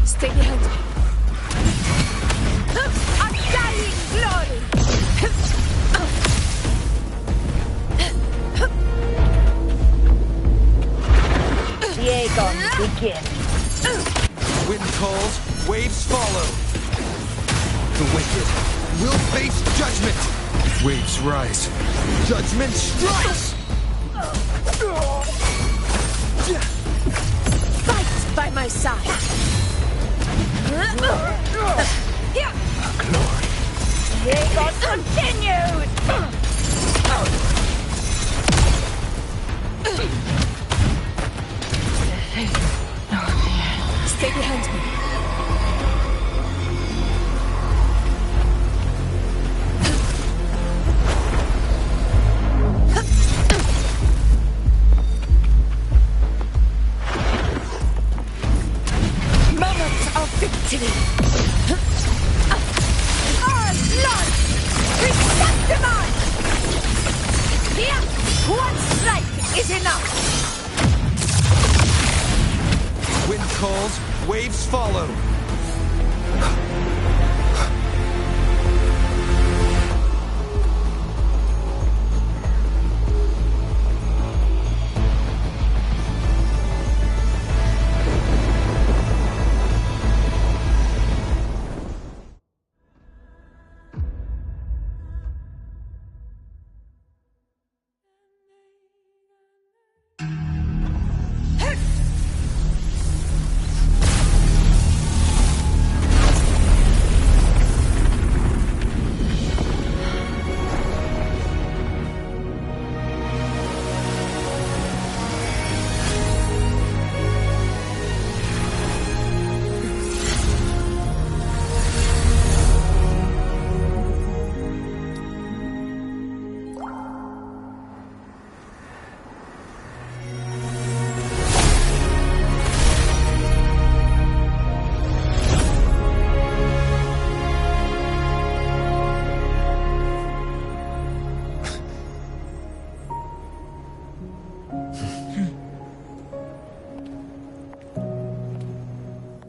Stay behind me. Undying glory! The Aegon begins. Wind calls, waves follow. The wicked will face judgment. Waves rise. Judgment strikes! Fight by my side. Glory. The Aegon continues! Stay behind me. Moment of victory. Our blood! Chrysanthemum! Here, one strike is enough. Wind calls, waves follow.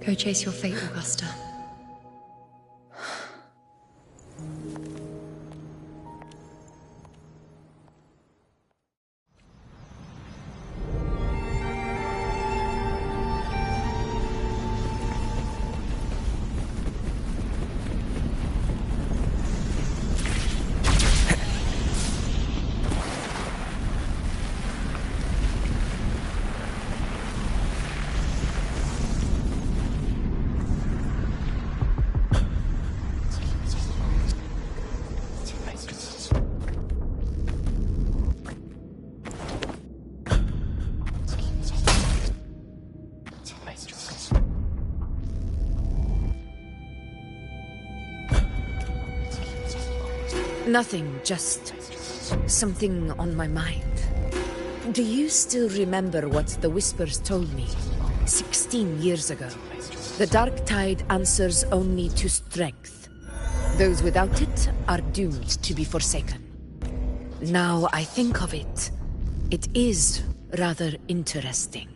Go chase your fate, Augusta. Nothing, just something on my mind. Do you still remember what the Whispers told me 16 years ago? The dark tide answers only to strength. Those without it are doomed to be forsaken. Now I think of it, it is rather interesting.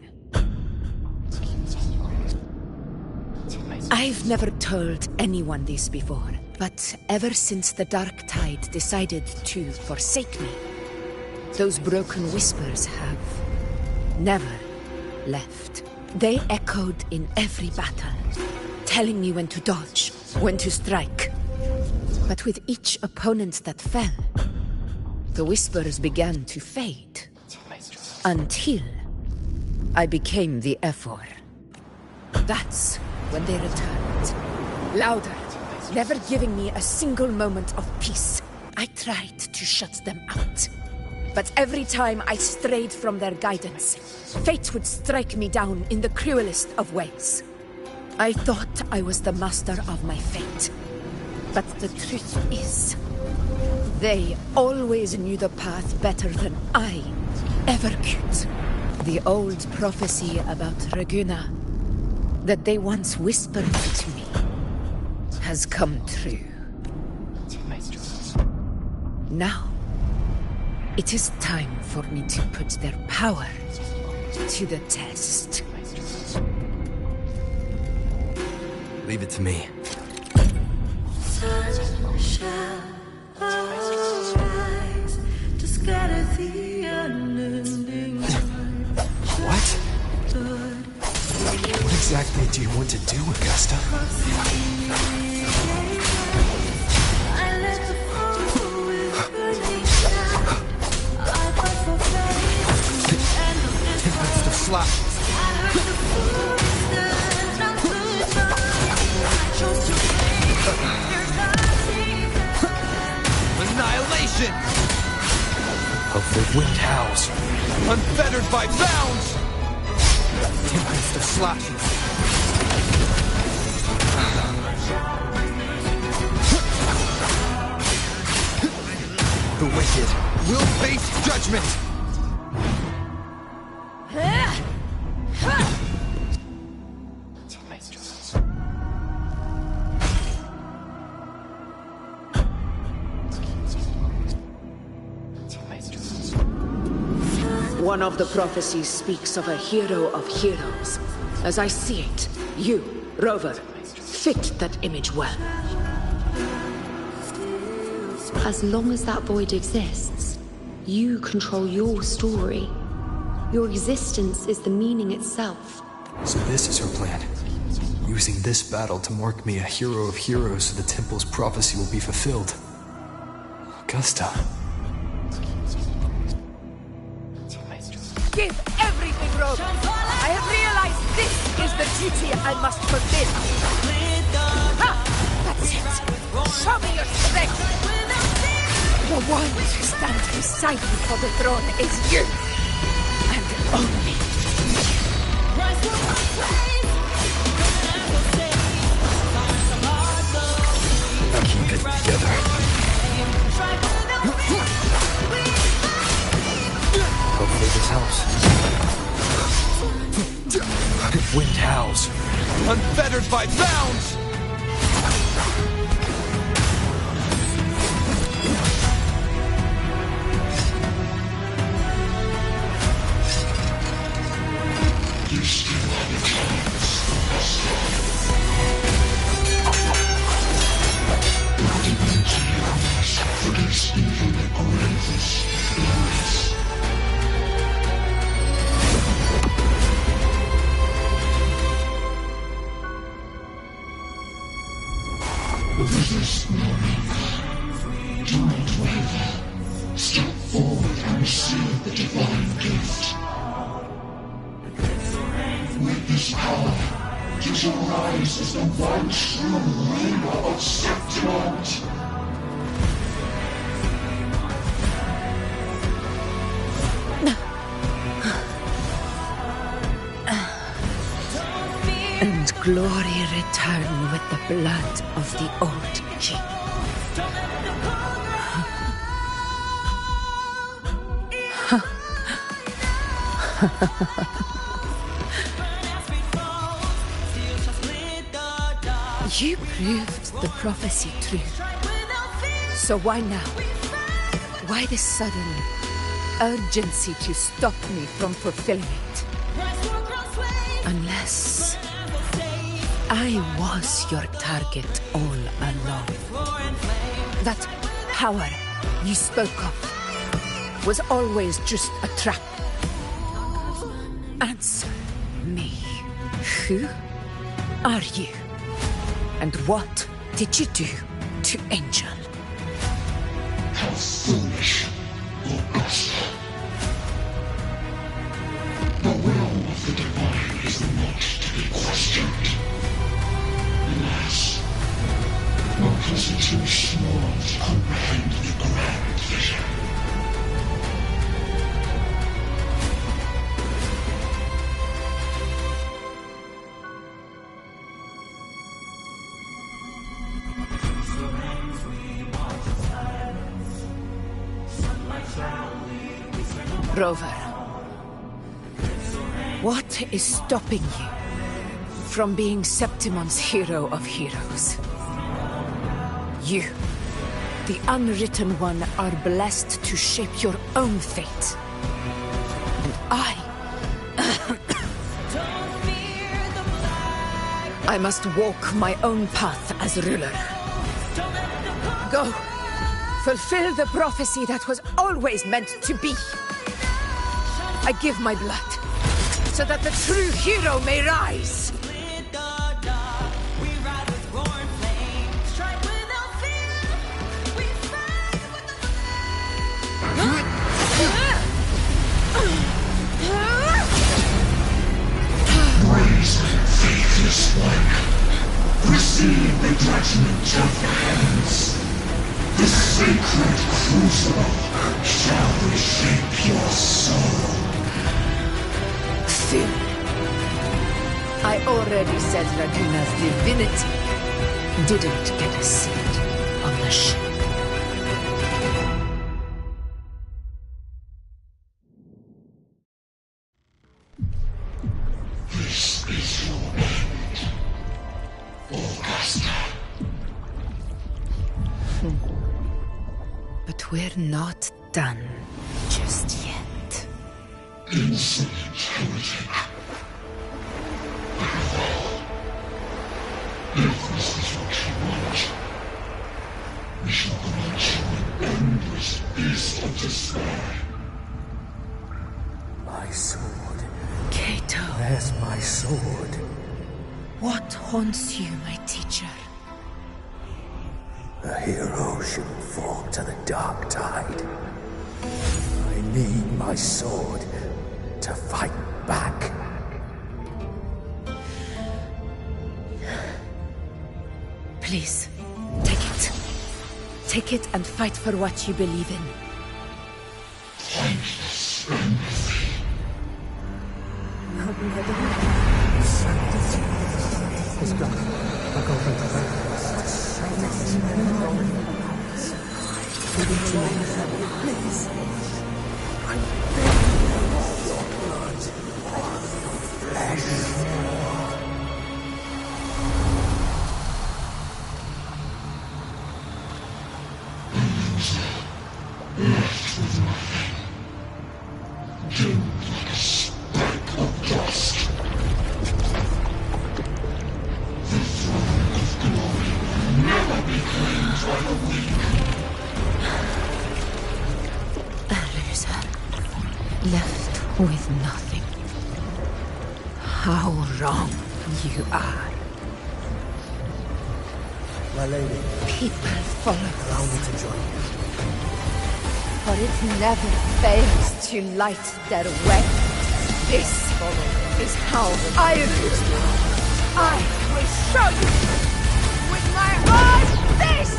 I've never told anyone this before, but ever since the dark tide decided to forsake me, those broken whispers have never left. They echoed in every battle, telling me when to dodge, when to strike. But with each opponent that fell, the whispers began to fade. Until I became the Ephor. That's when they returned. Louder, never giving me a single moment of peace. I tried to shut them out. But every time I strayed from their guidance, fate would strike me down in the cruelest of ways. I thought I was the master of my fate. But the truth is, they always knew the path better than I ever could. The old prophecy about Reguna, that they once whispered to me, has come true. Now, it is time for me to put their power to the test. Leave it to me. Sun shall arise to scatter the unending light. What? What exactly do you want to do, Augusta? I let the flow with Riniscita. I fight for faith and the Tempest of Slash. I heard the footsteps, now goodbye. I chose to break their cartethyia. Annihilation! Of the wind howls, unfettered by bounds! Tempest of slashes. The wicked will face judgment! One of the prophecies speaks of a hero of heroes. As I see it, you, Rover, fit that image well. As long as that void exists, you control your story. Your existence is the meaning itself. So this is her plan. Using this battle to mark me a hero of heroes so the temple's prophecy will be fulfilled. Augusta. Give everything, Rogue. I have realized this is the duty I must fulfill. Ha! That's it. Show me your strength. The one who stands beside me for the throne is you. And only you. Keep it together. Hopefully this helps. Wind howls, unfettered by bounds! You still have a chance. Divinity armies produce even the greatest illness. Resist no longer. Do not waver. Step forward and receive the divine gift. With this power, you shall rise as the one true ruler of Septimont. And glory return with the blood of the old king. You proved the prophecy true. So why now? Why this sudden urgency to stop me from fulfilling it? Unless I was your target all along. That power you spoke of was always just a trap. Answer me. Who are you? And what did you do to Angel? How foolish, Augusta. The will of the divine is not to be questioned. Alas, because it's too small to comprehend the grand vision. Rover, what is stopping you from being Septimon's hero of heroes? You, the unwritten one, are blessed to shape your own fate. And I must walk my own path as ruler. Go, fulfill the prophecy that was always meant to be. I give my blood, so that the true hero may rise. Brazen, faithless one, receive the judgment of the heavens. The sacred crucible shall reshape your soul. I already said Raguna's divinity didn't get a seat on the ship. This is your end, Augusta. But we're not done just yet. Insolent heretic. If this is what you want, we shall grant you an endless beast of despair. My sword. Cato. Where's my sword? What haunts you, my teacher? A hero shouldn't fall to the dark tide. I need my sword to fight back. Please, take it. Take it and fight for what you believe in. Thankless empathy. Please. I beg your blood. Flesh. Left with nothing. Dimmed like a speck of dust. The throne of glory will never be claimed by the weak. A loser. Left with nothing. How wrong you are. My lady. People follow Allow me to join you. For it never fails to light their way. This is how I rule. I will show you with my own fist!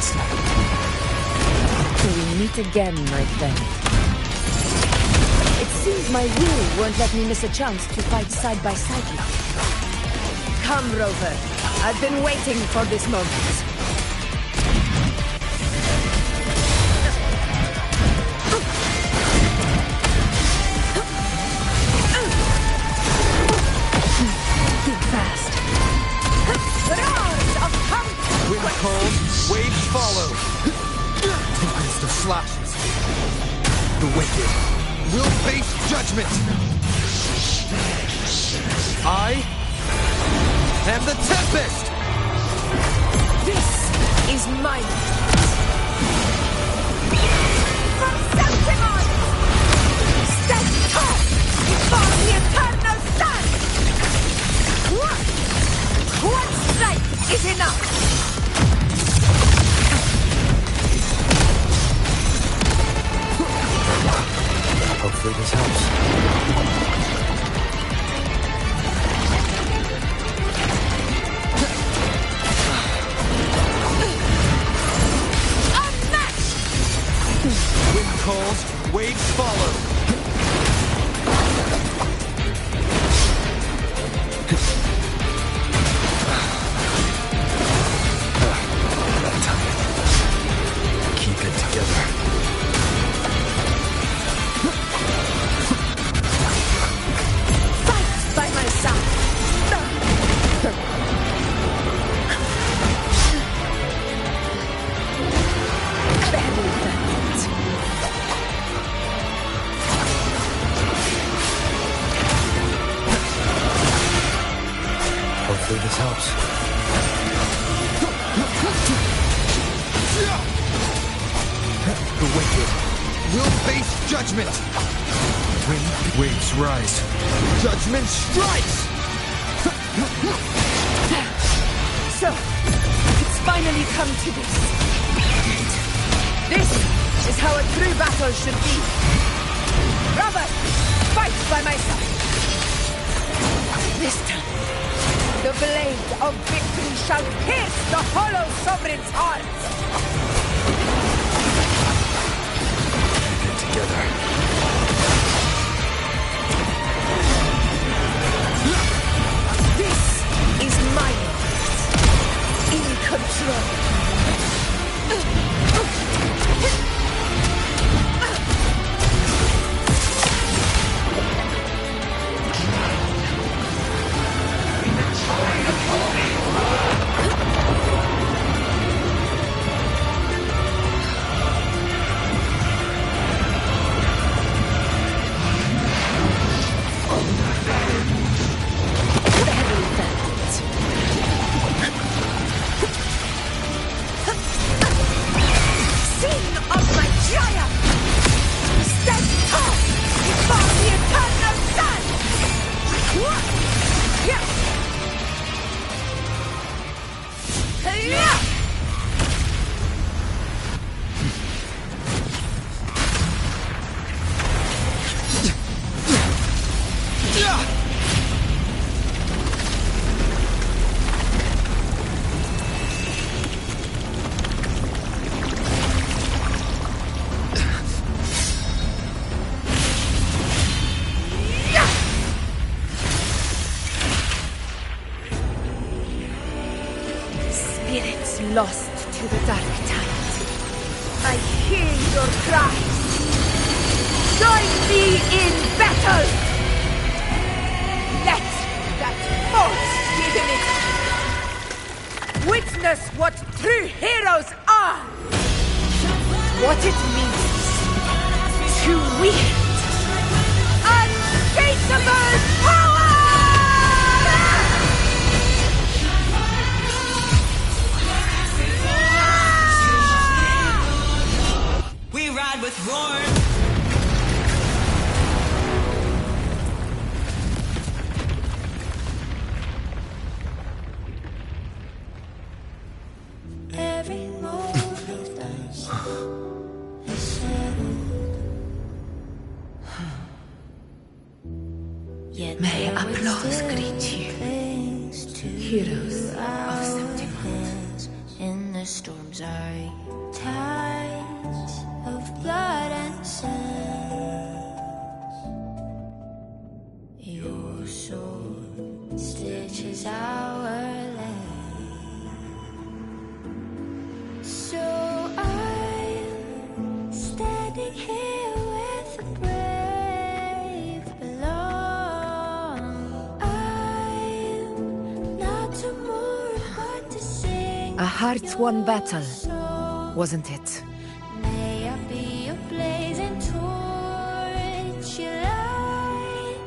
Master. We meet again, my friend. It seems my will won't let me miss a chance to fight side by side with you. Come, Rover. I've been waiting for this moment. Wind calls, waves follow. Tempest of slashes. The wicked will face judgment. I am the Tempest. This is mine. From Septimon! Stand tall before the eternal sun! One strike is enough! Hopefully this helps. Unmatched! Wind calls, waves follow. That time. Keep it together. By my side. Hopefully this helps. The wicked will face judgment. Wind waves rise. Judgment strikes! So, it's finally come to this. This is how a true battle should be. Robert, fight by my side. This time, the blade of victory shall pierce the hollow sovereign's heart. Keep it together. This is my world. In control. Lost to the dark tide. I hear your cries. Join me in battle! Let that false divinity witness what true heroes are! What it means to wield untraceable power! With roar. Every moment is settled. Yet may applause greet you, heroes of Septimon. In this storms are tides of blood and sand. Your sword stitches our land. So I'm standing here with the brave below. I'm not tomorrow, but to sing. A heart-won battle, wasn't it? May I be a blazing torch, you light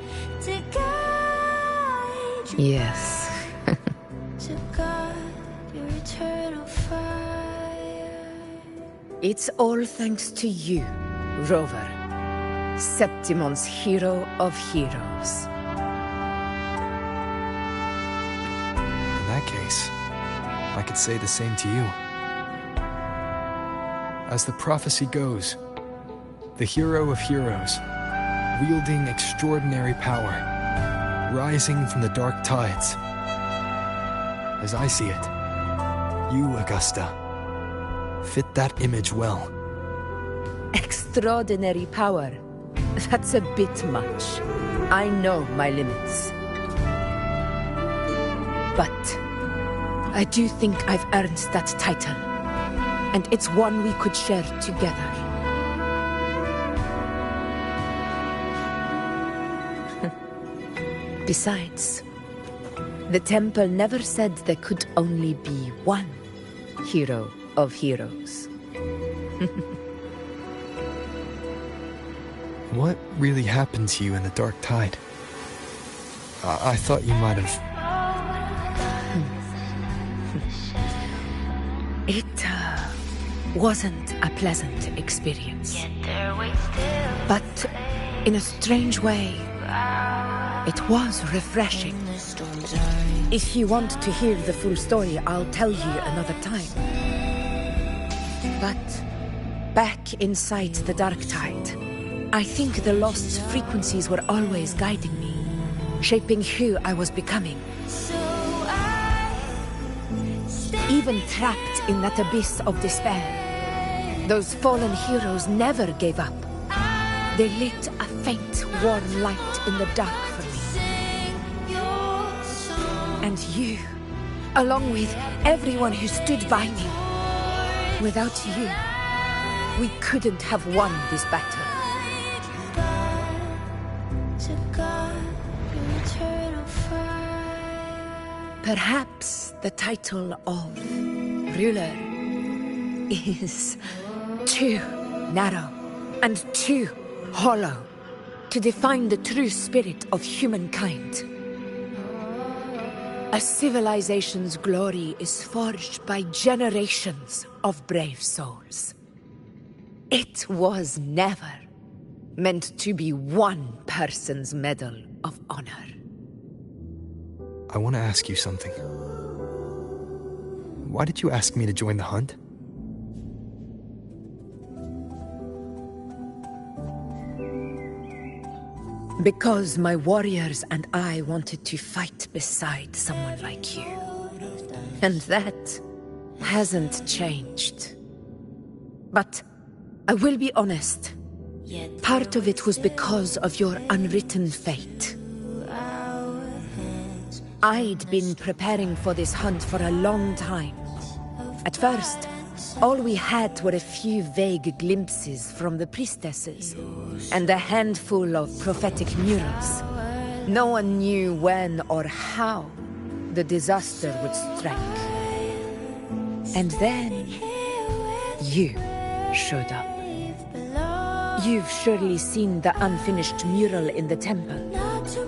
to guide you. Yes. To guard your eternal fire. It's all thanks to you, Rover. Septimon's hero of heroes. In that case, I could say the same to you. As the prophecy goes, the hero of heroes, wielding extraordinary power, rising from the dark tides. As I see it, you, Augusta, fit that image well. Extraordinary power. That's a bit much. I know my limits. But I do think I've earned that title. And it's one we could share together. Besides, the temple never said there could only be one hero of heroes. What really happened to you in the dark tide? I thought you might have... It wasn't a pleasant experience. But in a strange way, it was refreshing. If you want to hear the full story, I'll tell you another time. But back inside the dark tide, I think the lost frequencies were always guiding me, shaping who I was becoming. Even trapped in that abyss of despair, those fallen heroes never gave up. They lit a faint, warm light in the dark for me. And you, along with everyone who stood by me. Without you, we couldn't have won this battle. Perhaps the title of ruler is too narrow and too hollow to define the true spirit of humankind. A civilization's glory is forged by generations of brave souls. It was never meant to be one person's medal of honor. I want to ask you something. Why did you ask me to join the hunt? Because my warriors and I wanted to fight beside someone like you. And that hasn't changed. But I will be honest. Part of it was because of your unwritten fate. I'd been preparing for this hunt for a long time. At first, all we had were a few vague glimpses from the priestesses, and a handful of prophetic murals. No one knew when or how the disaster would strike. And then, you showed up. You've surely seen the unfinished mural in the temple,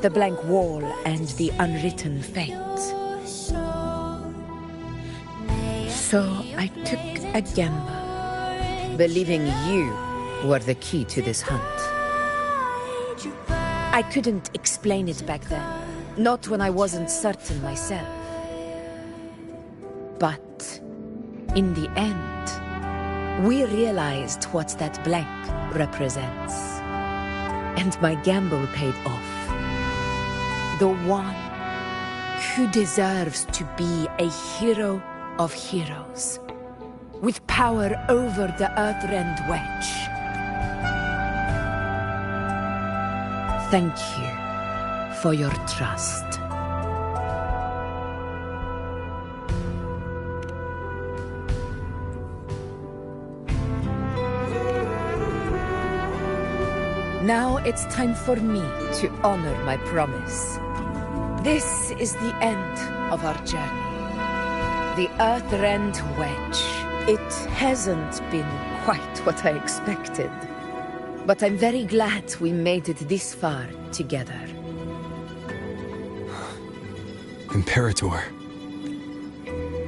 the blank wall and the unwritten fate. So I took a gamble, believing you were the key to this hunt. I couldn't explain it back then, not when I wasn't certain myself. But in the end, we realized what that blank represents. And my gamble paid off. The one who deserves to be a hero of heroes with power over the Earthrend Wedge. Thank you for your trust. Now it's time for me to honor my promise. This is the end of our journey. The Earthrend Wedge. It hasn't been quite what I expected. But I'm very glad we made it this far together. Imperator.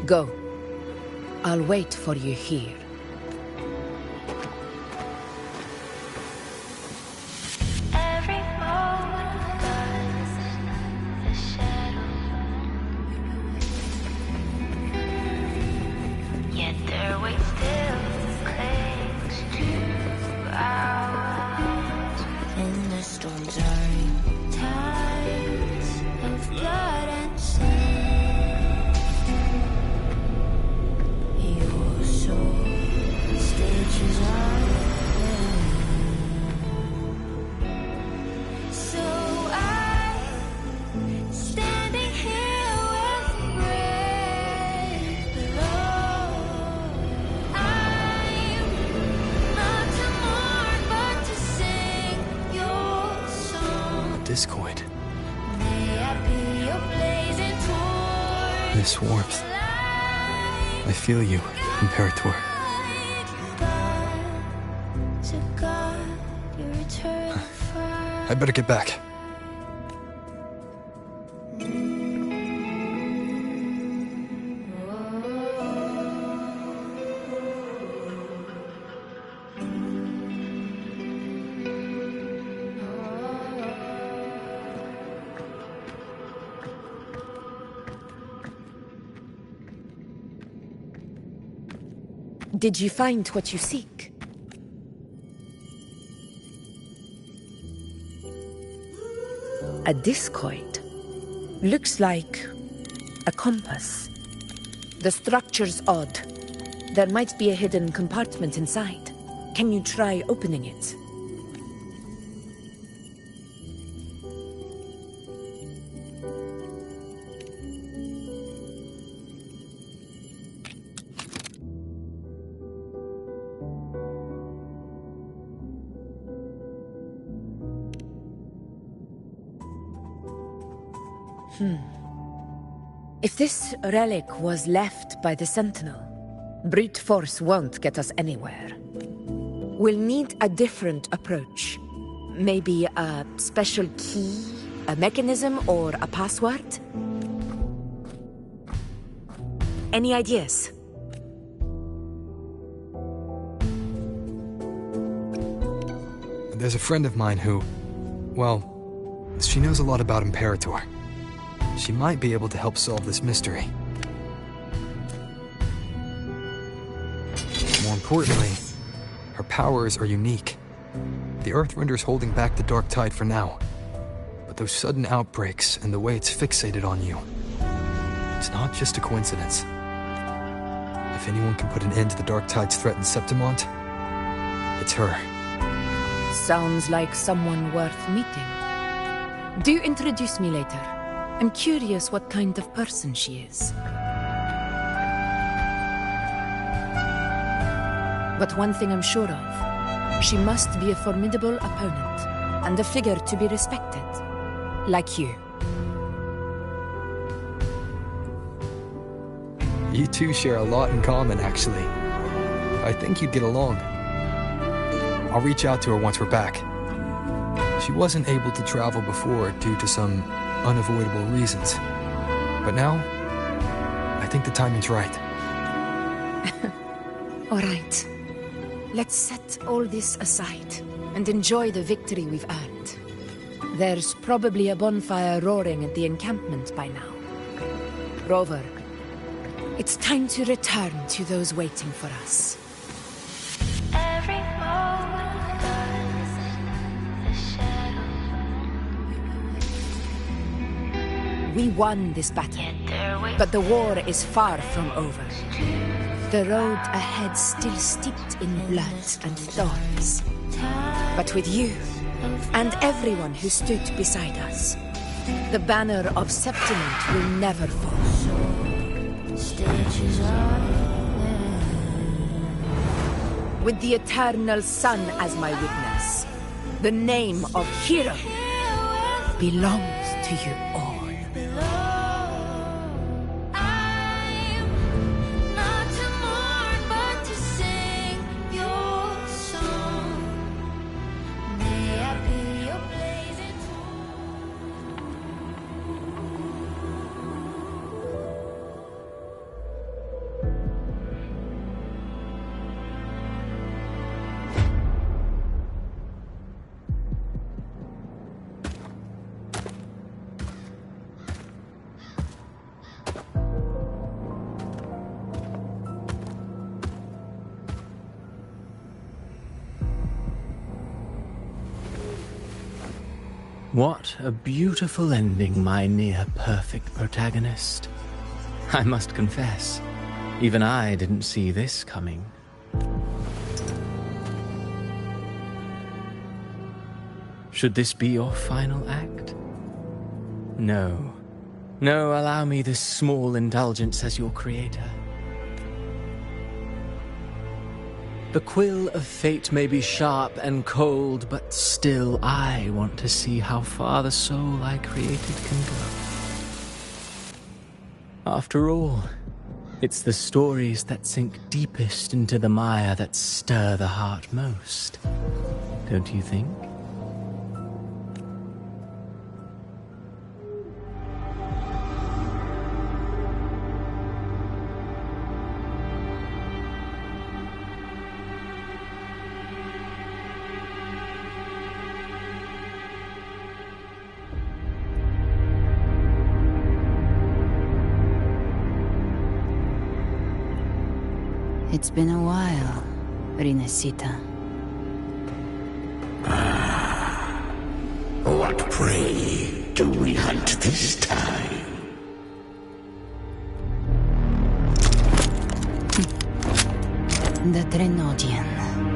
Go. I'll wait for you here. Discord. This warmth. I feel you, Imperator. I better get back. Did you find what you seek? A discoid. Looks like a compass. The structure's odd. There might be a hidden compartment inside. Can you try opening it? If this relic was left by the Sentinel, brute force won't get us anywhere. We'll need a different approach. Maybe a special key, a mechanism, or a password? Any ideas? There's a friend of mine who, well, she knows a lot about Imperator. She might be able to help solve this mystery. More importantly, her powers are unique. The Earthrender's holding back the Dark Tide for now. But those sudden outbreaks and the way it's fixated on you, it's not just a coincidence. If anyone can put an end to the Dark Tide's threat in Septimont, it's her. Sounds like someone worth meeting. Do introduce me later. I'm curious what kind of person she is. But one thing I'm sure of, she must be a formidable opponent, and a figure to be respected, like you. You two share a lot in common, actually. I think you'd get along. I'll reach out to her once we're back. She wasn't able to travel before due to some unavoidable reasons. But now, I think the timing's right. All right. Let's set all this aside and enjoy the victory we've earned. There's probably a bonfire roaring at the encampment by now. Rover, it's time to return to those waiting for us. We won this battle, but the war is far from over. The road ahead still steeped in blood and thorns. But with you, and everyone who stood beside us, the banner of Septimont will never fall. With the eternal sun as my witness, the name of hero belongs to you all. What a beautiful ending, my near-perfect protagonist. I must confess, even I didn't see this coming. Should this be your final act? No. No, allow me this small indulgence as your creator. The quill of fate may be sharp and cold, but still I want to see how far the soul I created can go. After all, it's the stories that sink deepest into the mire that stir the heart most, don't you think? It's been a while, Riniscita. What prey do we hunt this time? The Trenodian.